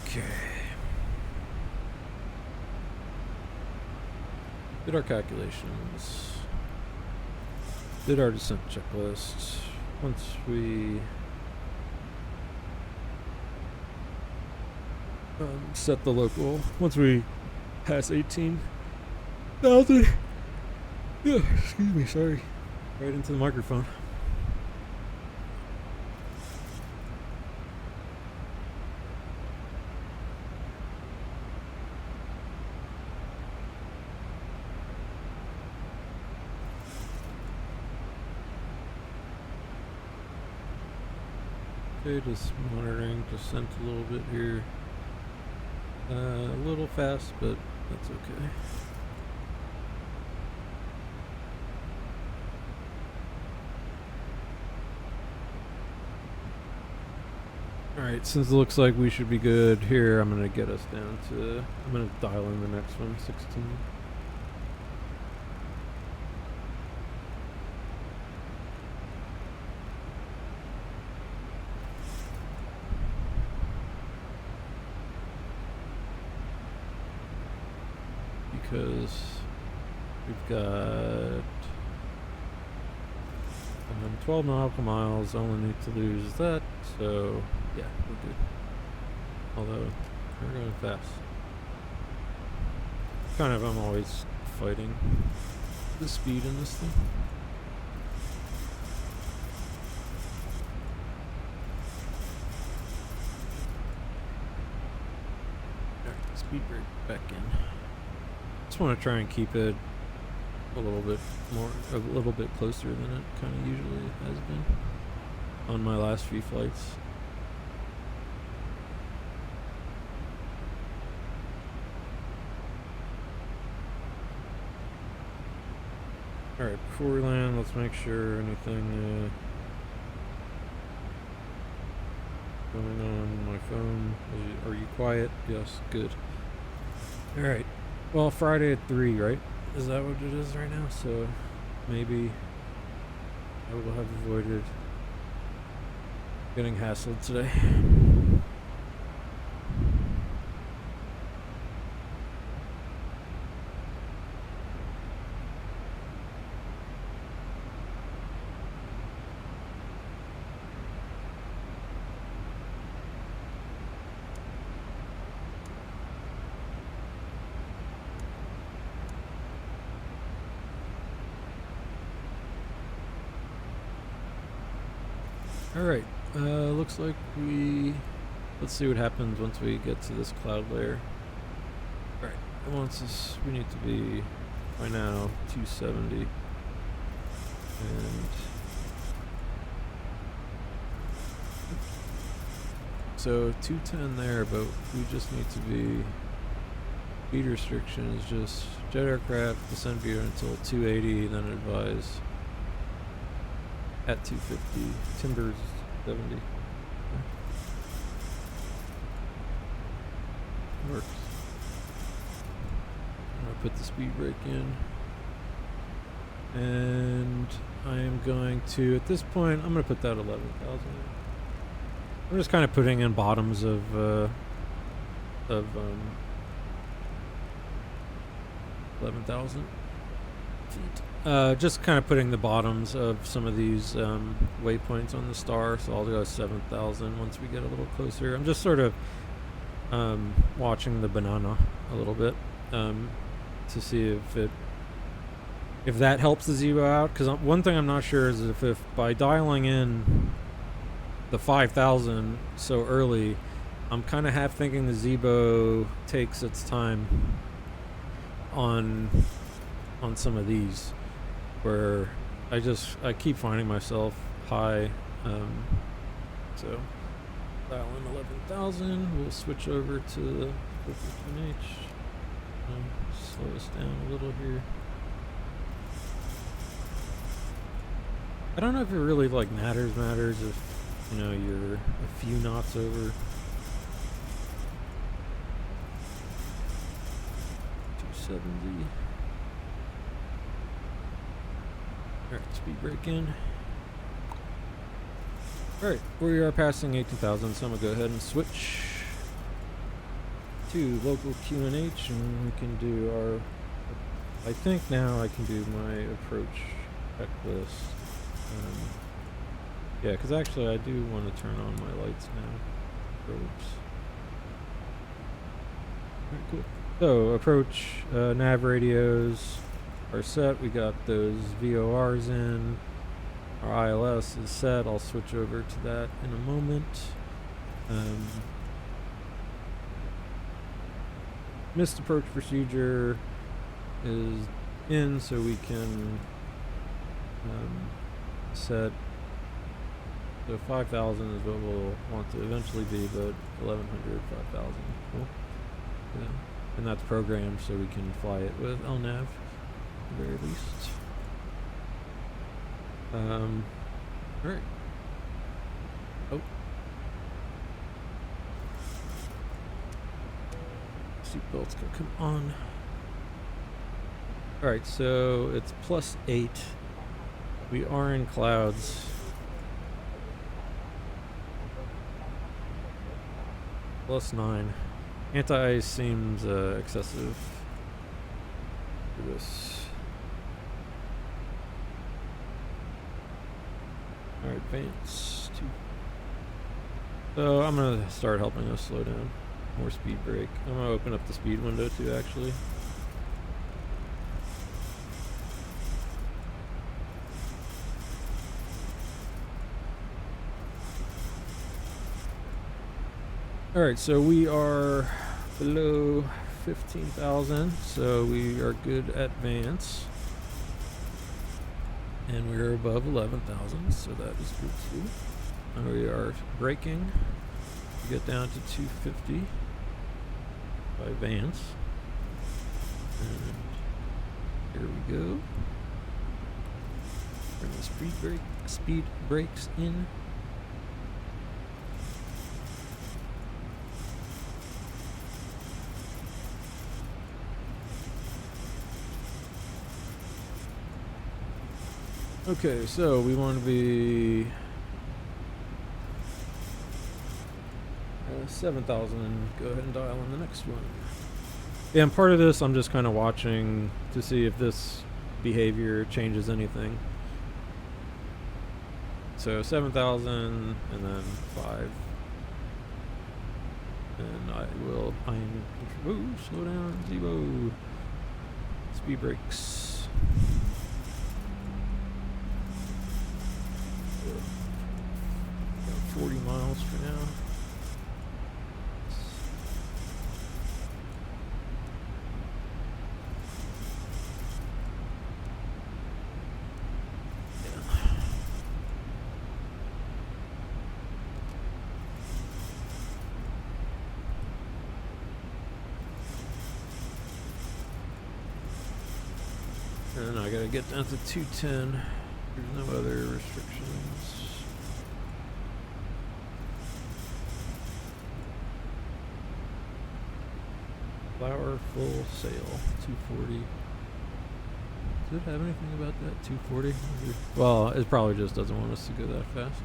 Okay. Did our calculations. Did our descent checklist. Once we set the local, once we pass 18,000. Yeah, excuse me, sorry. Right into the microphone. Okay, just monitoring descent a little bit here. A little fast, but that's okay. Alright, since it looks like we should be good here, I'm going to get us down to, I'm going to dial in the next one, 16. Because we've got 12 nautical miles, only need to lose that, so yeah, we're good. Although, we're going fast. Kind of, I'm always fighting the speed in this thing. Alright, speed brake back in. Just want to try and keep it a little bit closer than it kind of usually has been on my last few flights. Alright, before we land, let's make sure anything going on my phone. Are you quiet? Yes, good. Alright, well, Friday at 3, right? Is that what it is right now? So maybe I will have avoided getting hassled today. Alright, looks like let's see what happens once we get to this cloud layer. Alright, we need to be, by now, 270. And so 210 there, but we just need to be, speed restriction is just jet aircraft, descend view until 280, then advise at 250, timbers 70. Works. I'm gonna put the speed brake in. And I am going to, at this point, I'm gonna put that 11,000 in. I'm just kind of putting in bottoms of 11,000 feet. Just kind of putting the bottoms of some of these waypoints on the star, so I'll go 7,000 once we get a little closer. I'm just sort of watching the banana a little bit to see if that helps the Zebo out. Because one thing I'm not sure is if by dialing in the 5,000 so early, I'm kind of half thinking the Zebo takes its time on some of these where I keep finding myself high. So dial in 11,000. We'll switch over to the QNH. Slow us down a little here. I don't know if it really like matters if you're a few knots over. 270. Alright, speed break in. Alright, we are passing 18,000, so I'm going to go ahead and switch to local QNH, and we can do our... I think now I can do my approach checklist. Yeah, because actually I do want to turn on my lights now. Probes. Alright, cool. So, approach, nav radios are set. We got those VORs in. Our ILS is set. I'll switch over to that in a moment. Missed approach procedure is in, so we can set. So 5,000 is what we'll want to eventually be, but 1,100, 5,000. Cool. Yeah. And that's programmed so we can fly it with LNAV at the very least. Alright. Oh. Seatbelts can come on. Alright, so it's +8. We are in clouds. +9. Anti-ice seems excessive for this. Alright, advance 2. So I'm gonna start helping us slow down. More speed brake. I'm gonna open up the speed window too, actually. Alright, so we are below 15,000, so we are good at advance. And we are above 11,000, so that is good too. And we are braking to get down to 250 by advance. And here we go. Bring the speed brakes in. Okay, so we want to be 7,000. Go ahead and dial on the next one. Yeah, and part of this I'm just kind of watching to see if this behavior changes anything. So 7,000 and then 5. And I will slow down, zero. Speed brakes. 40 miles for now. And I gotta get down to 210. There's no other restrictions. Flower full sail, 240. Does it have anything about that? 240? Well, it probably just doesn't want us to go that fast.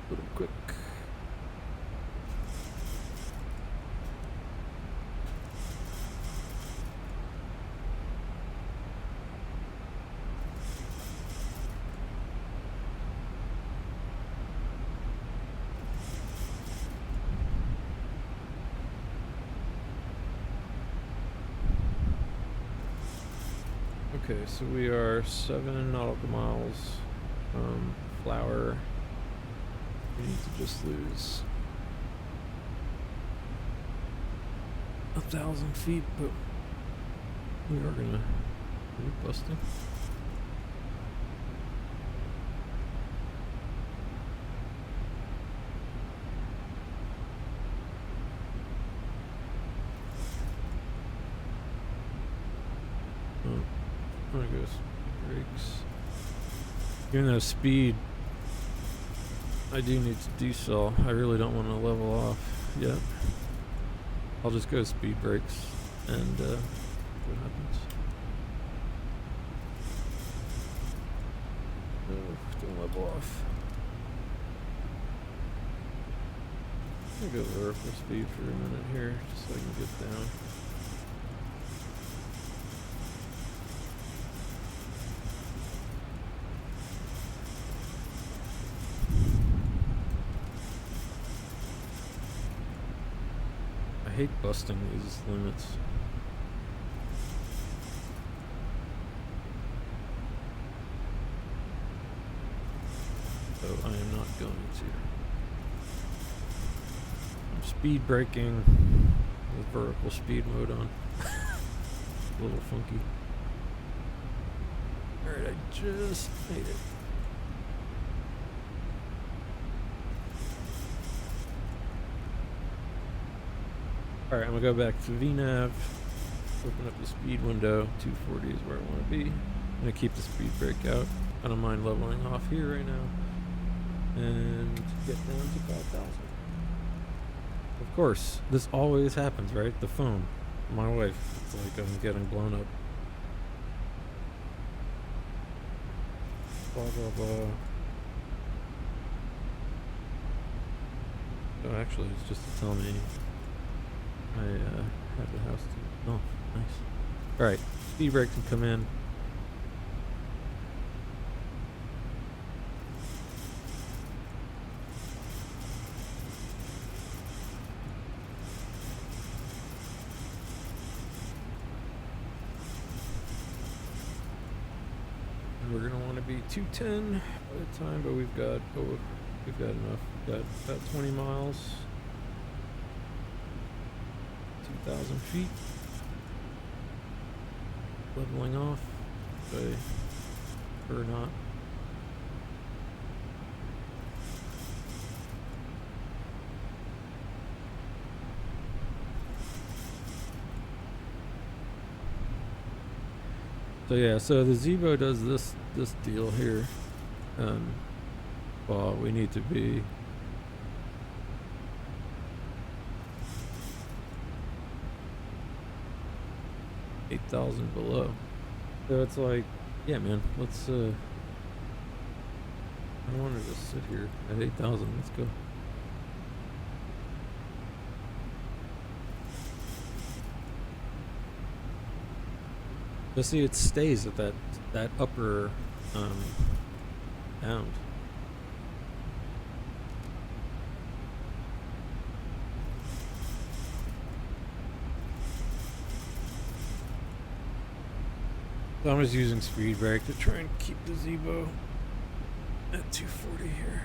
A little quick. Okay, so we are 7 nautical miles from Flower. We need to just lose 1,000 feet, but we are gonna. Are we busting? Oh, there goes brakes. Even though speed, I do need to decel. I really don't want to level off yet. I'll just go speed brakes and what happens. Oh, don't level off. I'm gonna go vertical speed for a minute here, just so I can get down. I hate busting these limits. So I am not going to. I'm speed braking with vertical speed mode on. A little funky. Alright, I just made it. Alright, I'm gonna go back to VNav, open up the speed window. 240 is where I want to be. I'm gonna keep the speed brake out. I don't mind leveling off here right now. And get down to 5,000. Of course, this always happens, right? The phone. My wife, it's like I'm getting blown up. Blah, blah, blah. Oh, actually, it's just to tell me I have the house to... Oh, nice. Alright, speed brake can come in. And we're gonna want to be 210 by the time, but we've got enough. We've got about 20 miles. 2,000 feet. Leveling off. Or not. So yeah, so the Zebo does this deal here. Well, we need to be 8,000 below. So it's like, yeah, man, let's I don't want to just sit here at 8,000. Let's go. But see, it stays at that upper bound. So I'm just using speed brake to try and keep the Zebo at 240 here.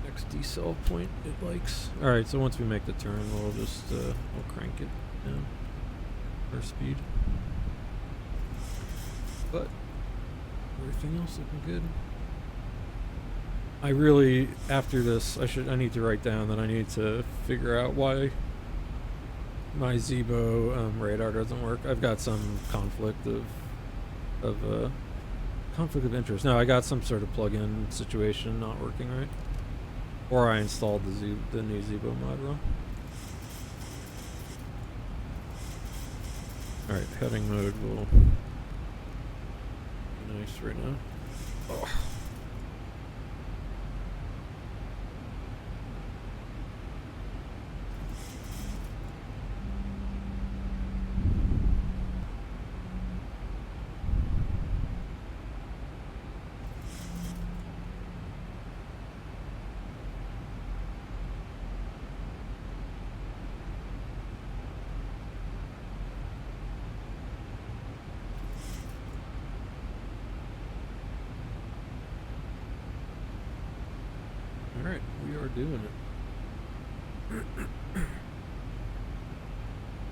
Next decel point it likes. Alright, so once we make the turn, we'll just we'll crank it down for speed. But everything else looking good. I really, after this, I need to write down that I need to figure out why my Zebo radar doesn't work. I've got some conflict of interest. No, I got some sort of plug-in situation not working right, or I installed the new Zebo mod wrong. All right, heading mode will be nice right now. Oh. Alright, we are doing it.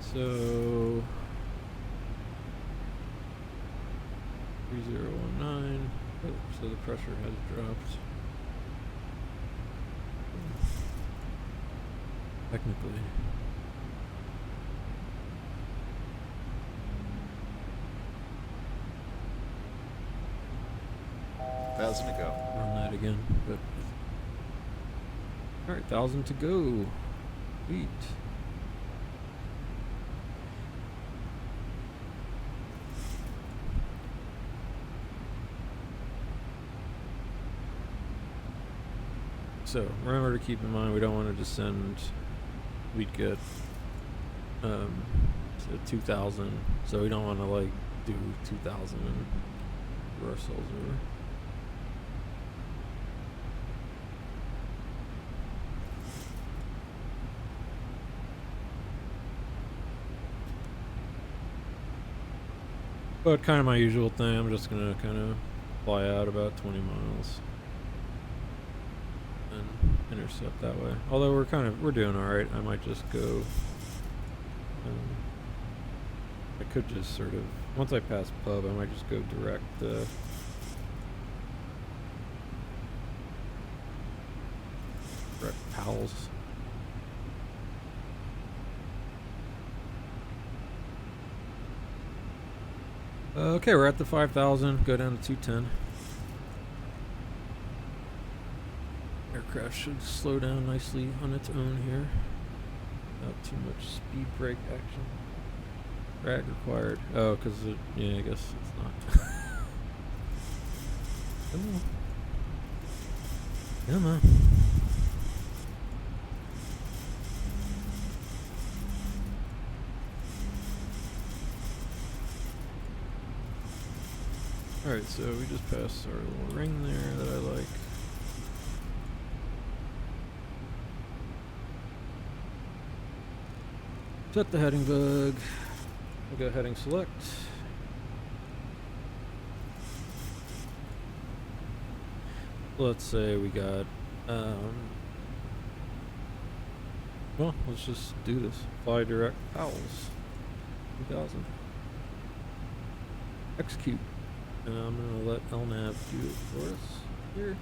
So 3019. Oh, so the pressure has dropped. Technically. Thousand to go. Run that again, but alright, 1,000 to go. Sweet. So remember to keep in mind we don't want to descend. We'd get so 2,000, so we don't want to like do 2,000 and screw ourselves over. But kind of my usual thing, I'm just gonna kind of fly out about 20 miles and intercept that way. Although we're doing all right. I might just go. I could just sort of, once I pass pub, I might just go direct Powell's. Okay, we're at the 5,000. Go down to 210. Aircraft should slow down nicely on its own here. Not too much speed brake action. Drag required. Oh, because yeah, I guess it's not. Come on. Come on. Alright, so we just passed our little ring there that I like. Set the heading bug. We'll go heading select. Let's say we got, well, let's just do this. Fly direct Powell's 2000. Execute. And I'm going to let LNAV do it for us here.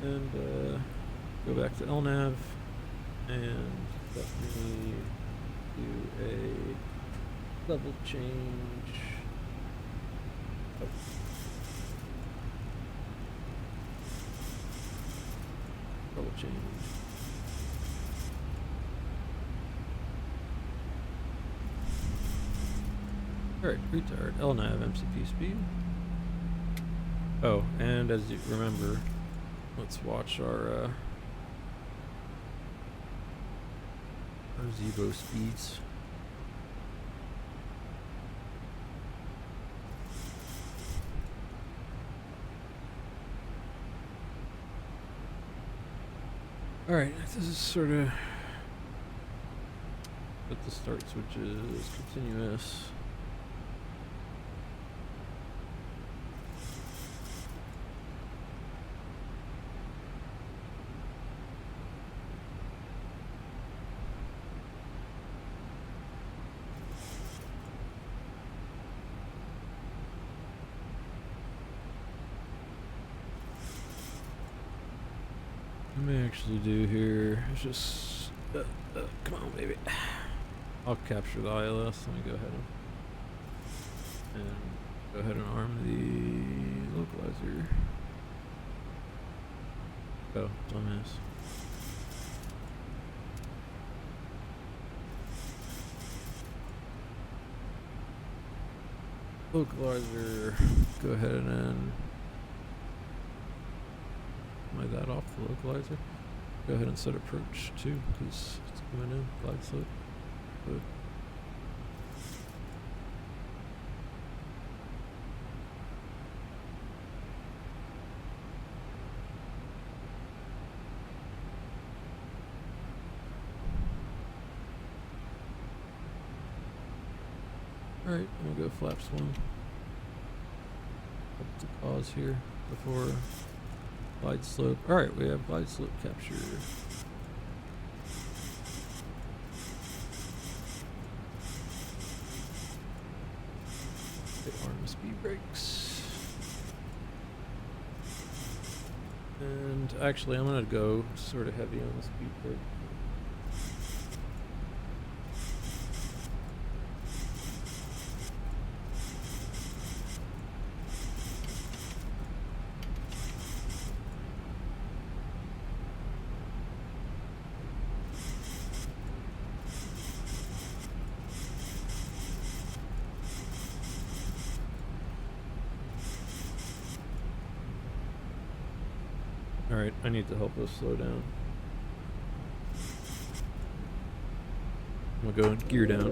And go back to LNAV and let me do a level change. Oh. Level change. Alright, retard. LNAV MCP speed. Oh, and as you remember, let's watch our Zebo speeds. Alright, this is sort of what the start switch is continuous. What I may actually do here is just come on, baby. I'll capture the ILS. Let me go ahead and arm the localizer. Oh, dumbass. Localizer. Go ahead and that off the localizer. Go ahead and set approach too, because it's coming in. Glide slope. Good. Alright, I'm gonna go flaps 1. Up to pause here before Glide slope. Alright, we have glide slope capture. Arm the speed brakes. And actually, I'm going to go sort of heavy on the speed brake. Alright, I need to help us slow down. I'm gonna go gear down.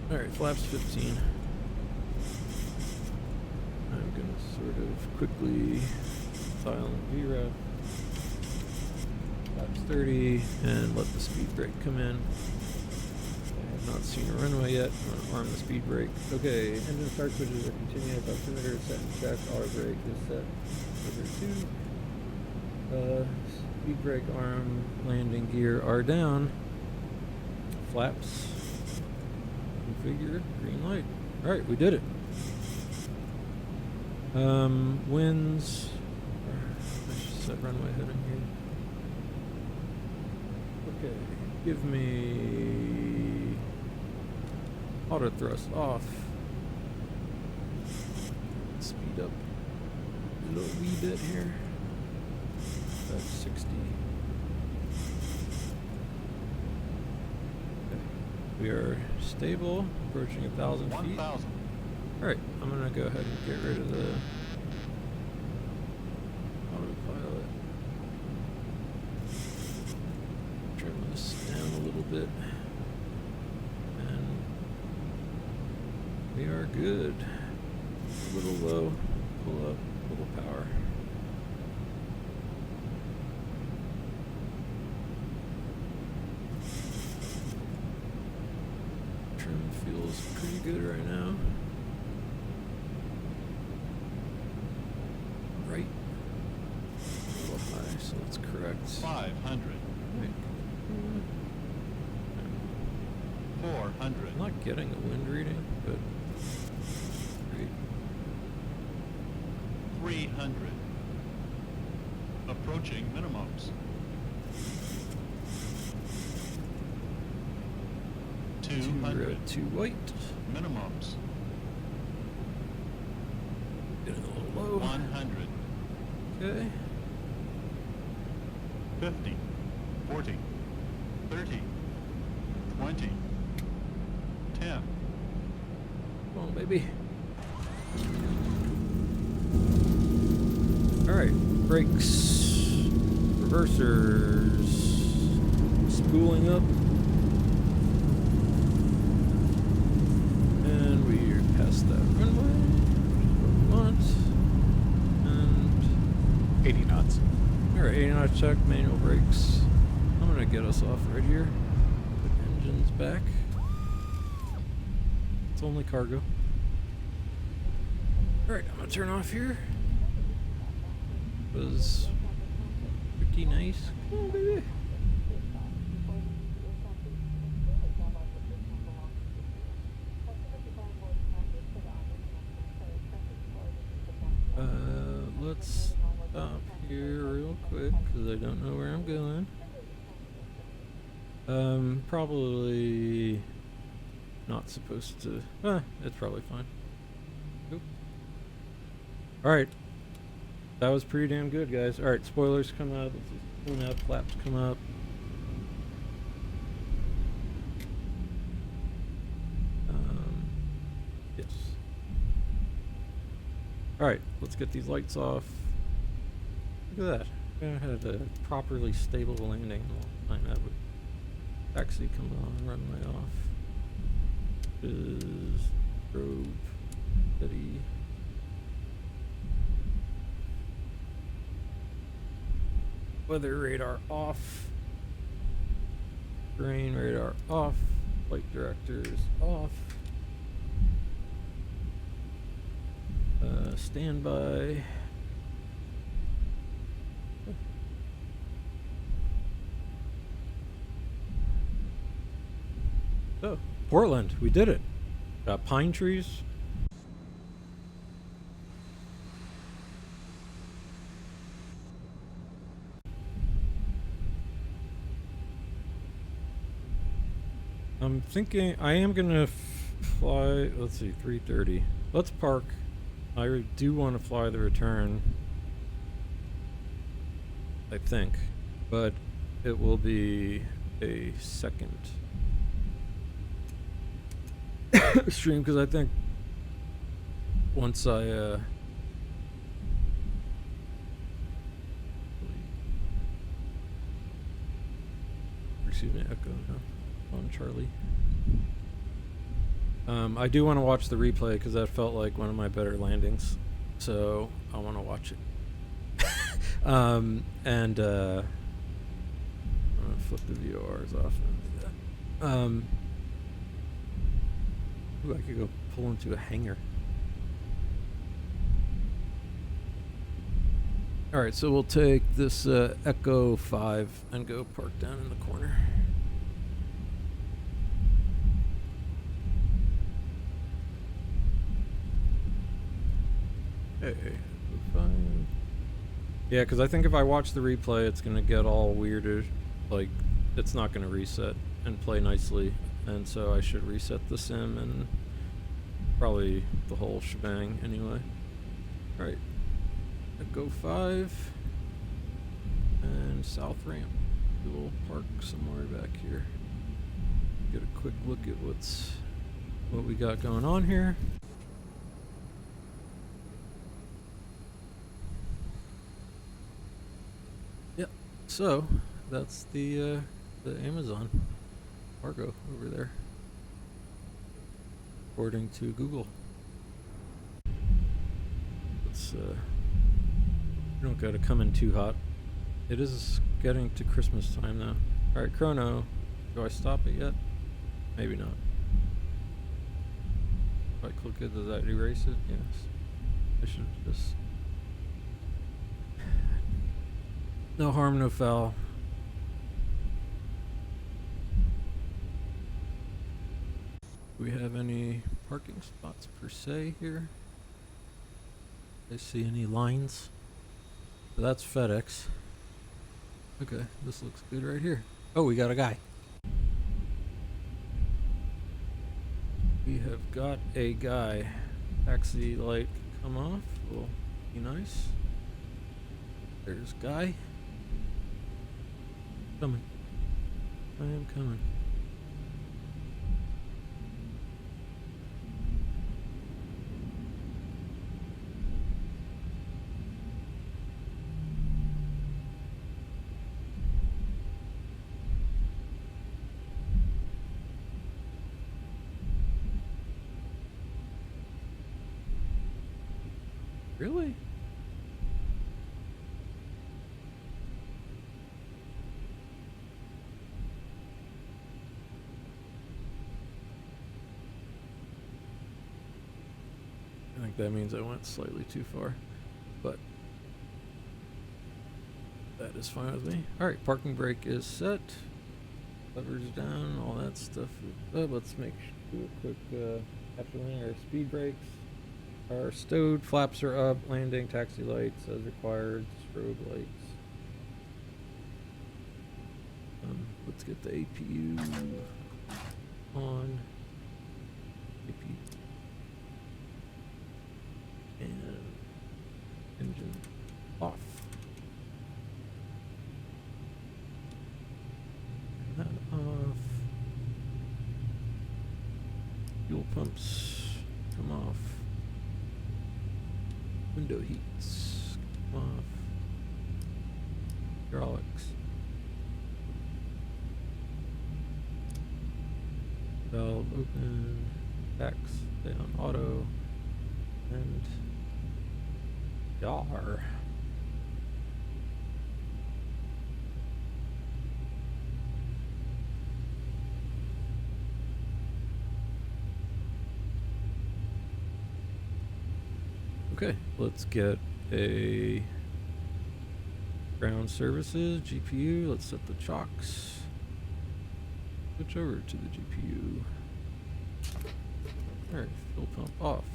Alright, flaps 15. I'm gonna sort of quickly silent VREF. Flaps 30 and let the speed brake come in. I have not seen a runway yet. I'm going to arm the speed brake. Okay, engine start switches are continuous. Altimeter is set and check. Auto brake is set. Number 2. Speed brake arm, landing gear are down. Flaps configured. Green light. Alright, we did it. Winds. I should set runway heading here. Okay, give me auto thrust off. Speed up a little wee bit here. About 60. Okay. We are stable, approaching 1,000 feet. 1,000. Alright, I'm gonna go ahead and get rid of the autopilot. Trim this down a little bit. And we are good. A little low, pull up, a little power. Trim feels pretty good right now. Right. A little high, so let's correct. 500. Right. 400. I'm not getting a wind reading, but great. 300. Approaching minimums. 200. 2 white. Minimums. Getting a little low. 100. Okay. 50. 40. 30. 20. 10. Come on, baby. Alright, brakes, reversers, spooling up, and we're past that runway, what we want, and 80 knots. alright, 80 knot check, manual brakes. I'm gonna get us off right here, put engines back, it's only cargo. Alright, I'm gonna turn off here. Was pretty nice. Come on, baby. Let's stop here real quick because I don't know where I'm going. Probably not supposed to. It's probably fine. Oop. All right. That was pretty damn good, guys. Alright, spoilers come up, let's just clean up, flaps come up. Yes. Alright, let's get these lights off. Look at that. We haven't had a properly stable landing in a long time, have we? Taxi come on, runway off. Is probe steady. Weather radar off. Terrain radar off. Flight directors off. Standby. So, Portland, we did it. Got pine trees. I'm thinking I am gonna fly. Let's see, 3:30. Let's park. I do want to fly the return, I think, but it will be a second stream because I think once I excuse me, echo on Charlie. I do want to watch the replay because that felt like one of my better landings, so I want to watch it. I'm gonna flip the VORs off and do that. Ooh, I could go pull into a hangar. All right, so we'll take this Echo 5 and go park down in the corner. Hey, fine. Yeah, because I think if I watch the replay, it's going to get all weirder. Like, it's not going to reset and play nicely. And so I should reset the sim and probably the whole shebang anyway. Alright. Go 5. And south ramp. We'll park somewhere back here. Get a quick look at what we got going on here. So that's the Amazon cargo over there, according to Google. It's you don't gotta come in too hot. It is getting to Christmas time now. All right, Chrono, do I stop it yet? Maybe not. If I click it, does that erase it? Yes. I should just. No harm, no foul. Do we have any parking spots per se here? Do I see any lines? So that's FedEx. Okay, this looks good right here. Oh, we got a guy. We have got a guy. Taxi light come off. Will be nice. There's Guy. Coming. I am coming. Really? I think that means I went slightly too far, but that is fine with me. All right, parking brake is set. Levers down, all that stuff. Let's do a quick after landing. Our speed brakes are stowed, flaps are up, landing, taxi lights as required, strobe lights. Let's get the APU on. APU. And engine off. That off. Fuel pumps come off. Window heats come off. Hydraulics. Valve open. Tax stay on auto. And yar. Okay, let's get a ground services GPU. Let's set the chocks. Switch over to the GPU. Alright, fuel pump off.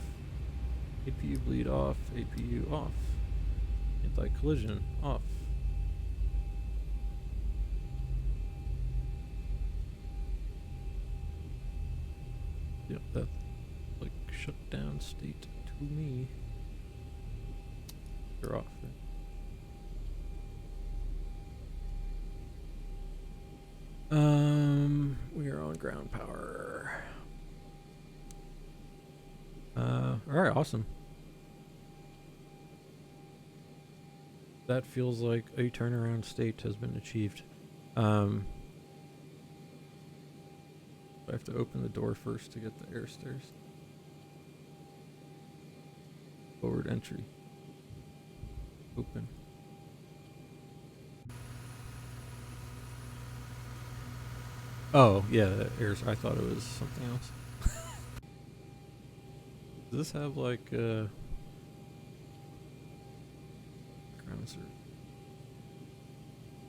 APU bleed off. APU off. Anti-collision off. Yep, that's like shut down state to me. They're off. We are on ground power. Alright, awesome. That feels like a turnaround state has been achieved. I have to open the door first to get the air stairs. Forward entry. Open. Oh, yeah, airs. I thought it was something else. Does this have like ground service?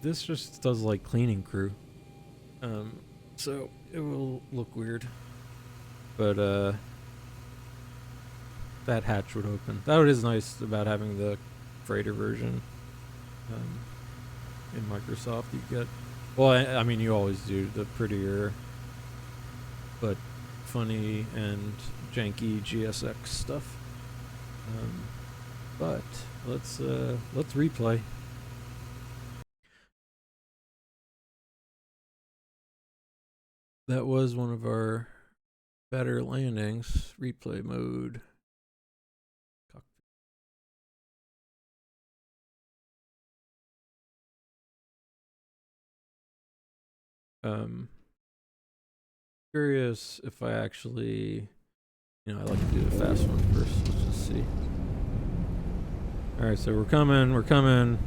This just does like cleaning crew. So it will look weird. But that hatch would open. That is nice about having the freighter version in Microsoft. You get, well, I mean, you always do the prettier but funny and janky GSX stuff. But let's replay. That was one of our better landings. Replay mode. Curious if I actually, I like to do the fast one first. Let's just see. Alright, so we're coming.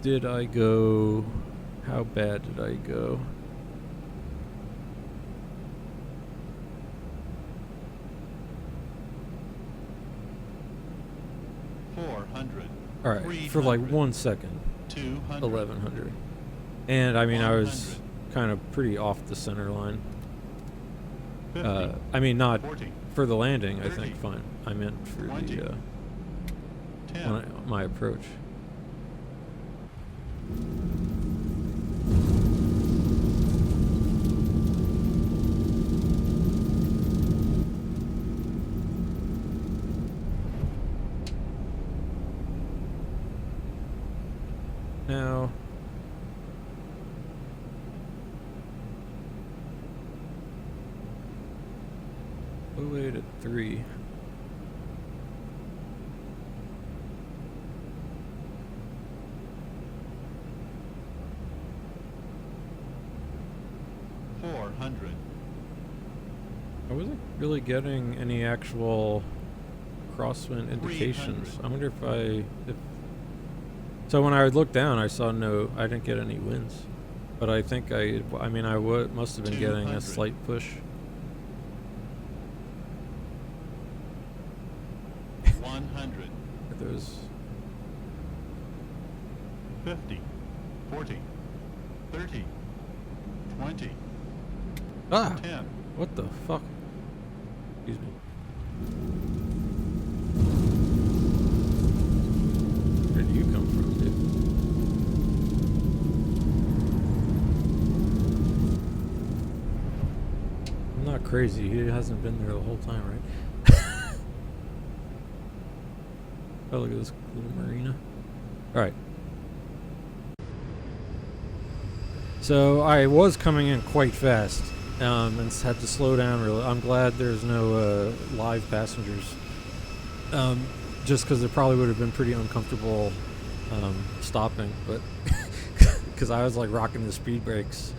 Did I go? How bad did I go? Alright, for like 1 second. 200. 1100. And I mean, I was kind of pretty off the center line. 50, I mean, not 40, for the landing, 30, I think fine. I meant for 20, the 10. my approach. Now, weight at 3. I wasn't really getting any actual crosswind indications. 300. I wonder if so when I looked down, I saw I didn't get any winds, but I think must have been getting a 200. slight push. 100. Those 50, 40, 30, 20, 10. What the fuck? Excuse me. Where did you come from, dude? I'm not crazy. He hasn't been there the whole time, right? Oh, look at this little marina. Alright. So I was coming in quite fast. And had to slow down really. I'm glad there's no live passengers. Just because it probably would have been pretty uncomfortable stopping, but because I was like rocking the speed brakes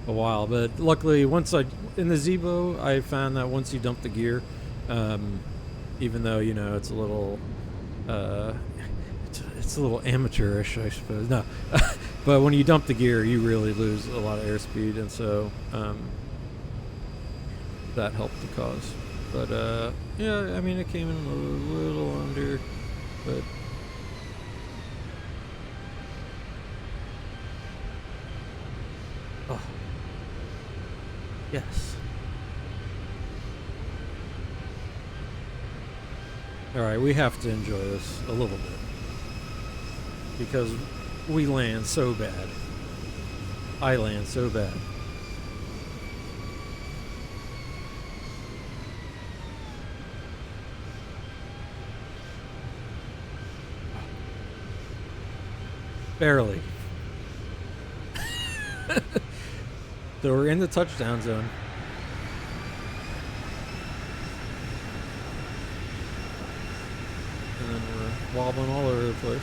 a while. But luckily, in the Zebo, I found that once you dump the gear, even though it's a little it's a little amateurish, I suppose. No, but when you dump the gear, you really lose a lot of airspeed, and so that helped the cause. But yeah, I mean, it came in a little under, but oh, yes. All right, we have to enjoy this a little bit because we land so bad. I land so bad. Barely. So we're in the touchdown zone. And then we're wobbling all over the place.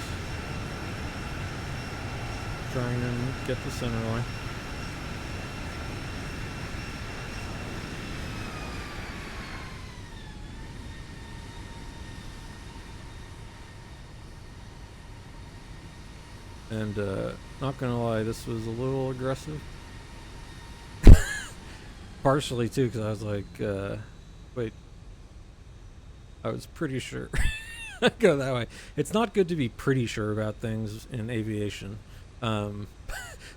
Trying to get the center line. And not gonna lie, this was a little aggressive. Partially too, because I was like, wait, I was pretty sure. Go that way. It's not good to be pretty sure about things in aviation, but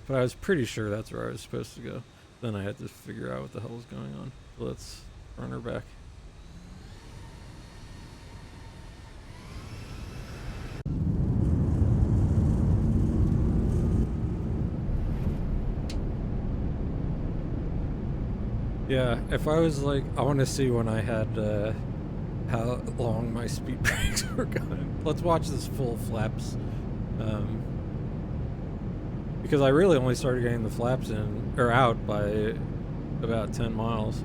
I was pretty sure that's where I was supposed to go. Then I had to figure out what the hell was going on. So let's run her back. Yeah, if I was like, I want to see when I had how long my speed brakes were going. Let's watch this full flaps. Because I really only started getting the flaps in or out by about 10 miles.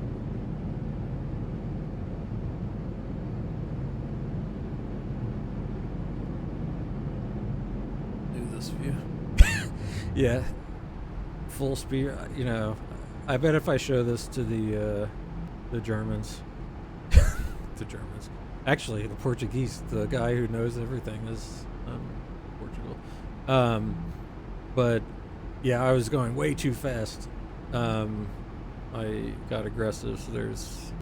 Do this view. Yeah, full speed. You know, I bet if I show this to the Germans, the Germans, actually the Portuguese, the guy who knows everything is Portugal. But yeah, I was going way too fast. I got aggressive. So there was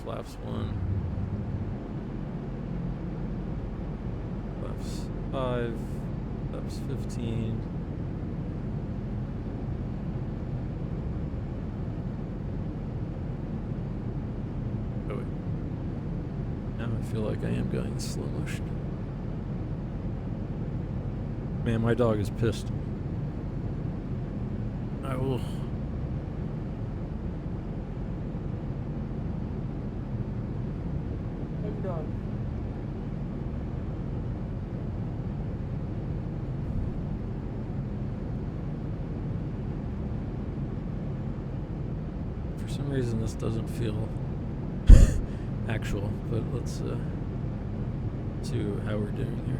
flaps 1, flaps 5, flaps 15. Oh wait. Now I feel like I am going in slow motion. Man, my dog is pissed. I will. Hey, dog. For some reason, this doesn't feel actual, but let's see how we're doing here.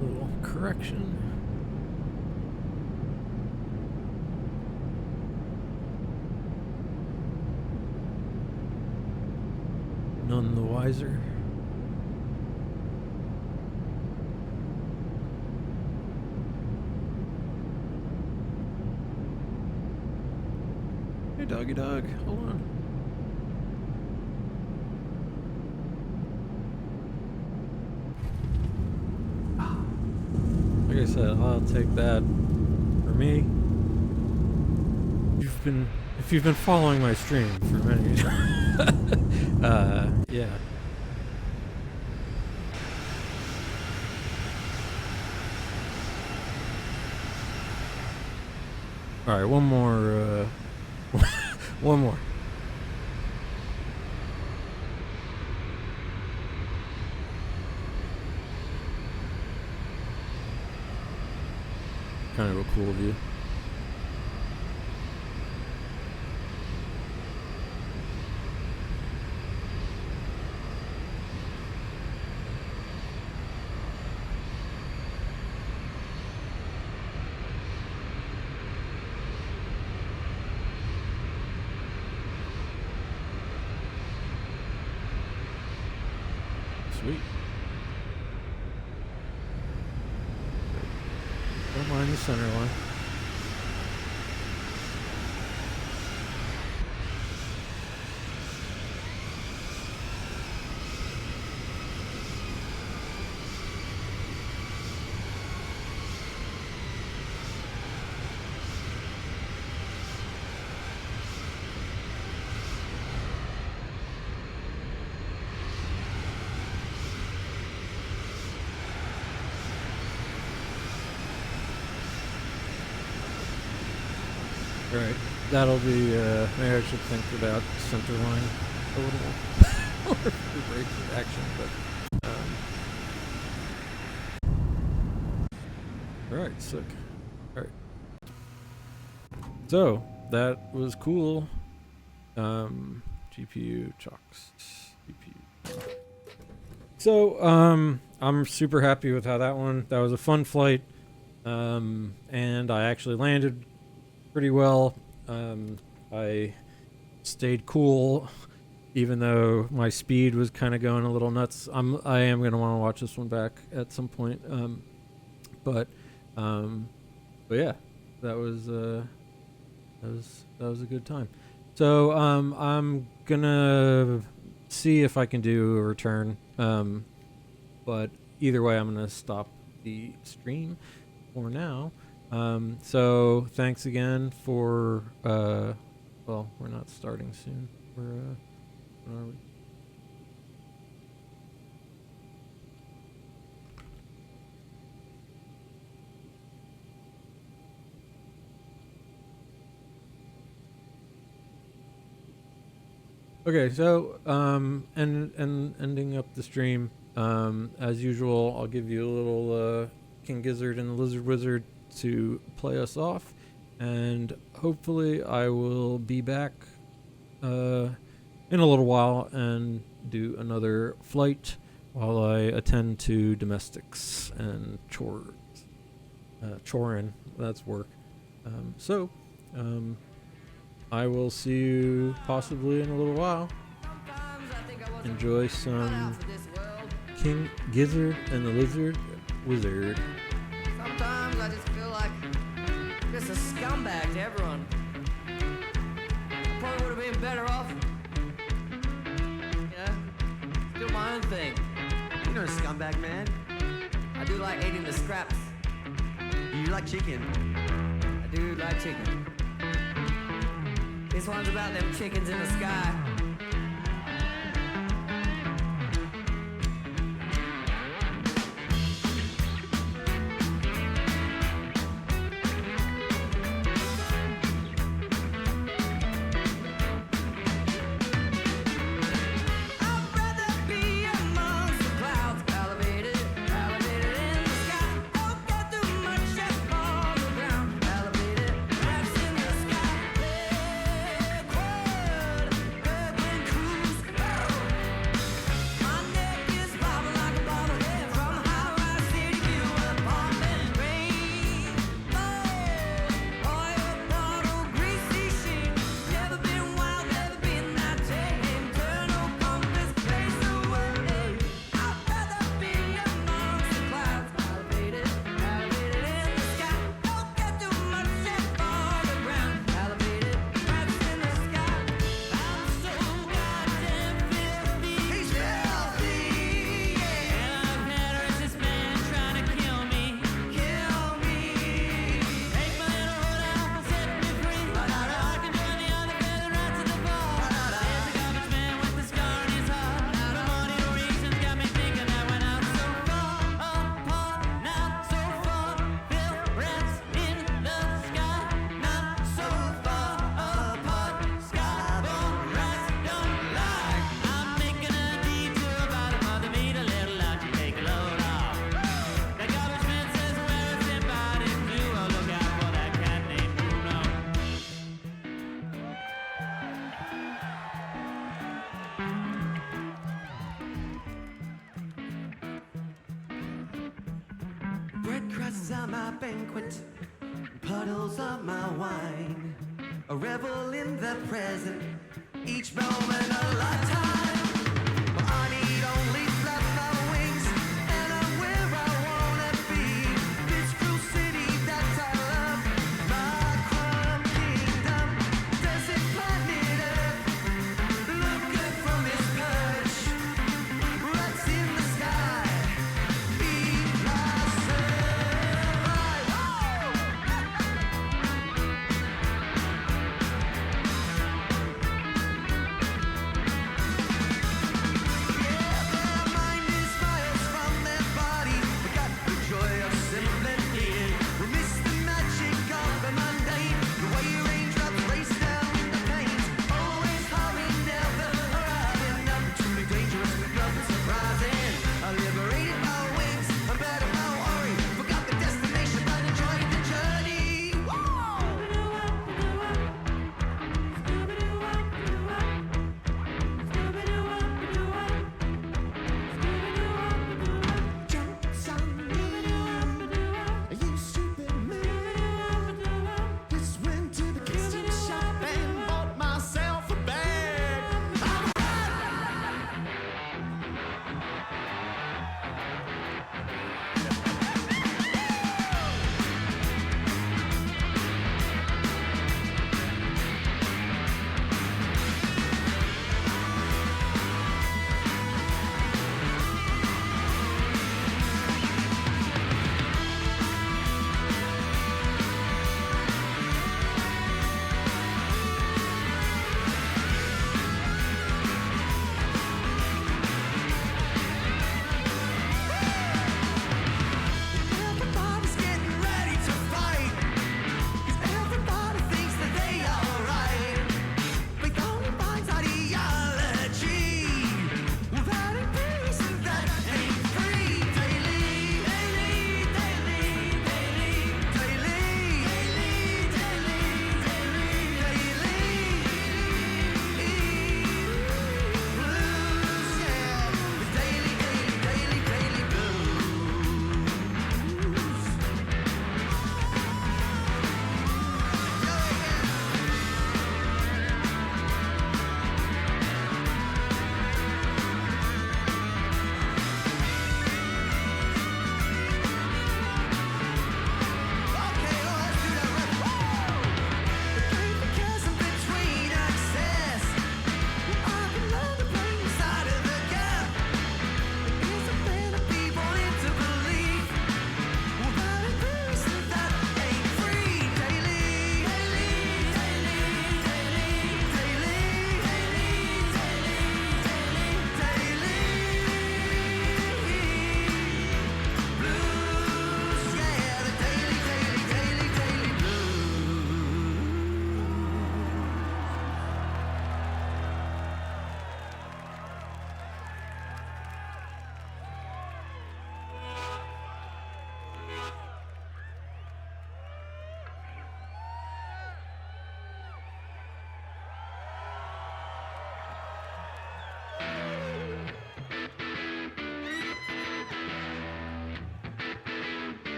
Little correction. None the wiser. Hey, doggy dog, hold on. Like I said, I'll take that. For me, if you've been following my stream for many years, yeah. All right, one more. One more. Kind of a cool view. Sweet. Don't mind the center line. Right. That'll be, maybe I should think about center line a little more. Or brake action, but, alright, sick. Alright. So, that was cool. GPU chocks. GPU. So, I'm super happy with how that was a fun flight. And I actually landed pretty well. I stayed cool, even though my speed was kind of going a little nuts. I am gonna want to watch this one back at some point. But yeah, that was a good time. So I'm gonna see if I can do a return. But either way, I'm gonna stop the stream for now. So thanks again for, well, we're not starting soon. When are we? Okay, so, and ending up the stream, as usual, I'll give you a little, King Gizzard and the Lizard Wizard to play us off, and hopefully I will be back in a little while and do another flight while I attend to domestics and chores. Chorin, that's work. So I will see you possibly in a little while. Enjoy some King Gizzard and the Lizard Wizard. Sometimes I just feel like just a scumbag to everyone. I probably would have been better off, doing my own thing. You're no scumbag, man. I do like eating the scraps. You like chicken. I do like chicken. This one's about them chickens in the sky. Bread crusts are my banquet, puddles of my wine. A revel in the present, each moment a lifetime. I need only fluff.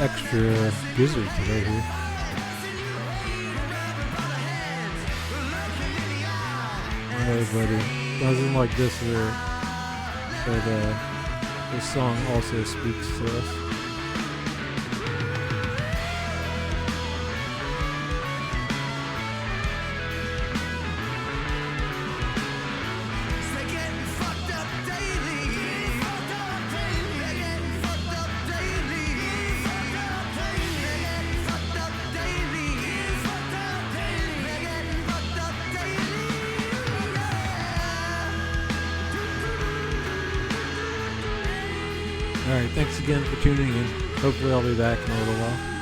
extra gizzards right here. Alright, buddy. Doesn't like this lyric, but this song also speaks to us. They're getting fucked up daily. They're getting fucked up daily. They're getting fucked up daily. They're getting fucked up daily. Alright, thanks again for tuning in. Hopefully I'll be back in a little while.